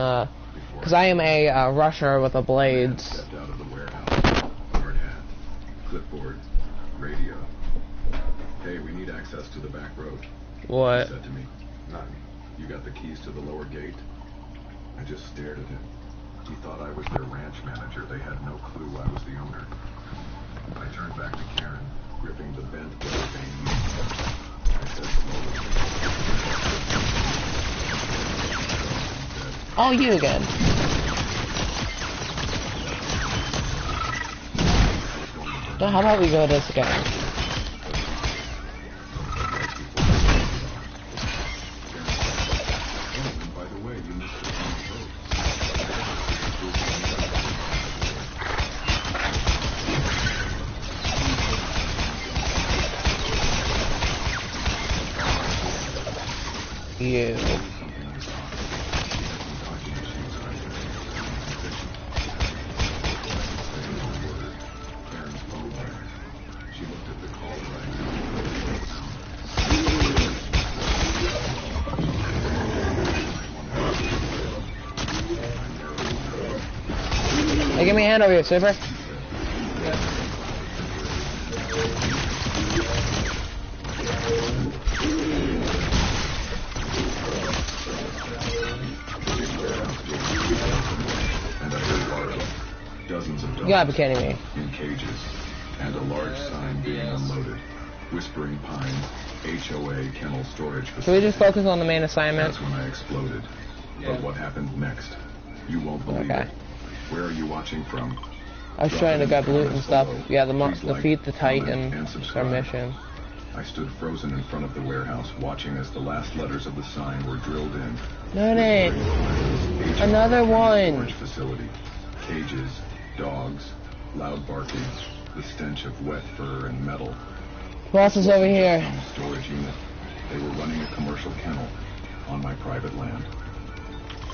because I am a rusher with the blades. stepped out of the warehouse. Hard hat, clipboard, radio. Hey, we need access to the back road. What? He said to me, "None. You got the keys to the lower gate?" I just stared at him. He thought I was their ranch manager. They had no clue I was the owner. I turned back to Karen, gripping the bent weather vane. I said slowly, Oh, you again. So how about we go this again? "And by the way, you missed the wrong boat." You. Karen's phone rang. She looked at the call Hey, give me a hand over here, Super. and I heard dozens of dogs You gotta be kidding me. in cages, and a large sign being unloaded. Whispering Pines, HOA Kennel Storage Should we Facility. just focus on the main assignment? That's when I exploded. But what happened next? You won't believe Okay. it. Where are you watching from? I was trying to grab loot and stuff. Yeah, defeat the Titan. Our mission. I stood frozen in front of the warehouse, watching as the last letters of the sign were drilled in. No, it. Another one. Storage facility. Cages, dogs, loud barking, the stench of wet fur and metal. Boss is over here. Some storage unit. They were running a commercial kennel on my private land.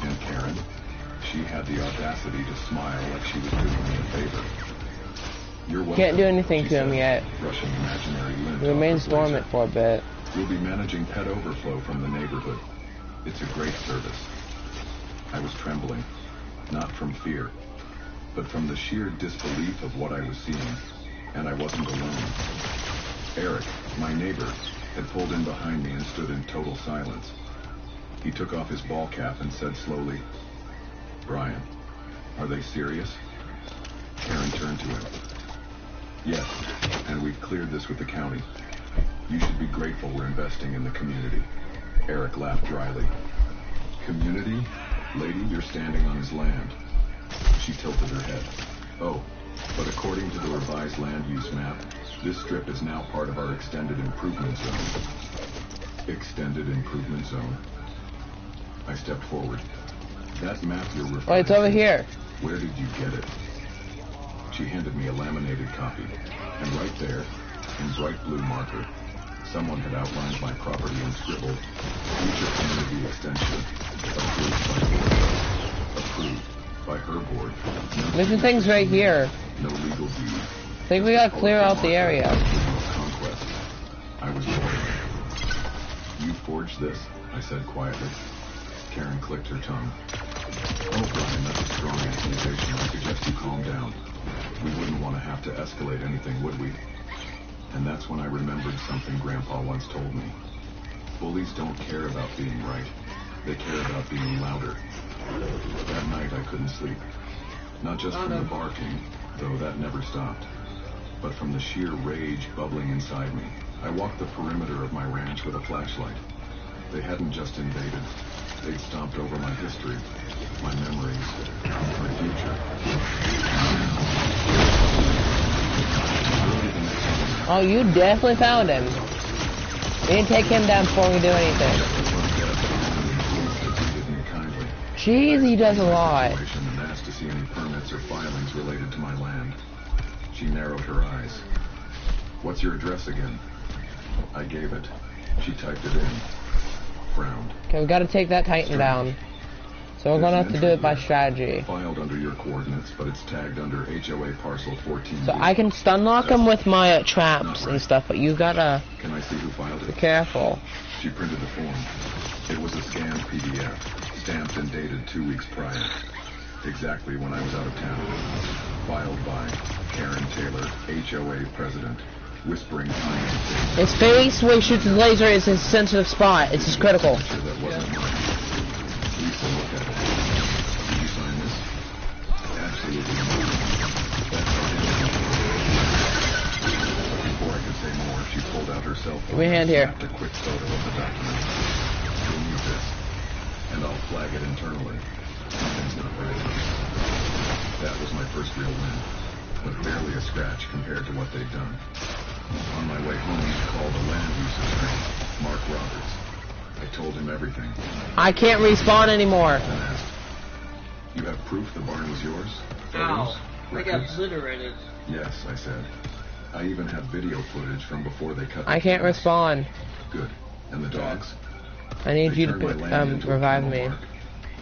And Karen, she had the audacity to smile like she was doing me a favor. You're welcome, Can't do anything she to him said, yet. brushing imaginary lint We off remain her dormant blazer. for a bit. You'll be managing pet overflow from the neighborhood. It's a great service. I was trembling, not from fear, but from the sheer disbelief of what I was seeing. And I wasn't alone. Eric, my neighbor, had pulled in behind me and stood in total silence. He took off his ball cap and said slowly, "Brian, are they serious?" Karen turned to him. "Yes, and we've cleared this with the county. You should be grateful we're investing in the community." Eric laughed dryly. Community? Lady, you're standing on his land. She tilted her head. Oh, but according to the revised land use map, this strip is now part of our extended improvement zone. Extended improvement zone? I stepped forward. That map you're referring to. Oh, it's over here. Where did you get it? She handed me a laminated copy. And right there, in bright blue marker, someone had outlined my property and scribbled, future community extension, approved by her board. No There's the things right here. No legal deed. I think we gotta clear out the area. Conquest. I was born. You forged this, I said quietly. Karen clicked her tongue. Oh, Brian, that's a strong accusation. I suggest you calm down. We wouldn't want to have to escalate anything, would we? And that's when I remembered something Grandpa once told me. Bullies don't care about being right. They care about being louder. That night I couldn't sleep. Not just from the barking, though that never stopped, but from the sheer rage bubbling inside me. I walked the perimeter of my ranch with a flashlight. They hadn't just invaded. They'd stomped over my history, my memories, my future. Oh, you definitely found him. We didn't take him down before we do anything. Jeez, he does a lot. And asked to see any permits or filings related to my land. She narrowed her eyes. What's your address again? I gave it. She typed it in. Frowned. Okay, we gotta take that Titan down. So we're gonna have to do it by strategy. Filed under your coordinates, but it's tagged under HOA parcel 14. So I can stun lock him with my traps and stuff, but you gotta Can I see who filed be it? careful. She printed the form. It was a scanned PDF, stamped and dated 2 weeks prior. Exactly when I was out of town. Filed by Karen Taylor, HOA president. Whispering time. His face where he shoots his laser is his sensitive spot. It's his critical. That wasn't mine. Lisa looked at it. Did you sign this? Absolutely not. That's our identity. Before I could say more, she pulled out her cell phone. Give me a hand here. Snapped a quick photo of the document. You'll need this, and I'll flag it internally. Something's not right. That was my first real win, but barely a scratch compared to what they'd done. On my way home, I called a land use attorney, Mark Roberts. I told him everything. I can't respawn anymore. Then asked, "You have proof the barn was yours? Ow. I got Records?" obliterated. Yes, I said. I even have video footage from before they cut the I can't grass. respawn. Good. And the dogs? I need They you turned my to land into a revive kennel me. park.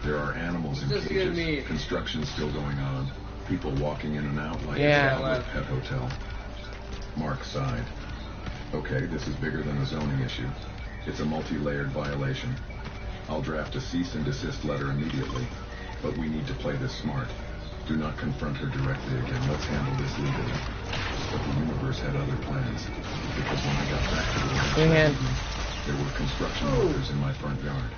There are animals in Just give me- cages, construction still going on, people walking in and out like Yeah. a public pet hotel. Mark sighed. Okay, this is bigger than a zoning issue. It's a multi-layered violation. I'll draft a cease and desist letter immediately, but we need to play this smart. Do not confront her directly again. Let's handle this legally. But the universe had other plans, because when I got back to the ranch Give me a hand. that evening, there were construction workers in my front yard,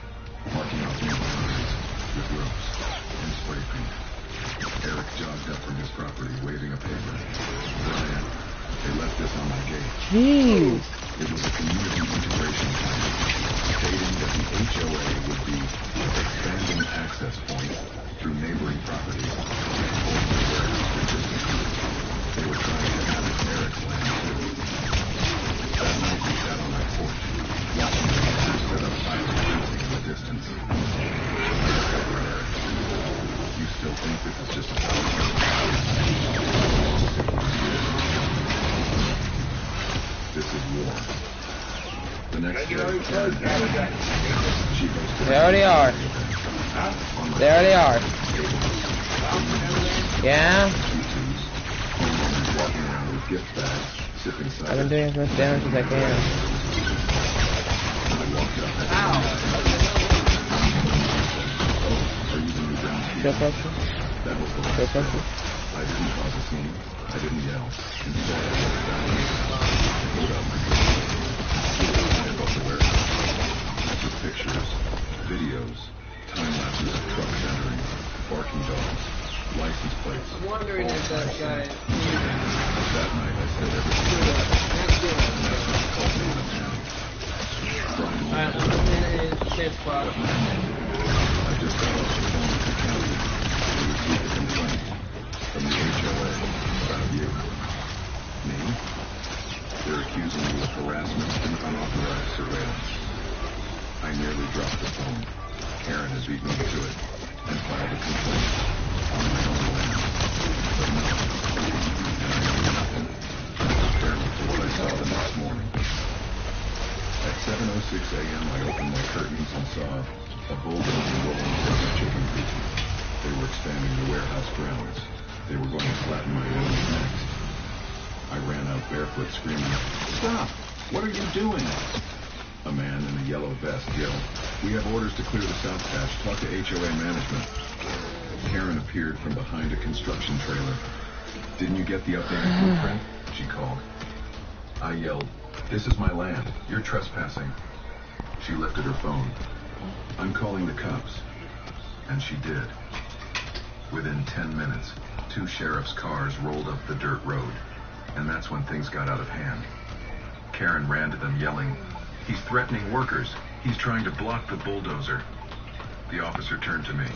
marking off new boundaries with ropes and spray paint. Eric jogged up from his property, waving a paper. Brian, they left this on my gate. Jeez. It was a community integration plan, stating that the HOA would be expanding access points through neighboring properties. They were trying to have Eric's land too. That night we sat on my porch, watching the neighbors set up silent fencing in the distance. I discovered Eric. You still think this is just a This is war. The next day, she hosted They already are. They already are. Yeah. homeowners walking around with gift bags, sipping I've cider. been doing as much damage as I can. I walked up and are you the new groundskeeper? Kill pressure. That was the Kill last pressure. straw. I didn't cause a scene. I didn't yell. Instead, I looked down and pulled out my gun. I above the warehouse. I took pictures, videos, time lapses of trucks entering, barking dogs, license plates. I'm wondering if that guy. That night, I said everything. Thanksgiving. Called me in a town. Brian, Alright, I'm gonna safe spot. I just got off the phone with the county. We received a complaint from the HOA about you. Me? They're accusing you of harassment and unauthorized surveillance. I nearly dropped the phone. Karen has beat me to it and filed a complaint on my own land. But no, and I know nothing. Compare me to what I saw the next morning. At 7:06 a.m., I opened my curtains and saw a bulldozer rolling from a chicken coop. They were expanding the warehouse grounds. They were going to flatten my rooms next. I ran out barefoot screaming, "Stop! What are you doing?" A man in a yellow vest yelled, "We have orders to clear the south patch. Talk to HOA management." Karen appeared from behind a construction trailer. "Didn't you get the updated blueprint?" she called. I yelled, "This is my land. You're trespassing." She lifted her phone. "I'm calling the cops." And she did. Within 10 minutes, 2 sheriff's cars rolled up the dirt road. And that's when things got out of hand. Karen ran to them yelling, "He's threatening workers. He's trying to block the bulldozer." The officer turned to me.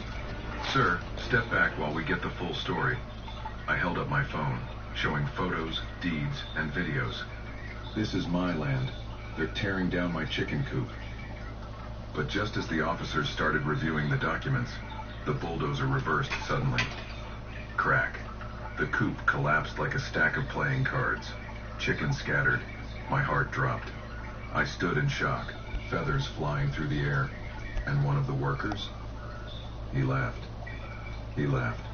"Sir, step back while we get the full story." I held up my phone, showing photos, deeds, and videos. "This is my land. They're tearing down my chicken coop." But just as the officers started reviewing the documents, the bulldozer reversed suddenly. Crack. The coop collapsed like a stack of playing cards. Chickens scattered. My heart dropped. I stood in shock, feathers flying through the air. And one of the workers? He laughed. He laughed.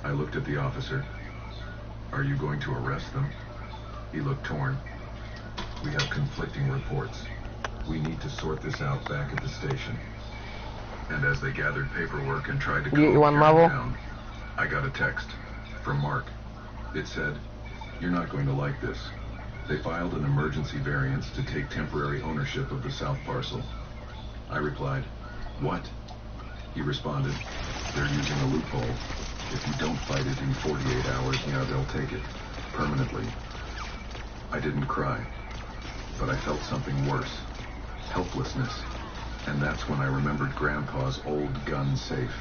I looked at the officer. "Are you going to arrest them?" He looked torn. "We have conflicting reports. We need to sort this out back at the station." And as they gathered paperwork and tried to calm one Karen level? down, I got a text from Mark. It said, "You're not going to like this. They filed an emergency variance to take temporary ownership of the south parcel." I replied, "What?" He responded, "They're using a loophole. If you don't fight it in 48 hours, yeah, they'll take it. Permanently." I didn't cry, but I felt something worse. Helplessness. And that's when I remembered Grandpa's old gun safe,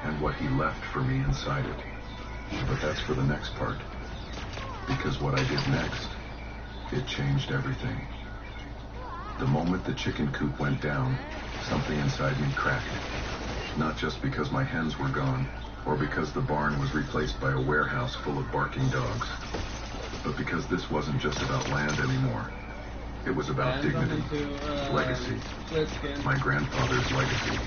and what he left for me inside it. But that's for the next part. Because what I did next, it changed everything. The moment the chicken coop went down, something inside me cracked. Not just because my hens were gone, or because the barn was replaced by a warehouse full of barking dogs, but because this wasn't just about land anymore. It was about dignity, legacy, my grandfather's legacy.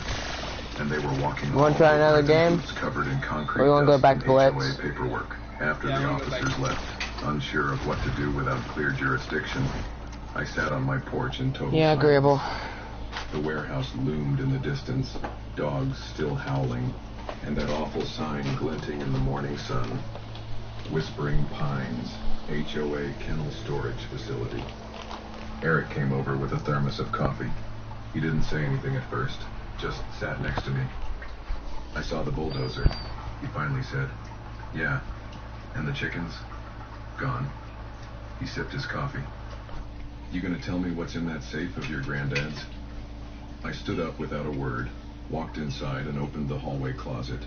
And they were walking. You want to try another game? Covered in concrete. Or you want to go back to Blitz? HOA paperwork. After the officers left, unsure of what to do without clear jurisdiction, I sat on my porch in total silence. Agreeable. The warehouse loomed in the distance, dogs still howling, and that awful sign glinting in the morning sun. Whispering Pines, HOA Kennel Storage Facility. Eric came over with a thermos of coffee. He didn't say anything at first, just sat next to me. I saw the bulldozer. He finally said, "Yeah, and the chickens? Gone." He sipped his coffee. "You gonna tell me what's in that safe of your granddad's?" I stood up without a word, walked inside and opened the hallway closet.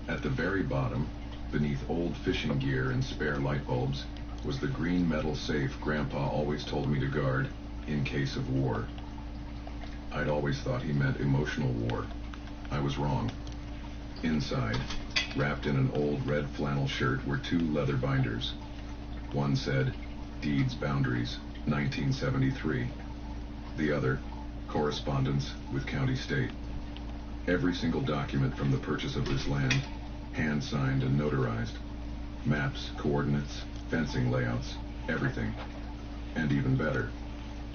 At the very bottom, beneath old fishing gear and spare light bulbs, was the green metal safe Grandpa always told me to guard in case of war. I'd always thought he meant emotional war. I was wrong. Inside, wrapped in an old red flannel shirt, were 2 leather binders. One said, "Deeds Boundaries, 1973. The other, Correspondence with County State. Every single document from the purchase of this land, hand-signed and notarized. Maps, coordinates, fencing layouts, everything. And even better,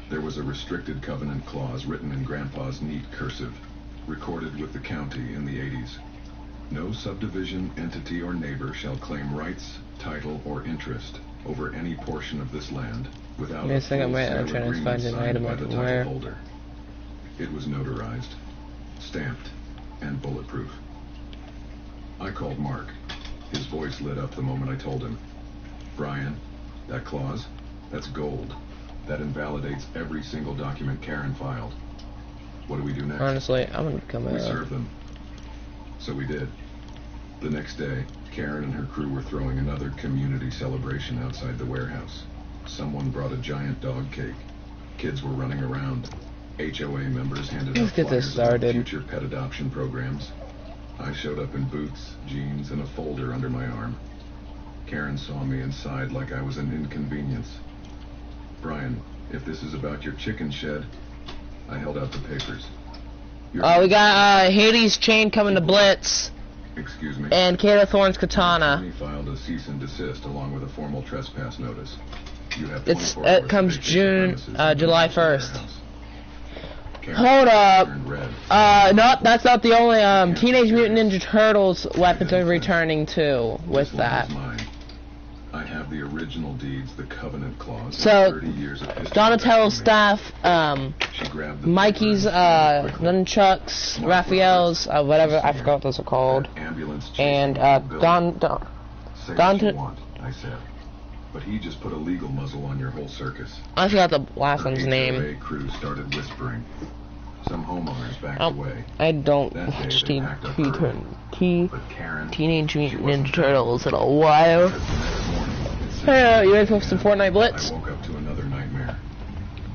there was a restricted covenant clause written in Grandpa's neat cursive, recorded with the county in the 80s. No subdivision, entity, or neighbor shall claim rights, title, or interest over any portion of this land without a full sale agreement signed by the title holder. It was notarized, stamped, and bulletproof. I called Mark. His voice lit up the moment I told him. "Brian, that clause, that's gold. That invalidates every single document Karen filed." What do we do next? Honestly, I'm gonna come We out. serve them. So we did. The next day, Karen and her crew were throwing another community celebration outside the warehouse. Someone brought a giant dog cake. Kids were running around. HOA members handed Let's out get this flyers about started. future pet adoption programs. I showed up in boots, jeans, and a folder under my arm. Karen saw me and sighed like I was an inconvenience. Brian, if this is about your chicken shed, I held out the papers. Oh, we got Hades' chain coming to Blitz, Excuse me. and Kayla Thorne's katana. He filed a cease and desist along with a formal trespass notice. You have It 24 hours to comes vacate the June, premises and July return to your 1st. house. Karen Hold up. turned red. No, that's not the only, Teenage Mutant Ninja Turtles weapons are returning too, with This one that. is mine. I have the original deeds, the covenant clause, So, and 30 years of history Donatello's back staff, from me. She grabbed the Mikey's, paper and quickly. nunchucks, Raphael's, whatever, I forgot what those are called, That ambulance and, chasing the building. Say what you Dante- want, I said. But he just put a legal muzzle on your whole circus. I forgot the last The one's HOA name. crew started whispering. Some homeowners backed Oh, away. I don't That day watch they packed up early. But Karen, Teenage she Mutant wasn't Ninja Turtles in a while. back. The next morning, at 6 Hey, you ready for some a.m., Fortnite Blitz? I woke up to another nightmare.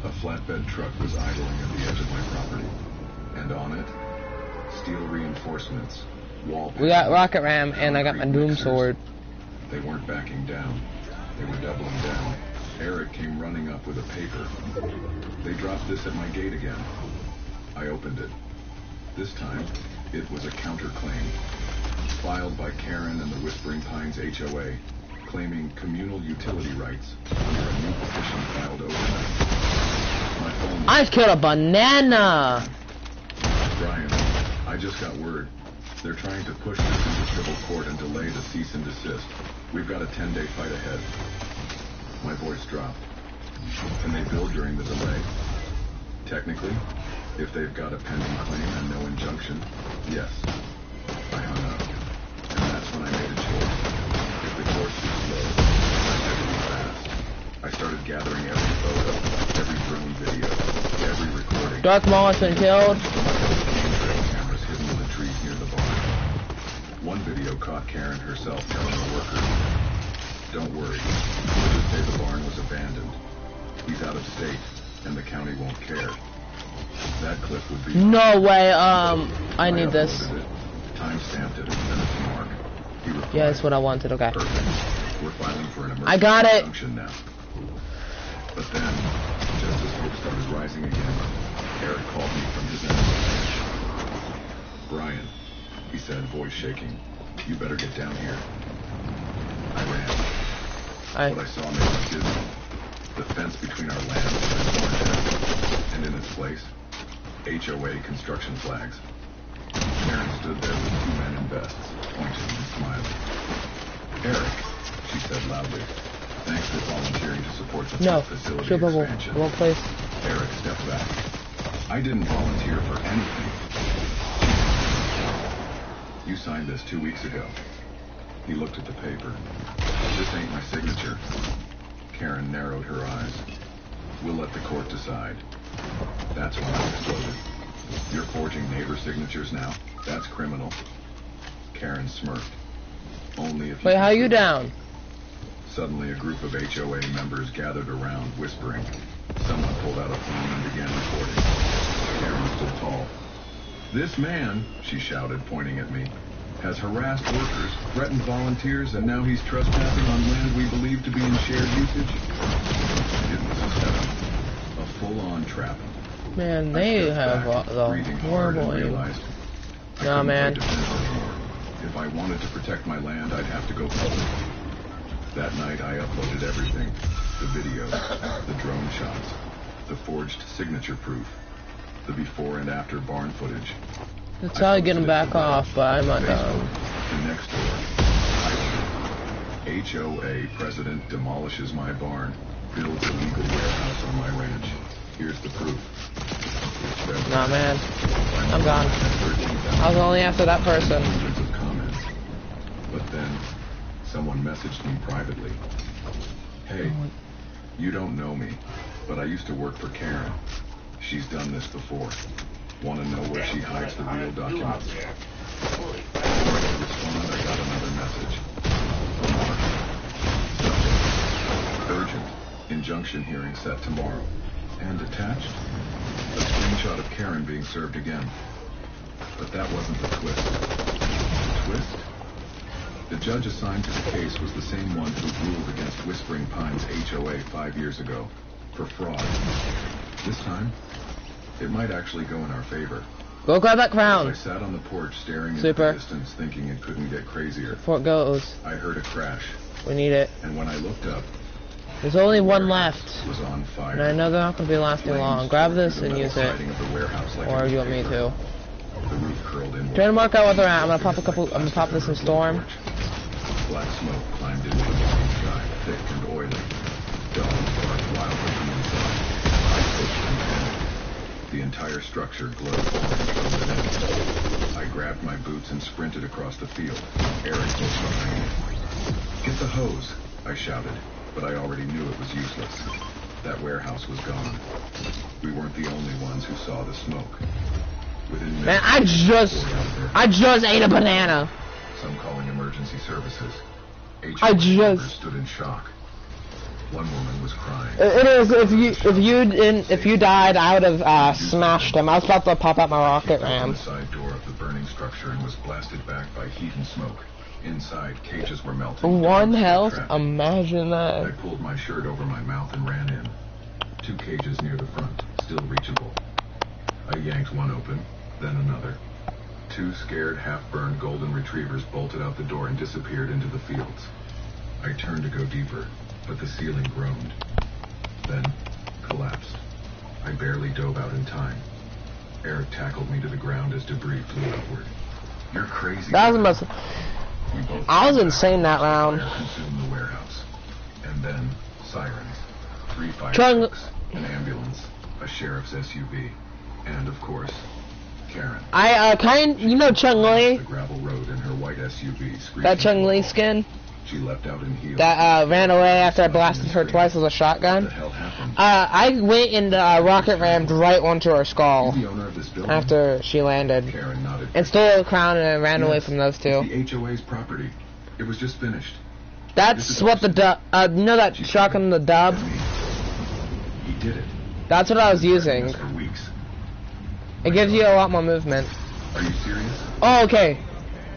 A flatbed truck was idling at the edge of my property. And on it, steel reinforcements, wall We got panels, Rocket Ram, and I got my concrete Doom mixers. Sword. They weren't backing down. They were doubling down. Eric came running up with a paper. They dropped this at my gate again. I opened it. This time, it was a counterclaim, filed by Karen and the Whispering Pines HOA, claiming communal utility rights under a new petition filed overnight. My phone I just killed a banana! Brian, I just got word. They're trying to push this into civil court and delay the cease and desist. We've got a 10-day fight ahead. My voice dropped. Can they bill during the delay? Technically, if they've got a pending claim and no injunction, yes. I hung up. And that's when I made a choice. If the court's too slow, I had to be fast. I started gathering every photo, every drone video, every recording. Darth Maul has been killed. Cameras hidden in the trees near the barn. One video caught Karen herself telling a worker, "Don't worry, we'll just say the barn was abandoned. He's out of state, and the county won't care." That clip would be... No way, I need this. uploaded it, time-stamped it at the minute mark. He replied, Yeah, that's what I wanted, okay. "Perfect. We're filing for an emergency I got it. injunction now." But then, just as hope started rising again, Eric called me from his end. "Brian," he said, voice shaking, "you better get down here." I ran. What I saw made me dizzy. The fence between our land and in its place, HOA construction flags. Karen stood there with two men in vests, pointing and smiling. "Eric," she said loudly, "thanks for volunteering to support the No, facility sure, bubble. expansion." Wrong place. Eric stepped back. "I didn't volunteer for anything. You signed this 2 weeks ago." He looked at the paper. "This ain't my signature." Karen narrowed her eyes. "We'll let the court decide." That's when I exploded. "You're forging neighbor signatures now? That's criminal." Karen smirked. "Only if you..." Wait, how you down? Suddenly, a group of HOA members gathered around, whispering. Someone pulled out a phone and began recording. Karen stood tall. "This man," she shouted, pointing at me, "has harassed workers, threatened volunteers, and now he's trespassing on land we believe to be in shared usage." It was a setup. A full-on trap. Man, I they stepped have back, the breathing hard, horrible and aim. realized I Nah, couldn't man. play defense anymore. If I wanted to protect my land, I'd have to go public. That night, I uploaded everything. The videos, the drone shots, the forged signature proof, the before and after barn footage. That's how I get them back off, but I'm not done. The next door. HOA president demolishes my barn, builds a legal warehouse on my ranch. Here's the proof. It's February. Nah, man. I'm gone. I was only after that person. Hundreds of comments. But then, someone messaged me privately. "Hey, you don't know me, but I used to work for Karen. She's done this before. Want to know where she hides the real Come on, documents? there. Holy crap. Before I could respond, I got another message. From Mark. Subject. Urgent. Injunction hearing set tomorrow. And attached? A screenshot of Karen being served again. But that wasn't the twist. The twist? The judge assigned to the case was the same one who ruled against Whispering Pines HOA 5 years ago. For fraud. This time, it might actually go in our favor. Go grab that As I crown. sat on the porch staring into Super. the distance thinking it couldn't get crazier, Before it goes. I heard a crash. We need it. And when I looked up, There's only one warehouse left. was on fire. And I know they're not going to be lasting Flames long. Grab tore this through the and metal use it. siding of the warehouse like Or a do you want me newspaper. to? The roof curled inward. Trying to mark out where they're at. I'm gonna pop a couple. I'm gonna pop this in storm. Black smoke climbed into the morning sky, thick and oily. Dogs barked wildly from inside. I pushed and panicked. The entire structure glowed orange from within. I grabbed my boots and sprinted across the field. Eric was behind me. Get the hose, I shouted, but I already knew it was useless. That warehouse was gone. We weren't the only ones who saw the smoke. Within minutes, Man, I just ate a banana. some calling emergency services. I HOA just- members stood in shock. One woman was crying. It is if you died, I would have smashed him. I was about to pop out my rocket Opened ram. the side door of the burning structure and was blasted back by heat and smoke. Inside, cages were melting. One Dogs were health. trapped. Imagine I that. pulled my shirt over my mouth and ran in. 2 cages near the front, still reachable. I yanked one open, then another. 2 scared, half-burned golden retrievers bolted out the door and disappeared into the fields. I turned to go deeper, but the ceiling groaned. Then collapsed. I barely dove out in time. Eric tackled me to the ground as debris flew upward. You're crazy. That was the most. We both I was fell insane back. that round. Fire consumed the warehouse. And then, sirens. 3 fire Chung- trucks, an ambulance, a sheriff's SUV, and, of course, Karen. You know Chung Li, The gravel road in her white SUV. that screeching Chung Li to a halt. skin, She leapt out in heels. that ran away after I blasted her twice with a What the shotgun. hell happened? I went and rocket rammed right onto her skull You the owner of this building? after she landed, Karen nodded. and stole a crown and ran away Yes, from those it's two. the HOA's property. It was just finished. That's what the dub. You know that shotgun, the dub. He did it. That's what I was Threatening using. us for weeks. It gives you a lot more movement. Are you serious? Oh, okay.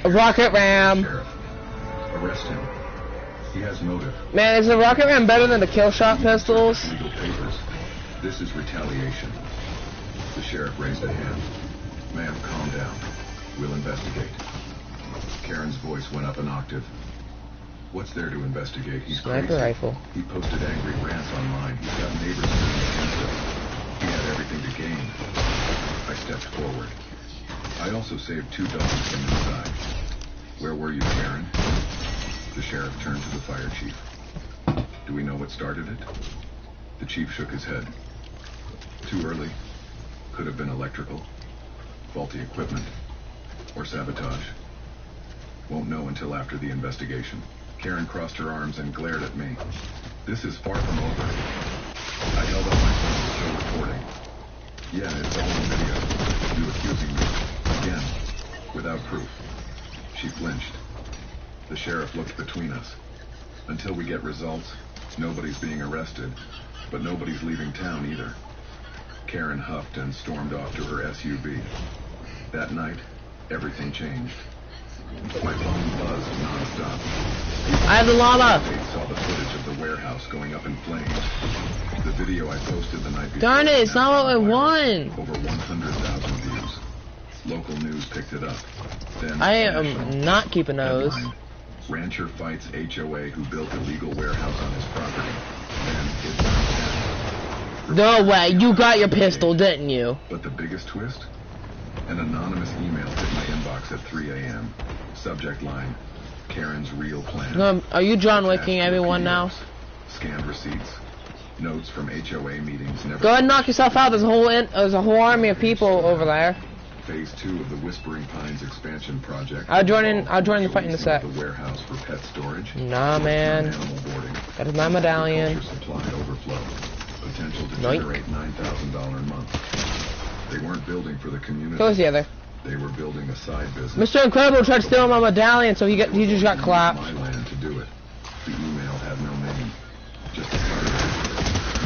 A rocket ram. Sheriff, arrest him. He has motive. Man, is the rocket ram better than the kill shot pistols? Legal papers. This is retaliation. The sheriff raised a hand. Ma'am, calm down. We'll investigate. Karen's voice went up an octave. What's there to investigate? He's Sniper crazy. rifle. He posted angry rants online. He's got neighbors turning against us. He had everything to gain. I stepped forward. I also saved 2 dogs from inside. Where were you, Karen? The sheriff turned to the fire chief. Do we know what started it? The chief shook his head. Too early. Could have been electrical, faulty equipment, or sabotage. Won't know until after the investigation. Karen crossed her arms and glared at me. This is far from over. I held up my phone to show recording. Yeah, it's all on video. You accusing me. Again. Without proof. She flinched. The sheriff looked between us. Until we get results, nobody's being arrested, but nobody's leaving town either. Karen huffed and stormed off to her SUV. That night, everything changed. My phone buzzed nonstop. I have the llama. They saw the footage of the warehouse going up in flames. The video I posted the night before. Darn it, it's not what I want. Over 100,000 views. Local news picked it up. Then I national. am not keeping those. Headline, Rancher fights HOA who built illegal warehouse on his property. Then it burned down. No way, you got your pistol, didn't you? But the biggest twist? An anonymous email hit my inbox at 3 a.m. Subject line, Karen's real plan. Are you John Attached Wicking to the everyone now? PDFs. Scanned receipts. Notes from HOA meetings never. Go ahead and knock yourself out. There's a whole army of people over there. Phase 2 of the Whispering Pines expansion project. I'll join in the fight in a sec. The warehouse for pet storage. Nah, man. Animal boarding. That is my medallion. Agriculture supply overflow. Potential to Yoink. generate $9,000 a month. They weren't building for the community. So was the other. They were building a side business. Mr. Incredible tried stealing my medallion, so he just got clapped. My land to do it. The email had no name. Just a card.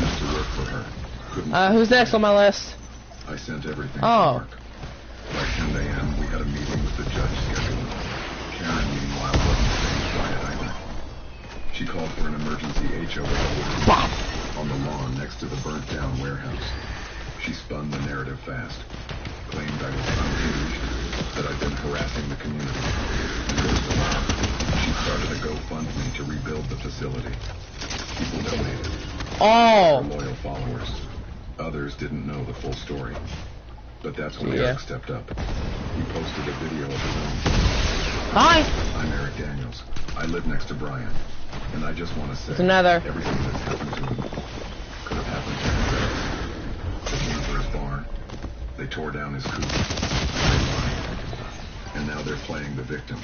Used to work for her. Couldn't. Who's next on my list? I sent everything Oh. to Mark. By 10 a.m., we had a meeting with the judge scheduled. Karen, meanwhile, wasn't staying quiet either. She called for an emergency HOA order on the lawn next to the burnt-down warehouse. She spun the narrative fast. Claimed I was confused, that I'd been harassing the community. Worse than that, she started a GoFundMe to rebuild the facility. People donated. Oh! Her loyal followers. Others didn't know the full story. But that's when Yeah. Eric stepped up. He posted a video of his own. Hi! I'm Eric Daniels. I live next to Brian. And I just want to say, It's another. everything that's happened to him could have happened to him. They came for his barn. They tore down his coop. They lied. And now they're playing the victim.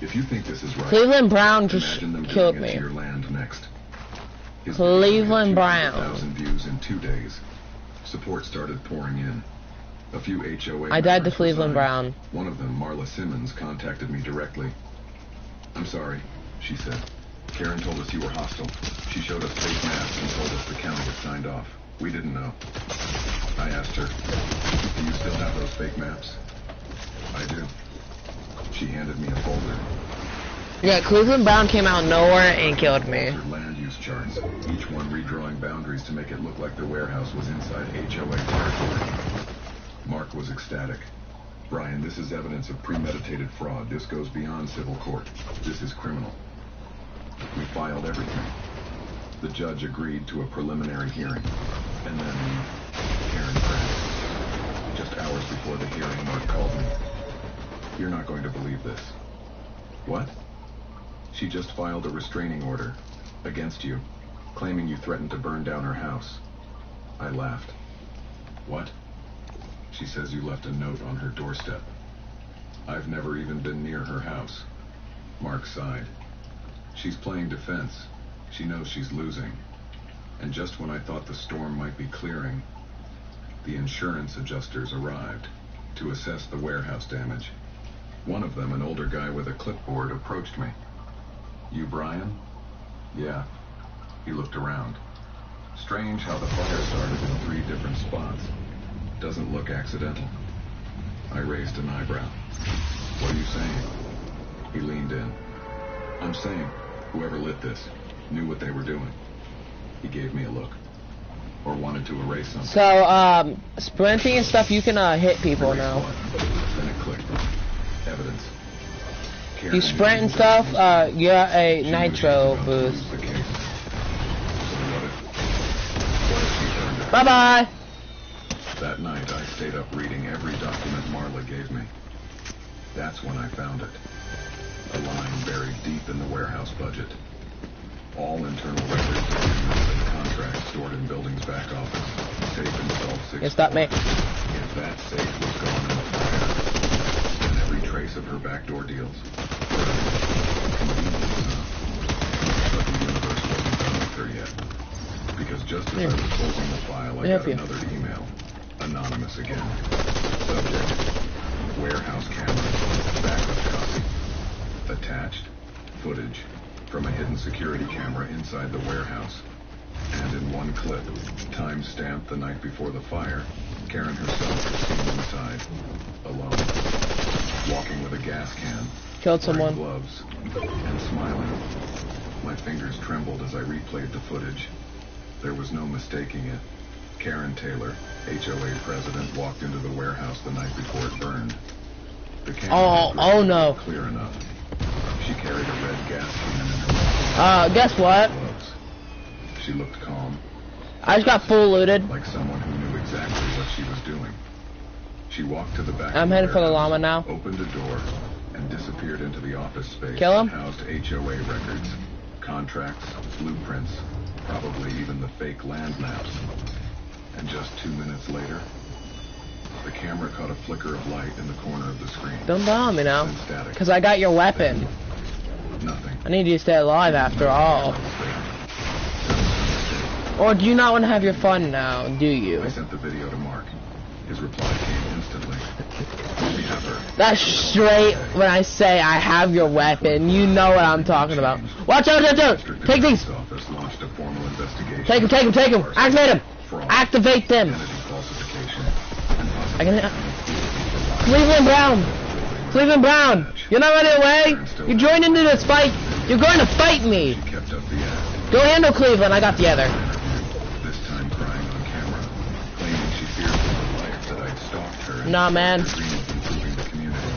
If you think this is right, Cleveland Brown just imagine them killed doing it me. to your land next. His Cleveland video had Brown. 200,000 views in 2 days. Support started pouring in. A few HOA I died to members Cleveland resigned. Brown. One of them, Marla Simmons, contacted me directly. I'm sorry, she said. Karen told us you were hostile. She showed us fake maps and told us the county had signed off. We didn't know. I asked her, do you still have those fake maps? I do. She handed me a folder. Yeah, Cleveland Brown came out of nowhere and killed me. Altered land use charts, each one redrawing boundaries to make it look like the warehouse was inside HOA territory. Mark was ecstatic. Brian, this is evidence of premeditated fraud. This goes beyond civil court. This is criminal. We filed everything. The judge agreed to a preliminary hearing. And then Karen crashed. Just hours before the hearing, Mark called me. You're not going to believe this. What? She just filed a restraining order against you, claiming you threatened to burn down her house. I laughed. What? She says you left a note on her doorstep. I've never even been near her house. Mark sighed. She's playing defense. She knows she's losing. And just when I thought the storm might be clearing, the insurance adjusters arrived to assess the warehouse damage. One of them, an older guy with a clipboard, approached me. You Brian? Yeah. He looked around. Strange how the fire started in 3 different spots. Doesn't look accidental. I raised an eyebrow. What are you saying? He leaned in. I'm saying, whoever lit this knew what they were doing. He gave me a look. Or wanted to erase something. So, sprinting and stuff, you can, hit people Erase now. what? Then it clicked. Evidence. Karen You sprint and stuff, you got a She knew she was nitro about to lose boost. the case. So what if she turned her Bye-bye! That night, I stayed up reading every document Marla gave me. That's when I found it. A line buried deep in the warehouse budget. All internal records of payments and contracts stored in building's back office. Safe installed 6. Yeah, stop me. If that safe was gone in the fire, then every trace of her backdoor deals. Convenient enough. But the universe wasn't done with her yet. Because just as I was closing the file, I got another email. Anonymous again. Subject: warehouse camera. Backup copy. Attached: footage from a hidden security camera inside the warehouse. And in one clip, time-stamped the night before the fire, Karen herself was seen inside, alone, walking with a gas can, Killed someone. wearing gloves, and smiling. My fingers trembled as I replayed the footage. There was no mistaking it. Karen Taylor, HOA president, walked into the warehouse the night before it burned. The camera Oh no. clear enough. She carried a red gas can in her Guess what? gloves. She looked calm, I just got full looted. like someone who knew exactly what she was doing. She walked to the back. I'm of the heading for the warehouse, llama now. Opened a door, and disappeared into the office space Kill him? that housed HOA records, contracts, blueprints, probably even the fake land maps. And just 2 minutes later, the camera caught a flicker of light in the corner of the screen. Don't bomb me now. Then static. Because I got your weapon. Nothing. I need you to stay alive after all. Or do you not want to have your fun now, do you? I sent the video to Mark. His reply came instantly. We have her. That's straight when I say I have your weapon. You know what I'm talking about. Watch out, watch out! Take these! Office launched a formal investigation. Take him, take him, take him! Activate him! Fraud, Activate them! identity falsification, and I can... Cleveland Brown! Cleveland Brown! You're not running away! You joined into this fight! You're going to fight me! She kept up the act. Go handle Cleveland, I got the other. This time crying on camera, claiming she feared for her life that I'd stalked her. And Nah, man. her dream of improving the community.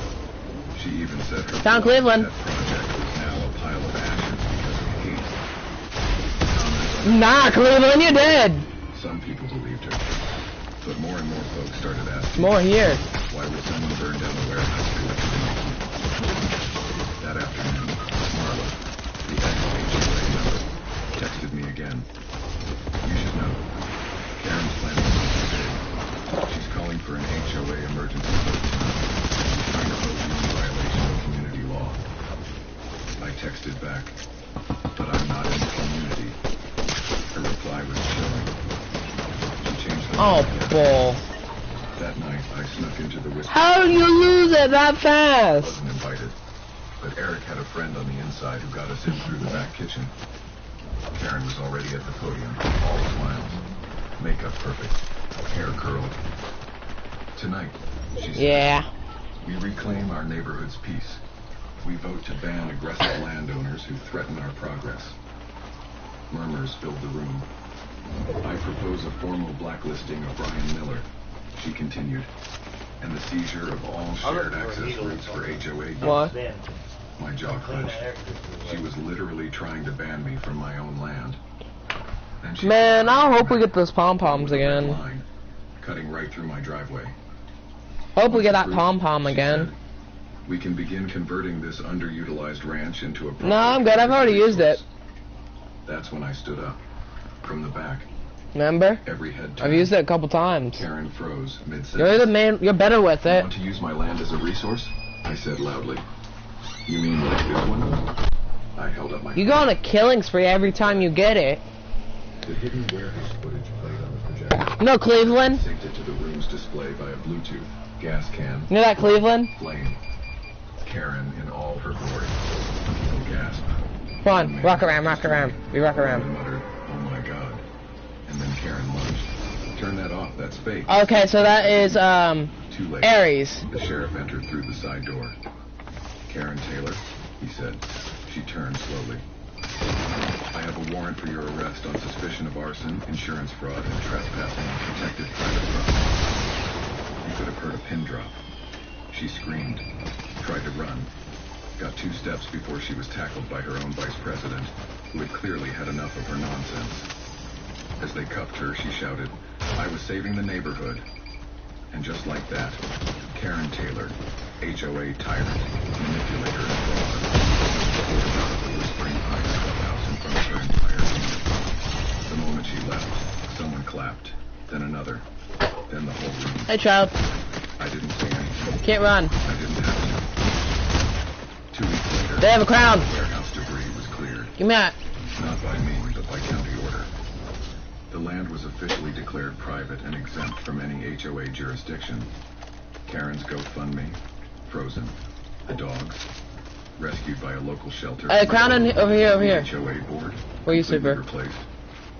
She even said her Found Cleveland. that project was now a pile of ashes because of hate. Nah, Cleveland, you're dead! Some people believed her, but more and more folks started asking, More here. why would someone burn down the warehouse to do it? That afternoon, Marla, the ex-HOA member, texted me again. You should know, Karen's planning something big. She's calling for an HOA emergency vote tonight, trying to vote you in violation of community law. I texted back, but I'm not in the community. Her reply was chilling. She changed the Oh, again. bull. That night, I snuck into the whisper. How did you lose it that I fast? wasn't invited, but Eric had a friend on the inside who got us in through the back kitchen. Karen was already at the podium, all smiles, makeup perfect, hair curled. Tonight, she said, Yeah. we reclaim our neighborhood's peace. We vote to ban aggressive landowners who threaten our progress. Murmurs filled the room. I propose a formal blacklisting of Brian Miller, she continued, and the seizure of all shared access routes for HOA use. What? My jaw clenched. She was literally trying to ban me from my own land. Then she Man, I hope we get those pom-poms with a red again. line, cutting right through my driveway. Hope we get that Approved, pom-pom she again. said. We can begin converting this underutilized ranch into a No, I'm good. I've already used it. That's when I stood up. From the back, Remember? every head I've turned. used it a couple times. Karen froze mid-sentence. You're the man. You're better with You it. want to use my land as a resource? I said loudly. You mean like this one? I held up my You go on a killing spree every time you get it. The hidden warehouse footage played on the projector. No, Cleveland. Synced it to the room's display via Bluetooth, gas can, You know that Cleveland? flame. Karen in all her glory. People gasped. Come on, rock around, rock around. We rock One around. muttered, "Oh my God!" And then Karen lunged. Turn that off. That's fake. Okay, so that is Too late. Aries. The sheriff entered through the side door. Karen Taylor, he said. She turned slowly. I have a warrant for your arrest on suspicion of arson, insurance fraud, and trespassing on protected private property. You could have heard a pin drop. She screamed, tried to run, got 2 steps before she was tackled by her own vice president, who had clearly had enough of her nonsense. As they cuffed her, she shouted, "I was saving the neighborhood." And just like that, Karen Taylor, HOA tyrant, manipulator, and fraud, poured out of the Whispering Pines clubhouse in front of her entire community. The moment she left, someone clapped, then another, then the whole room. Hey, child. I didn't say anything. Can't run. I didn't have to. 2 weeks later, They have a crown. warehouse debris was cleared. Give me that. Not by me, but by county order. The land was officially declared private and exempt from any HOA jurisdiction. Karen's GoFundMe, frozen. The dogs, rescued by a local shelter. Hey, crown over here, over here. The HOA board, Where you, completely Super? replaced.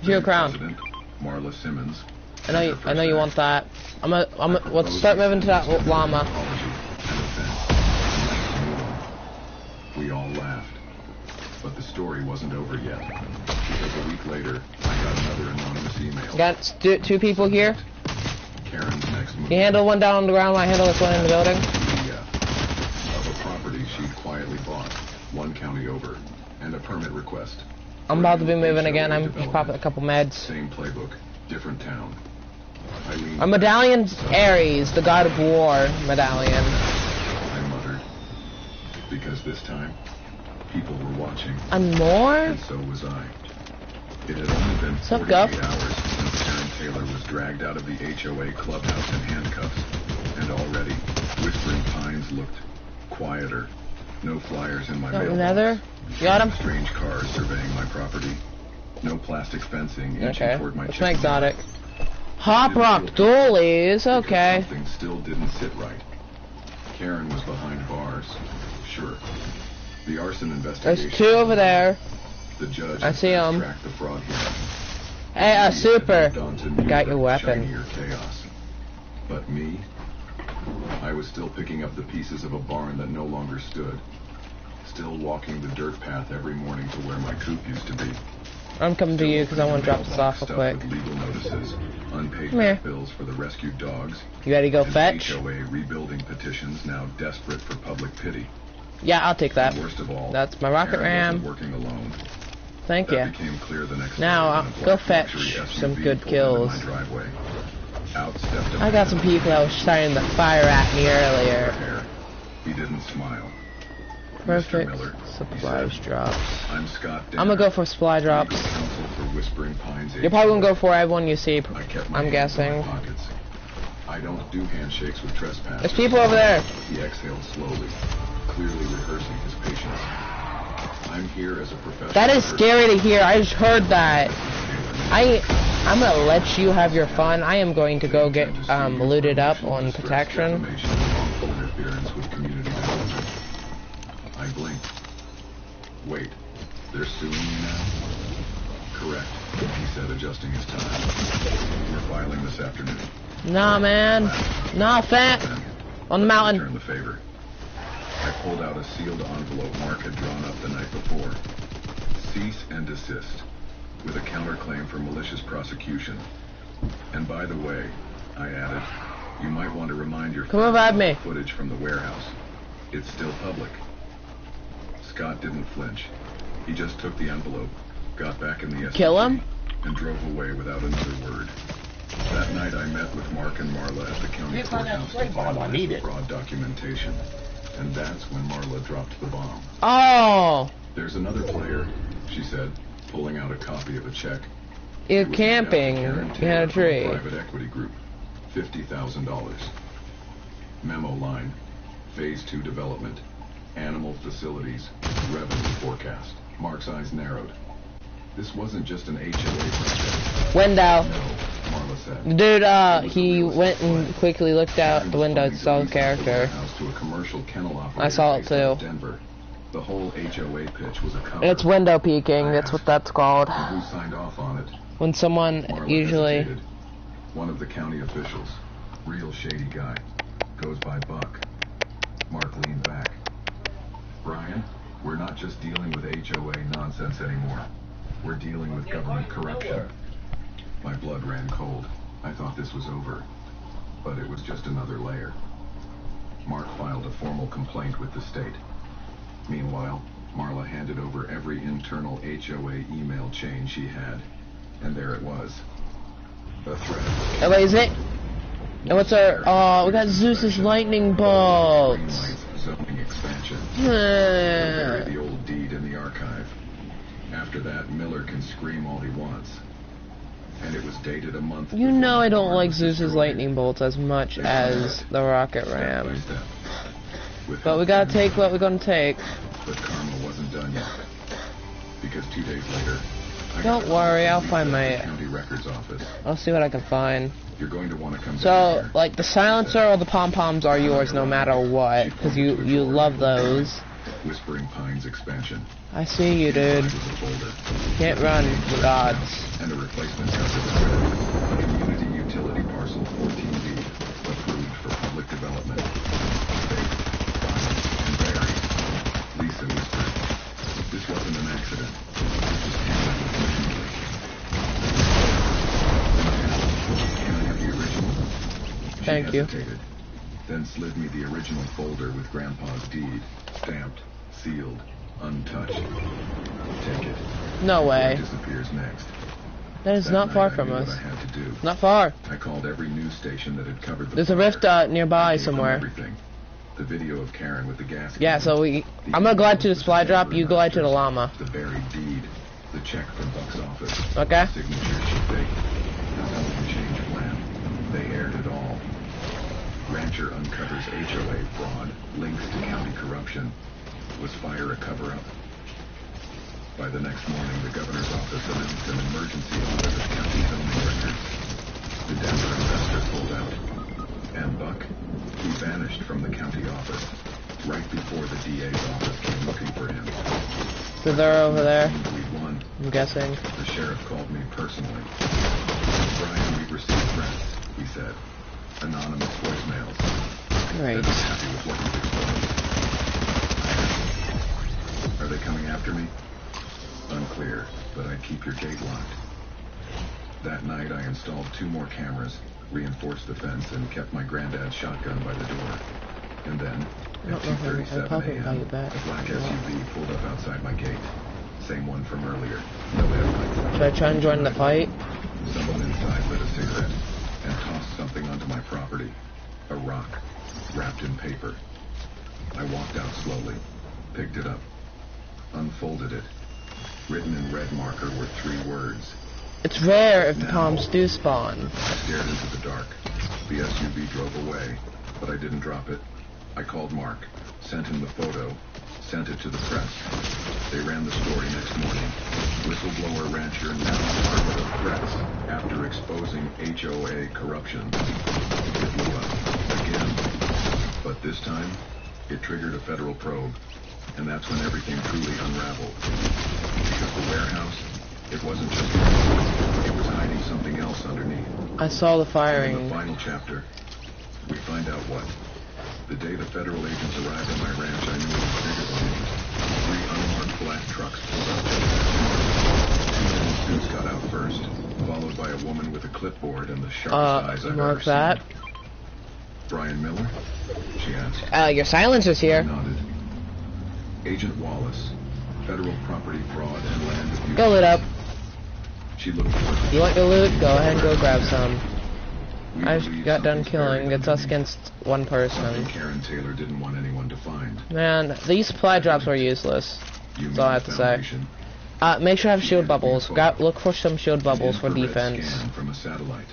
Here's your crown. President, Marla Simmons. I know you want that. Let's start moving to that llama. We all laughed. But the story wasn't over yet. Because a week later, I got another anonymous email. Got 2 people here. Karen's next move. You handle one down on the ground while I handle this one in the building. Of a property she'd quietly bought, 1 county over, and a permit request. I'm about to be moving again. I'm just popping a couple meds. Same playbook, different town. Our medallion's Ares, the god of war medallion. I muttered. Because this time, people were watching. And more? And so was I. It had only been What's up, 48 Guff? hours since Karen Taylor was dragged out of the HOA clubhouse in handcuffs, and already, Whispering Pines looked quieter. No flyers in my mailbox. Another? You got him? Strange cars surveying my property. No plastic fencing inching Okay. toward my It's chicken. my exotic. Hop Rock Doolies, okay. Because something still didn't sit right. Karen was behind bars. Sure. The arson investigation. There's two over there. The judge I see him. tracked the fraud here. Hey, Super. Got your Newer, weapon. shinier chaos. But me? I was still picking up the pieces of a barn that no longer stood. Still walking the dirt path every morning to where my coop used to be. I'm coming to you because I want to drop this off real quick. With legal notices, unpaid Come here. vet bills for the rescued dogs. You ready to go and fetch? HOA rebuilding petitions now desperate for public pity. Yeah, I'll take that. And worst of all, That's my rocket Karen ram. wasn't working alone. Thank That you. became clear the next Now, day when a go black fetch luxury some SUV good pulled into kills. my driveway. Out stepped a I got man some people that was starting to fire at me with earlier. hair. He didn't smile. Perfect Mr. Miller, supplies he said, drops. I'm Scott I'm gonna go for supply drops. Legal counsel for Whispering Pines You're probably gonna HOA. go for everyone you see, I kept my I'm hands in guessing. my pockets. I don't do handshakes with trespassers. There's people over there. He exhaled slowly, clearly rehearsing his patience. I'm here as a professional. That is scary to hear. I just heard that. I'm gonna let you have your fun. I am going to go get looted up on protection. Interference with community development. I blinked. Wait, they're suing me now? Correct, he said, adjusting his time. We're filing this afternoon. Nah, man. Nah, fat. Then, On the let me mountain. return the favor. I pulled out a sealed envelope Mark had drawn up the night before. Cease and desist, with a counterclaim for malicious prosecution. And by the way, I added, you might want to remind your Come friends revive about me. the footage from the warehouse. It's still public. Scott didn't flinch. He just took the envelope, got back in the SUV, Kill him? and drove away without another word. That night I met with Mark and Marla at the county courthouse to finalize the fraud documentation. And that's when Marla dropped the bomb. Oh, There's another player, she said, pulling out a copy of a check. you're It was camping made out to Karen behind a Taylor tree. from Private equity group. $50,000. Memo line. Phase 2 development. Animal facilities. Revenue forecast. Mark's eyes narrowed. This wasn't just an HOA project. Window. No, Marla said. Dude, It was a he real went estate and play. quickly looked out Karen the was window, planning saw to the lease out character. warehouse to a commercial kennel operator I saw it based out of too. Denver. The whole HOA pitch was a cover. It's window peeking, that's what that's called. And who signed off on it? When someone Marla usually... hesitated. One of the county officials. Real shady guy. Goes by Buck. Mark leaned back. Brian, we're not just dealing with HOA nonsense anymore. We're dealing with government corruption. My blood ran cold. I thought this was over. But it was just another layer. Mark filed a formal complaint with the state. Meanwhile, Marla handed over every internal HOA email chain she had. And there it was. A threat. Oh, wait, is it? And what's our... Oh, we got Zeus's lightning bolt. Greenlight's zoning expansion. Bury Hmm. the old deed in the archive. After that, Miller can scream all he wants. And it was dated a month You before know I the don't barn like was Zeus's destroyed. lightning bolts as much They as found it, the rocket step by ram. step, with But help we gotta from take what we're gonna take. But karma wasn't done yet. Because 2 days later, I Don't got a call worry, from I'll Lisa find at my- the county records office. I'll see what I can find. You're going to want to come down So, here. like, the silencer or the pom-poms are yours no matter what, because you love those. Whispering Pines expansion. I see you, dude. Inside was a folder. Can't run, gods. And a replacement cover. Community utility parcel 14B. Approved for public development. State, Brian, and Barry. Lisa whispered. This wasn't an accident. This was handled professionally. Can I have the original? She Thank you. hesitated, then slid me the original folder with Grandpa's deed. Stamped, sealed, untouched. Take it. No What way. disappears next? That is That not night far I from knew us. what I had to do. Not far. I called every news station that had covered the There's a fire. rift nearby I gave them somewhere. everything. The video of Karen with the gas. Yeah, can, so we... the I'm gonna glide to the emails supply with drop, the you glide to the masters, llama. The buried deed. The check from Buck's office. Okay. Signature she faked. The telephone change plan. They aired it all. Rancher uncovers HOA fraud. Links to county corruption. Was fire a cover-up? By the next morning, the governor's office announced an emergency audit of county zoning records. The Denver investor pulled out. And Buck, he vanished from the county office, right before the DA's office came looking for him. So they're over there, We'd won. I'm guessing. The sheriff called me personally. Brian, we've received threats, he said. Anonymous voicemails. Great. I'm happy with what you've exposed. Are they coming after me? Unclear, but I'd keep your gate locked. That night I installed 2 more cameras, reinforced the fence, and kept my granddad's shotgun by the door. And then, at 2:37 a.m., a black SUV pulled up outside my gate. Same one from earlier. No headlights. Should I try and join the fight? Someone inside lit a cigarette and tossed something onto my property. A rock, wrapped in paper. I walked out slowly, picked it up, unfolded it. Written in red marker were 3 words. It's rare if the palms do spawn. I stared into the dark. The SUV drove away, but I didn't drop it. I called Mark, sent him the photo, sent it to the press. They ran the story next morning. Whistleblower rancher now target of threats after exposing HOA corruption. It blew up again. But this time, it triggered a federal probe. And that's when everything truly unraveled. Because the warehouse, it wasn't just a room. It was hiding something else underneath. I saw the In firing. the final chapter, we find out what. The day the federal agents arrived at my ranch, I knew it was bigger than me. 3 unmarked black trucks pulled up. 2 men in suits got out first, followed by a woman with a clipboard and the sharpest eyes I've mark ever that. seen. Brian Miller? She asked. Your silencer's I here. nodded. Agent Wallace, federal property fraud and land abuse. Go lit up. She looked toward You want your loot? Go ahead and go grab some. We I believe got done something's killing. buried It's us underneath. against one person. Something Karen Taylor didn't want anyone to find. Man, these supply drops were useless. You That's all I have to say. Make sure I have shield bubbles. Look for some shield bubbles for defense. Scan from a satellite.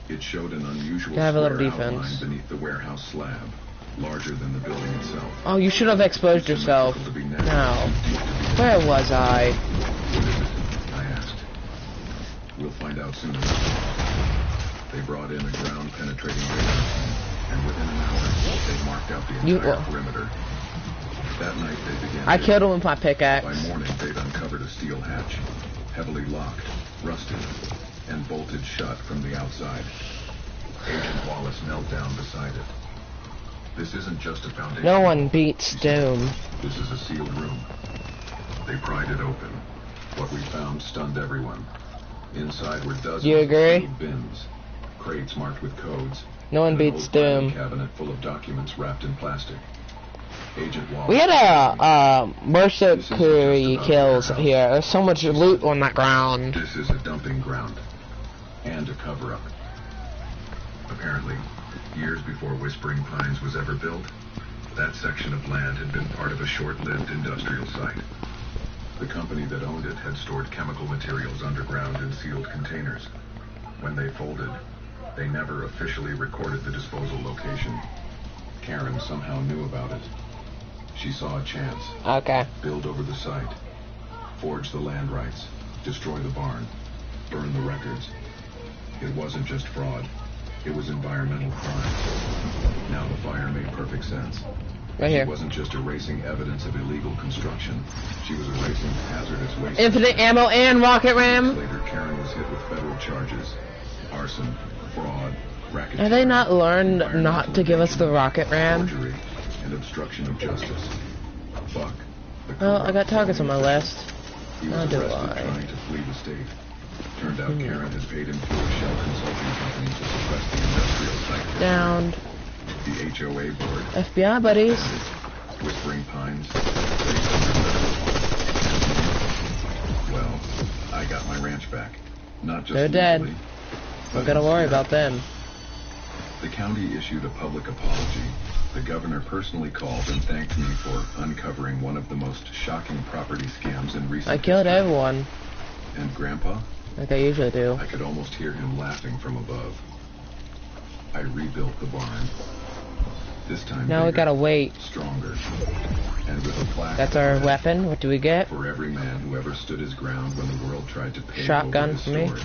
It showed an unusual Can I have a little square defense? outline beneath the warehouse slab, larger than the building itself. Oh, you should have exposed yourself. No. Where was I? What is it? I asked. We'll find out soon enough. They brought in a ground-penetrating radar, and within an hour, they marked out the entire perimeter. That night, they began. I killed him with my pickaxe. By morning, they'd uncovered a steel hatch, heavily locked, rusted, and bolted shut from the outside. Agent Wallace knelt down beside it. This isn't just a foundation. No one beats Doom. This is a sealed room. They pried it open. What we found stunned everyone. Inside were dozens You agree? of bins, crates marked with codes. No one and an beats old filing Doom. cabinet full of documents wrapped in plastic. Agent Wallace. We had a mercenary kills here. There's so much loot on that ground. This is a dumping ground and a cover-up. Apparently, years before Whispering Pines was ever built, that section of land had been part of a short-lived industrial site. The company that owned it had stored chemical materials underground in sealed containers. When they folded, they never officially recorded the disposal location. Karen somehow knew about it. She saw a chance. Okay. Build over the site. Forge the land rights. Destroy the barn. Burn the records. It wasn't just fraud. It was environmental crime. Now the fire made perfect sense. Right here. She wasn't just erasing evidence of illegal construction. She was erasing hazardous waste. Infinite ammo and rocket ram. Later, Karen was hit with federal charges. Arson, fraud, racketeering. Have they not learned not to give us the rocket ram? Forgery, and obstruction of justice. Buck. Well, I got targets on my list. He was How do arrested I? trying to flee the state. Turned out Karen had paid him through a shell consulting company to suppress the industrial site. Downed. The HOA board. FBI buddies. Whispering Pines. Well, I got my ranch back. Not just They're dead. legally, Don't but gotta in worry spirit. about them. The county issued a public apology. The governor personally called and thanked me for uncovering one of the most shocking property scams in recent I killed history. everyone, And Grandpa? like I usually do. I could almost hear him laughing from above. I rebuilt the barn. This time Now we bigger, gotta wait. stronger, and with a plaque. That's our weapon. What do we get? For every man who ever stood his ground when the world tried to pave Shotgun over his for me. sword.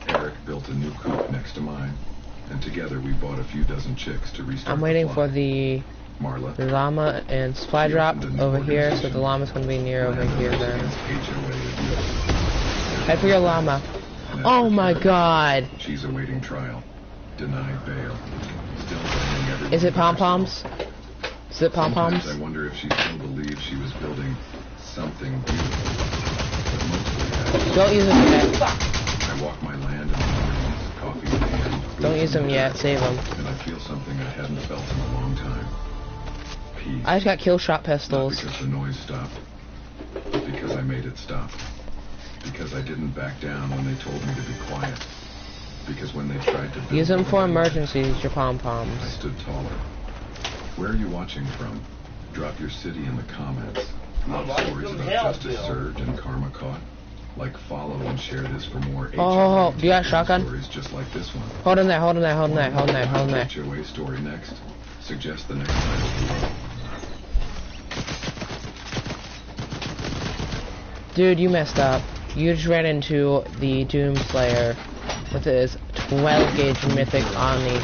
Eric Eric built a new coop next to mine, and together we bought a few dozen chicks to restart I'm waiting the for flock. the Marla, llama and supply drop over here, so the llama's gonna be near over here then. Head for your llama. Oh my god! She's awaiting trial. Denied bail. Still blaming everyone. Is it but herself. pom-poms? Is it Sometimes pom-poms? I wonder if she still believes she was building something beautiful. But mostly Don't use them yet. I walk my land in the mornings, coffee in hand. Don't use them yet, save them. And I feel something I hadn't felt in a long time. Peace. I just got kill shot Not pistols. because the noise stopped, but because I made it stop. Because I didn't back down when they told me to be quiet. Because when they tried to build Use them for me, emergencies, your I pom-poms. stood taller. Where are you watching from? Drop your city in the comments. Love stories about justice served and karma caught. Like, follow and share this for more Oh, do you got a shotgun? stories just like this one. Hold in there, hold in there, hold in there, hold in there, hold in there. HOA story next. Suggest the next title below. Dude, you messed up. You just ran into the Doomslayer with his 12 gauge mythic Omni.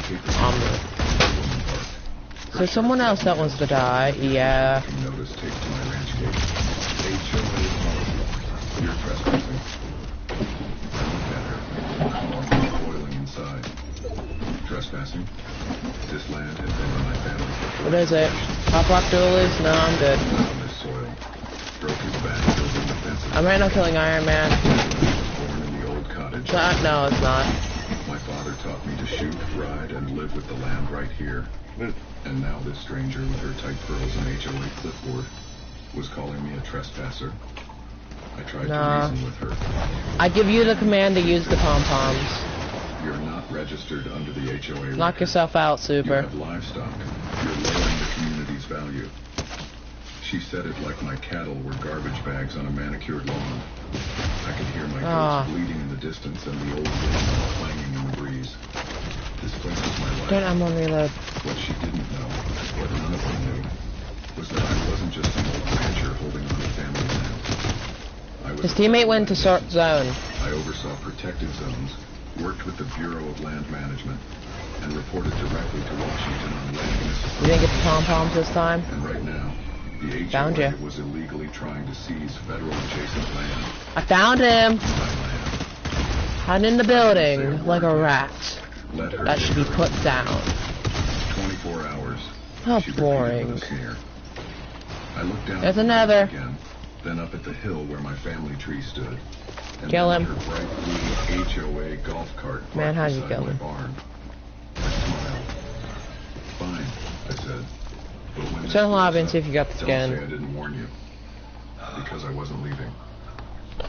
So someone else that wants to die, yeah. Notice taped to my ranch gate. HOA policy. You're trespassing. I looked at her. Boiling inside. Trespassing. This land had been in my family. What is it? Pop rock duelist? No, I'm good. On this soil. Broke his back building the fences. I'm right now killing Iron Man. Born in the old cottage. No, it's not. My father taught me to shoot, ride, and live with the land right here. And now this stranger with her tight pearls and HOA clipboard was calling me a trespasser. I tried Nah. to reason with her. I give you the command to use the pom-poms. You're not registered under the HOA. Knock record. yourself out, You Super. have livestock. You're lowering the community's value. She said it like my cattle were garbage bags on a manicured lawn. I could hear my goats bleeding in the distance and the old wind clanging in the breeze. This place is my life. Good, I'm on reload. What she didn't know, what none of them knew, was that I wasn't just an old rancher holding on to family land. I was His a teammate went to land zone. I oversaw protected zones, worked with the Bureau of Land Management, and reported directly to Washington on land You misappropriation. didn't get the pom-poms this time? And right now, the Found HOA ya. was illegally trying to seize federal adjacent land. I found him! My land. Hiding in the building, like a rat. Let her That should be take her. put down. 24 hours. How She repeated boring. with a sneer. I looked down There's at the another. road again, then up at the hill where my family tree stood. And Kill then him. Her bright blue HOA golf cart Man, parked how'd you beside kill my him? barn. I smiled. Fine, I said. But when Check the lobby and see if you got the don't say I skin. didn't warn you. Because I wasn't leaving.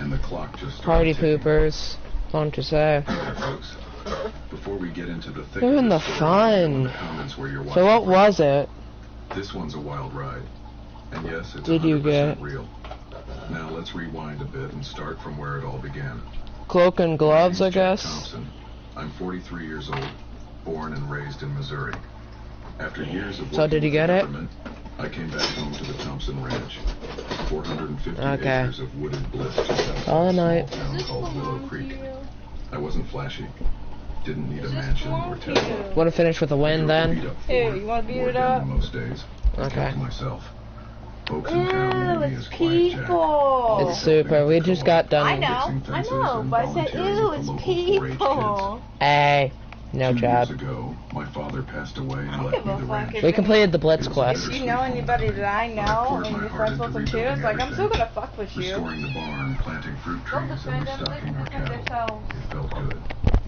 And the clock just started Party ticking. poopers. Fun to say. Okay, folks. Before we get into the thick They're of in this the story, fun. I want to comments where you're So watching what from. was it? This one's a wild ride. And yes, it's Did you 100% get? real. Now let's rewind a bit and start from where it all began. Cloak and gloves, My I name's Jack guess? Thompson. I'm 43 years old, born and raised in Missouri. After years of So working did you with the get it? government, I came back home to the Thompson Ranch. 450 Okay. acres of wooded bliss just outside All a small night. town called Willow Creek. I wasn't flashy. Didn't need a mansion or Tesla. Wanna finish with a win then? Here, you wanna beat it up? Most days. I Okay. kept to myself. Folks in town Ew, knew me it's as Quiet Jack. people. It's Super. We just got I done. know, but I said, ew, it's people. Hey, no 2 job. years ago, my father passed away and don't left give me a the fuck ranch. if We completed the Blitz It was quest. If you know anybody that I know and you're friends with them too, it's like, I'm still gonna fuck with you. Restoring the barn, planting fruit trees, and restocking our cattle. It felt good.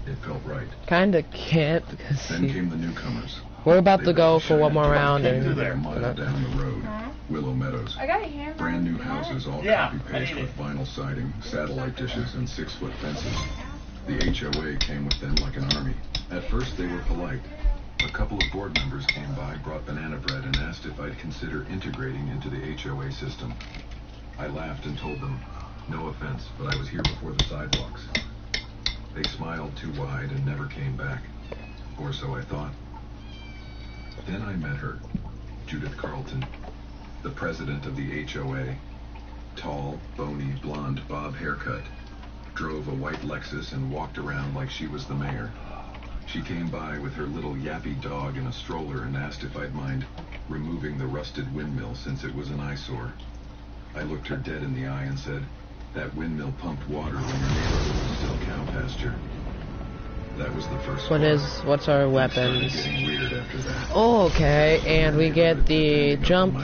It felt right. Kinda can't because Then came the newcomers. we're about They to go built for one more giant round cabins and a mile down the road. Willow Meadows. I got a hammer. Brand new houses, all Yeah, copy paste I need with vinyl siding, satellite dishes, and 6-foot fences. The HOA came with them like an army. At first they were polite. A couple of board members came by, brought banana bread, and asked if I'd consider integrating into the HOA system. I laughed and told them, no offense, but I was here before the sidewalks. They smiled too wide and never came back. Or so I thought. Then I met her, Judith Carlton, the president of the HOA. Tall, bony, blonde bob haircut. drove a white Lexus and walked around like she was the mayor. She came by with her little yappy dog in a stroller and asked if I'd mind removing the rusted windmill since it was an eyesore. I looked her dead in the eye and said, "That windmill pumped water when your neighborhood was still cow pasture." That was the first. What's our weapons? Getting weird after that. Oh, okay, and we get the jump.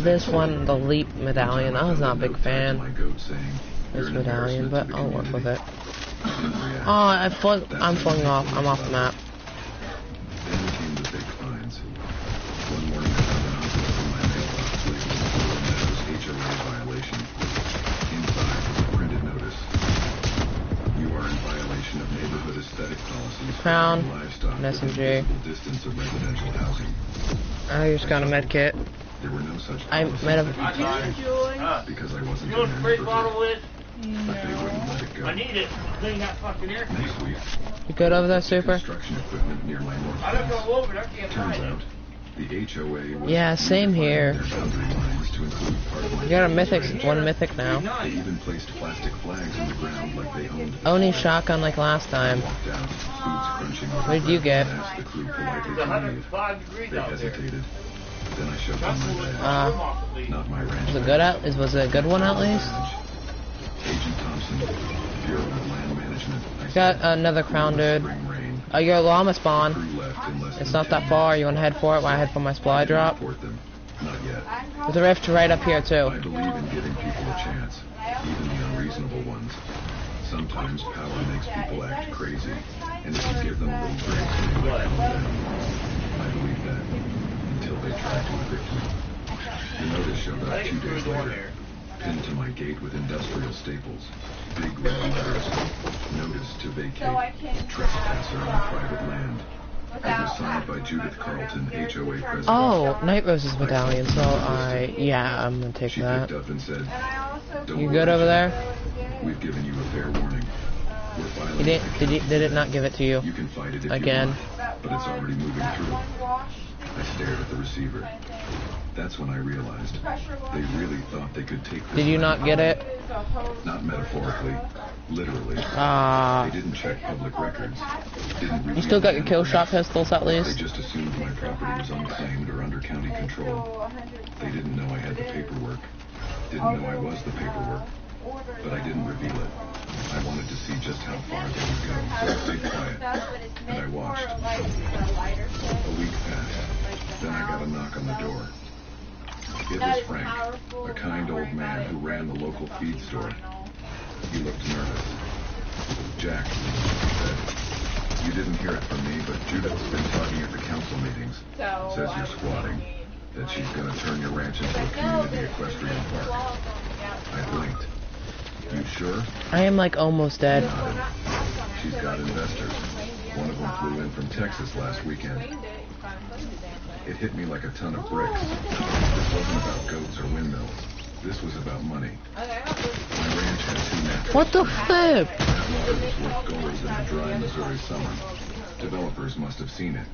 This one, the leap medallion. I was not a big fan of this medallion, but I'll work with it. Oh, I'm falling off. I'm off the map. Then came the big fines. One morning I found an envelope in my mailbox labeled HOA violation. Inside was a printed notice. You are in violation of neighborhood aesthetic policies. Crown, Livestock SMG. Distance of residential housing. I just got a med kit. There were no such I policies might have. because I wasn't You in want a their spray neighborhood, bottle with? but they wouldn't let it go. I need it. Clean that fucking air. Next week, You good over there, Super? construction equipment near my north I don't fence. go over it. I can't Turns find it. out, the HOA was Yeah, same here. redefining their boundary lines to include part of my You got a mythic, range. one mythic now. They even placed plastic flags in the ground like they owned the Only shotgun like last time. walked out, boots crunching over What did you the get? ground and asked the crew politely It's to leave. 105 degrees They out there. hesitated. Then I shoved on That's my what bag. it's Not my ranch. Was it good at? Was it a good one at least? Agent Thompson, Bureau of Land Management. I Got said, another crown, dude. spring rain. Your llama spawn. Crew left in less It's than not 10 that far. You wanna head for it while I head for my supply drop? Report them. Not yet. There's a rift right up here too. I believe in giving people a chance, even the unreasonable ones. Sometimes power makes people act crazy, and if you give them a little grace, they will calm down. I believe that, until they try to evict me. The notice showed up 2 days later, pinned to my gate with industrial staples. Big red letters. Notice to vacate. Trespasser on private land. It was signed by Judith Carlton, HOA president. Oh, Night Rose's medallion. So yeah, I'm gonna take She that. picked up and said, "Don't You worry, good over there? We've given you a fair warning. We're filing You did? the case. Did it not give it to you? You can fight it if Again? you want, but it's already moving through. I stared at the receiver. That's when I realized they really thought they could take this. Did you not get it? Not metaphorically, literally. Ah. They didn't check public records. Didn't You read still got the your kill shot information. pistols at They least? just assumed my property was unclaimed or under county control. They didn't know I had the paperwork. Didn't know I was the paperwork. But I didn't reveal it. I wanted to see just how far they would go, so I stayed quiet. And I watched. A week passed. Then I got a knock on the door. It was Frank, a kind old man who ran the local feed store. He looked nervous. "Jack," he said, "you didn't hear it from me, but Judith's been talking at the council meetings. Says you're squatting. That she's going to turn your ranch into a community equestrian park." I blinked. "You sure?" I am like almost dead. Nodded. "She's got investors. One of them flew in from Texas last weekend." It hit me like a ton of bricks. This wasn't about goats or windmills. This was about money. My ranch had 2 natural What the springs. flip? That water was worth gold in a dry Missouri summer. Developers must have seen it.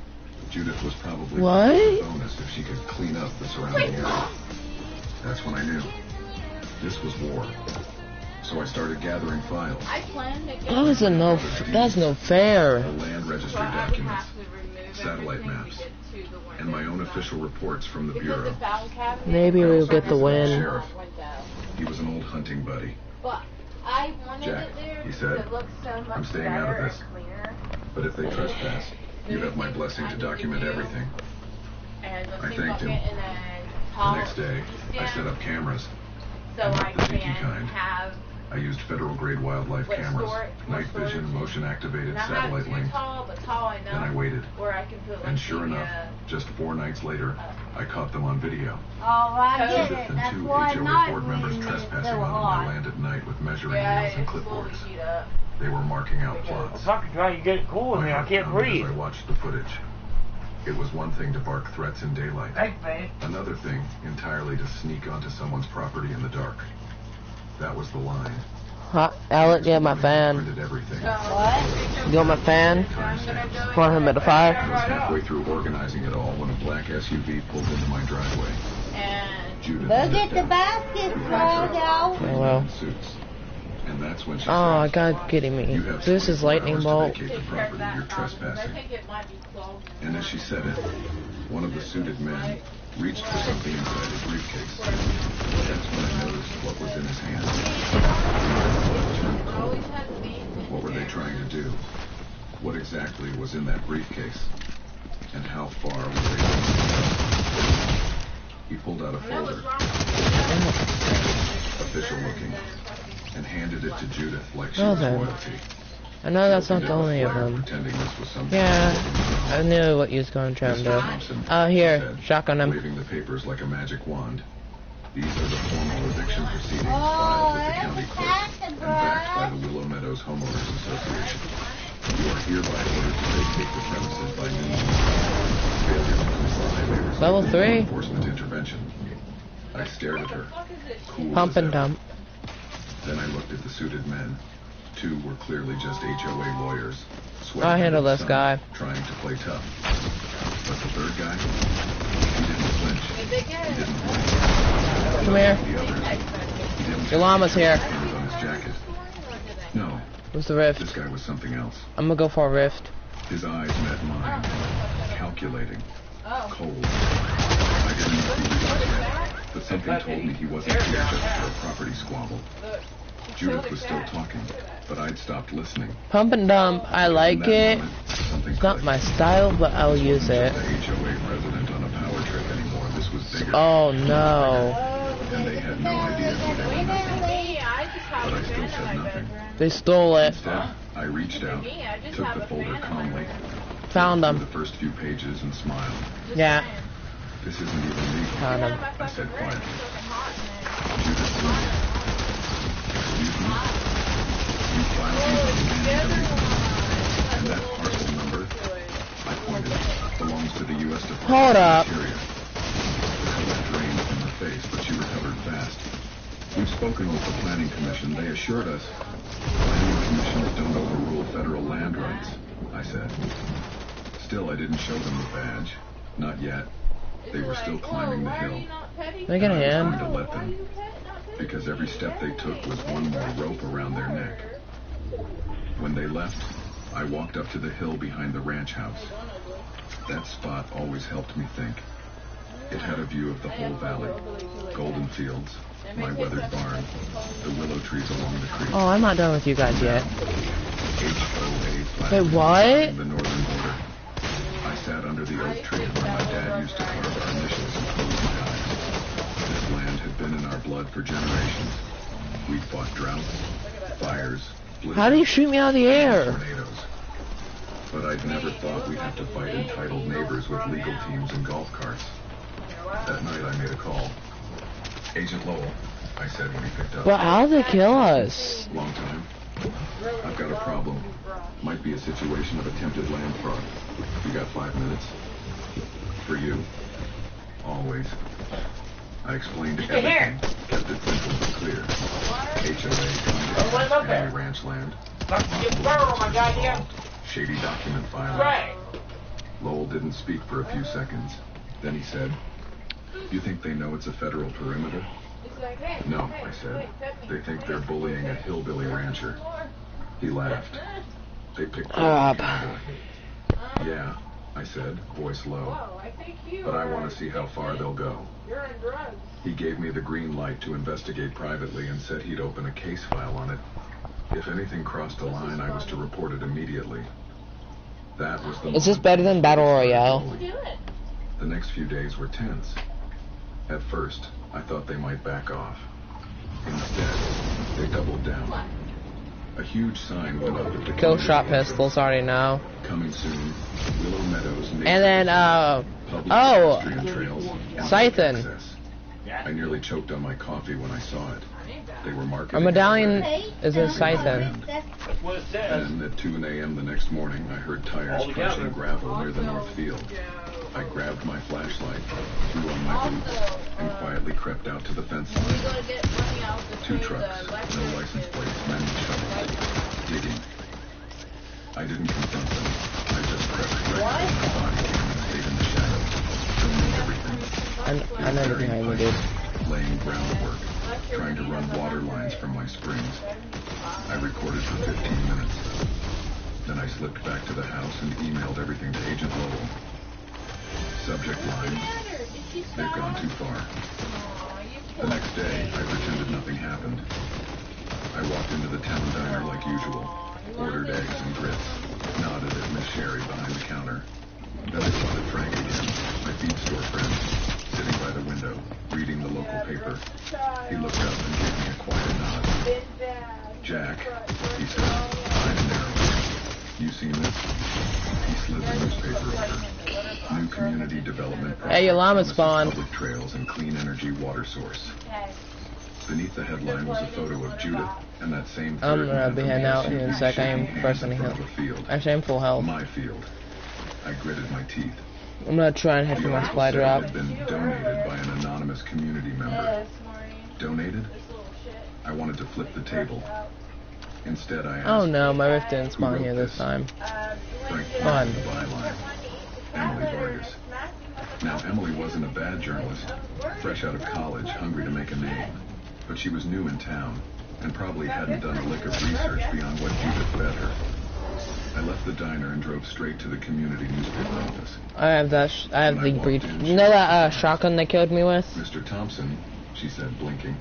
Judith was probably What? a bonus if she could clean up the surrounding area. That's when I knew. This was war. So I started gathering files. That's no fair. The land registry documents, satellite maps, and my own official reports from the Bureau. Maybe we'll get the win. Sheriff. He was an old hunting buddy. "Jack," he said, "I'm staying out of this. But if they trespass, you have my blessing to document everything." I thanked him. The next day, I set up cameras. So I The sneaky can kind. have I used federal grade wildlife cameras, night vision, motion activated, not satellite too linked. tall, but tall enough Then I waited. where I can put like And sure the, enough, just 4 nights later, I caught them on video. Oh, I get Judith it. and That's 2 why HOA not board members reading it trespassing so onto my hard. land at night with measuring yeah, wheels and it's slowly clipboards. heat up. They were marking out plots. If I could try to get it cool in My there, I heart can't pounded breathe. as I watched the footage. It was one thing to bark threats in daylight. Thanks, man. Another thing entirely to sneak onto someone's property in the dark. That was the line. Alec, yeah, my fan. Printed everything. You want my fan? Timestamps. For a humidifier? I was halfway through organizing it all when a black SUV pulled into my driveway. And Judith Go stepped get the out. baskets, We passed her Rosal. clean Oh, well. suits. And that That's when she Oh, said, God, kidding me. "You have This is 24 lightning hours bolt. to vacate the property you're trespassing." And as she said it, one of the suited men reached for something inside his briefcase. That's when I noticed what was in his hand. Blood turned cold. What were they trying to do? What exactly was in that briefcase? And how far were they going? He pulled out a folder, official looking, and handed it to Judith like she was Okay. royalty. I know that's She not the opened only it of with a flare, them. pretending this was some Yeah, sort of I knew what you was going to try and Mr. do. Thompson, Here, he said, shotgun him. waving the papers like a magic wand. These are the formal eviction proceedings filed with the county clerk and backed by the Willow Meadows Homeowners Association. You are hereby ordered to vacate the premises by noon. Failure to comply may result Level in 3. law enforcement intervention. I stared at her, cool Pump as and ever. dump. Then I looked at the suited men. Two were clearly just HOA lawyers. I'll handle this Some guy. trying to play tough. But the third guy, he didn't flinch. He didn't blink. Come here. The others, he didn't Your llama's here. hands on his jacket. No, Where's the this rift? guy was something else. I'm gonna go for a rift. His eyes met mine, calculating, cold. I didn't know he was yet, but something told me he wasn't here just for a property squabble. Judith was still talking, but I'd stopped listening. Pump and dump. I like In that it. moment, something It's not clicked. my style, but I'll use it. The HOA president on a power trip anymore. This was bigger. Oh no. And they had no idea who they were messing. But I still said nothing. They stole it. Instead, I reached out, took the folder calmly, Found through them. the first few pages and smiled. Yeah. This isn't even legal, Found them. I said quietly. Judith blinked. Excuse me? You filed these on the and that parcel number, I pointed, belongs to the U.S. Department Hold up. of Interior. The color drained from her face, but she recovered fast. We've spoken with the Planning Commission. They assured us planning commissions don't overrule federal land rights, I said. Still, I didn't show them the badge. Not yet. They were still climbing the hill. They get a I was hand. going to let them, because every step they took was one more rope around their neck. When they left, I walked up to the hill behind the ranch house. That spot always helped me think. It had a view of the whole valley, golden fields, my weathered barn, the willow trees along the creek. Oh, I'm not done with you guys yet. HOA Wait, what? the northern border. I sat under the oak tree where my dad used to carve our initials and closed my eyes. This land had been in our blood for generations. We'd fought droughts, fires, blizzards, How do you shoot me out of the air? tornadoes. But I'd never thought we'd have to fight entitled neighbors with legal teams and golf carts. That night I made a call. Agent Lowell, I said when he picked up. Well, how'd they kill us? Long time. I've got a problem. Might be a situation of attempted land fraud. You got 5 minutes? For you. Always. I explained everything. Kept it simple but clear. HOA, county ranch land. Involved, shady document filing. Lowell didn't speak for a few seconds. Then he said, "You think they know it's a federal perimeter?" "No," I said. "They think they're bullying a hillbilly rancher." He laughed. "They picked up the cowboy." "Yeah," I said, voice low. "But I want to see how far they'll go." He gave me the green light to investigate privately and said he'd open a case file on it. If anything crossed the line, I was to report it immediately. That was the Is this moment better than Battle they started Royale? rolling. The next few days were tense. At first, I thought they might back off. Instead, they doubled down. A huge sign went up at the Kill community shot entrance. pistols already know. Coming soon, Willow Meadows. And then, public oh, pedestrian trails, and Scythen. access. I nearly choked on my coffee when I saw it. They were marketing A medallion it is a Scythen. That's what it says. And at 2 a.m. the next morning, I heard tires All together. crunching gravel near the north field. I grabbed my flashlight, threw on my boots, and quietly crept out to the fence line. 2 trucks, no license plates, men with shovels, digging. I didn't confront them. I just crept directly in my body and stayed in the shadows, filming everything. I know they're behind me, dude. Laying groundwork. trying to run water lines from my springs. I recorded for 15 minutes. Then I slipped back to the house and emailed everything to Agent Lowell. Subject line, they've gone too far. The next day, I pretended nothing happened. I walked into the town diner like usual, ordered eggs and grits, nodded at Miss Sherry behind the counter. Then I spotted Frank again, my feed store friend, sitting by the window, reading the local paper. He looked up and gave me a quiet nod. Jack, he said, eyes narrowed. You seen this? He slid the newspaper over. New community development project. Hey, your llama promises spawned. Public trails and clean energy water source. Beneath the headline was a photo of Judith and that same I'm third gonna man be from heading the out here in a SUV sec. I am shaking hands personally in front healed. of a field. Actually, I'm full health. My field. I gritted my teeth. I'm gonna try and head for The my article supply said it drop. had been donated by an anonymous community member. Donated? I wanted to flip the table. Instead, I asked, Oh no, my rift didn't who spawn wrote here this time. Frank Fun. pointed to the byline. Emily Vargas. Now, Emily wasn't a bad journalist, fresh out of college, hungry to make a name. But she was new in town, and probably hadn't done a lick of research beyond what Judith fed her. I left the diner and drove straight to the community newspaper office. I have that. I have the breach. You know that shotgun they killed me with? Mr. Thompson, she said, blinking.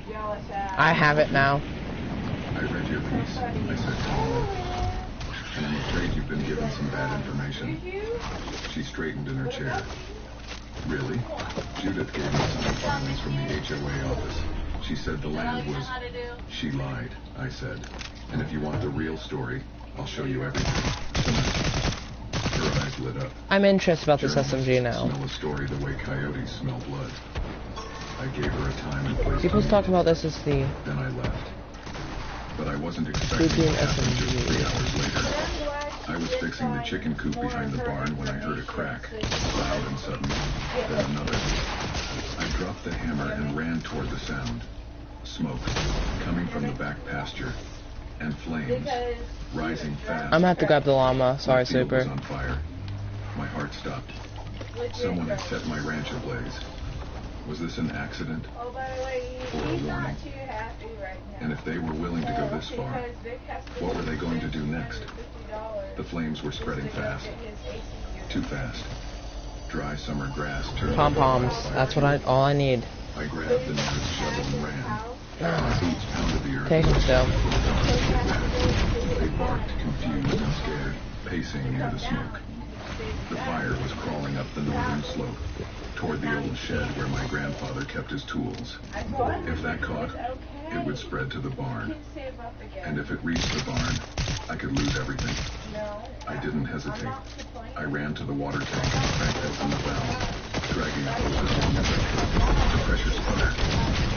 I have it now. I read your piece, I said calmly. And I'm afraid you've been given some bad information. She straightened in her chair. Really? Judith gave me some filings from the HOA office. She said the land was... She lied, I said. And if you want the real story, I'll show you everything. Tonight. Her eyes lit up. I'm interested about this Journalists SMG now. smell a story the way coyotes smell blood. I gave her a time and place. People's to talking meet. about this as the Then I left. But I wasn't expecting Spooky it to happen SMG. just 3 hours later. I was fixing the chicken coop behind the barn when I heard a crack, loud and sudden, then another. I dropped the hammer and ran toward the sound. Smoke, coming from the back pasture, and flames, rising fast. I'm gonna have to grab the llama. Sorry, My field Super. was on fire. My heart stopped. Someone had set my ranch ablaze. Was this an accident? Oh, by the way, Or a he's not warning. too happy right now. And if they were willing to go this far, Because Vic has to what were they going to do next? $50 The flames were spreading to go fast. get his ACU. Too fast. Dry summer grass turned Pom into poms. wildfire. That's what all I need. I grabbed the nearest shovel and ran. My boots pounded the earth. Take him still. They barked, confused and scared, pacing near the smoke. The fire was crawling up the northern slope, toward the old shed where my grandfather kept his tools. If that caught, it would spread to the barn. And if it reached the barn, I could lose everything. I didn't hesitate. I ran to the water tank and cranked open the valve, dragging the hose as long as I could. The pressure sputtered.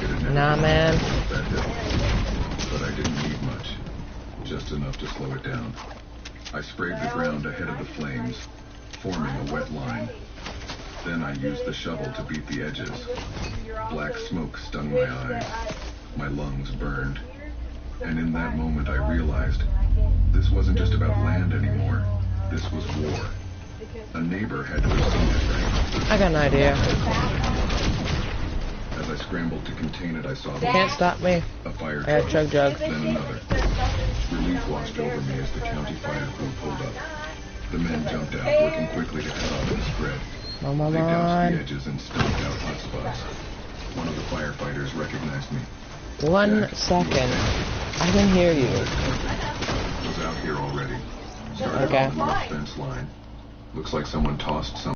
It had never Nah, been man. that hill. But I didn't need much, just enough to slow it down. I sprayed the ground ahead of the flames, forming a wet line. Then I used the shovel to beat the edges. Black smoke stung my eyes. My lungs burned. And in that moment I realized this wasn't just about land anymore. This was war. A neighbor had to have seen it, right? I got an idea. As I scrambled to contain it, I saw They can't stop me. a fire I got truck, chug jug. then another. Relief washed over me as the county fire crew pulled up. The men jumped out, working quickly to cut off the spread. Come They doused the on. edges and stomped out hot spots. One of the firefighters recognized me. 1 second. I can hear you. Was out here already. Started Okay. on the north fence line. Looks like someone tossed some.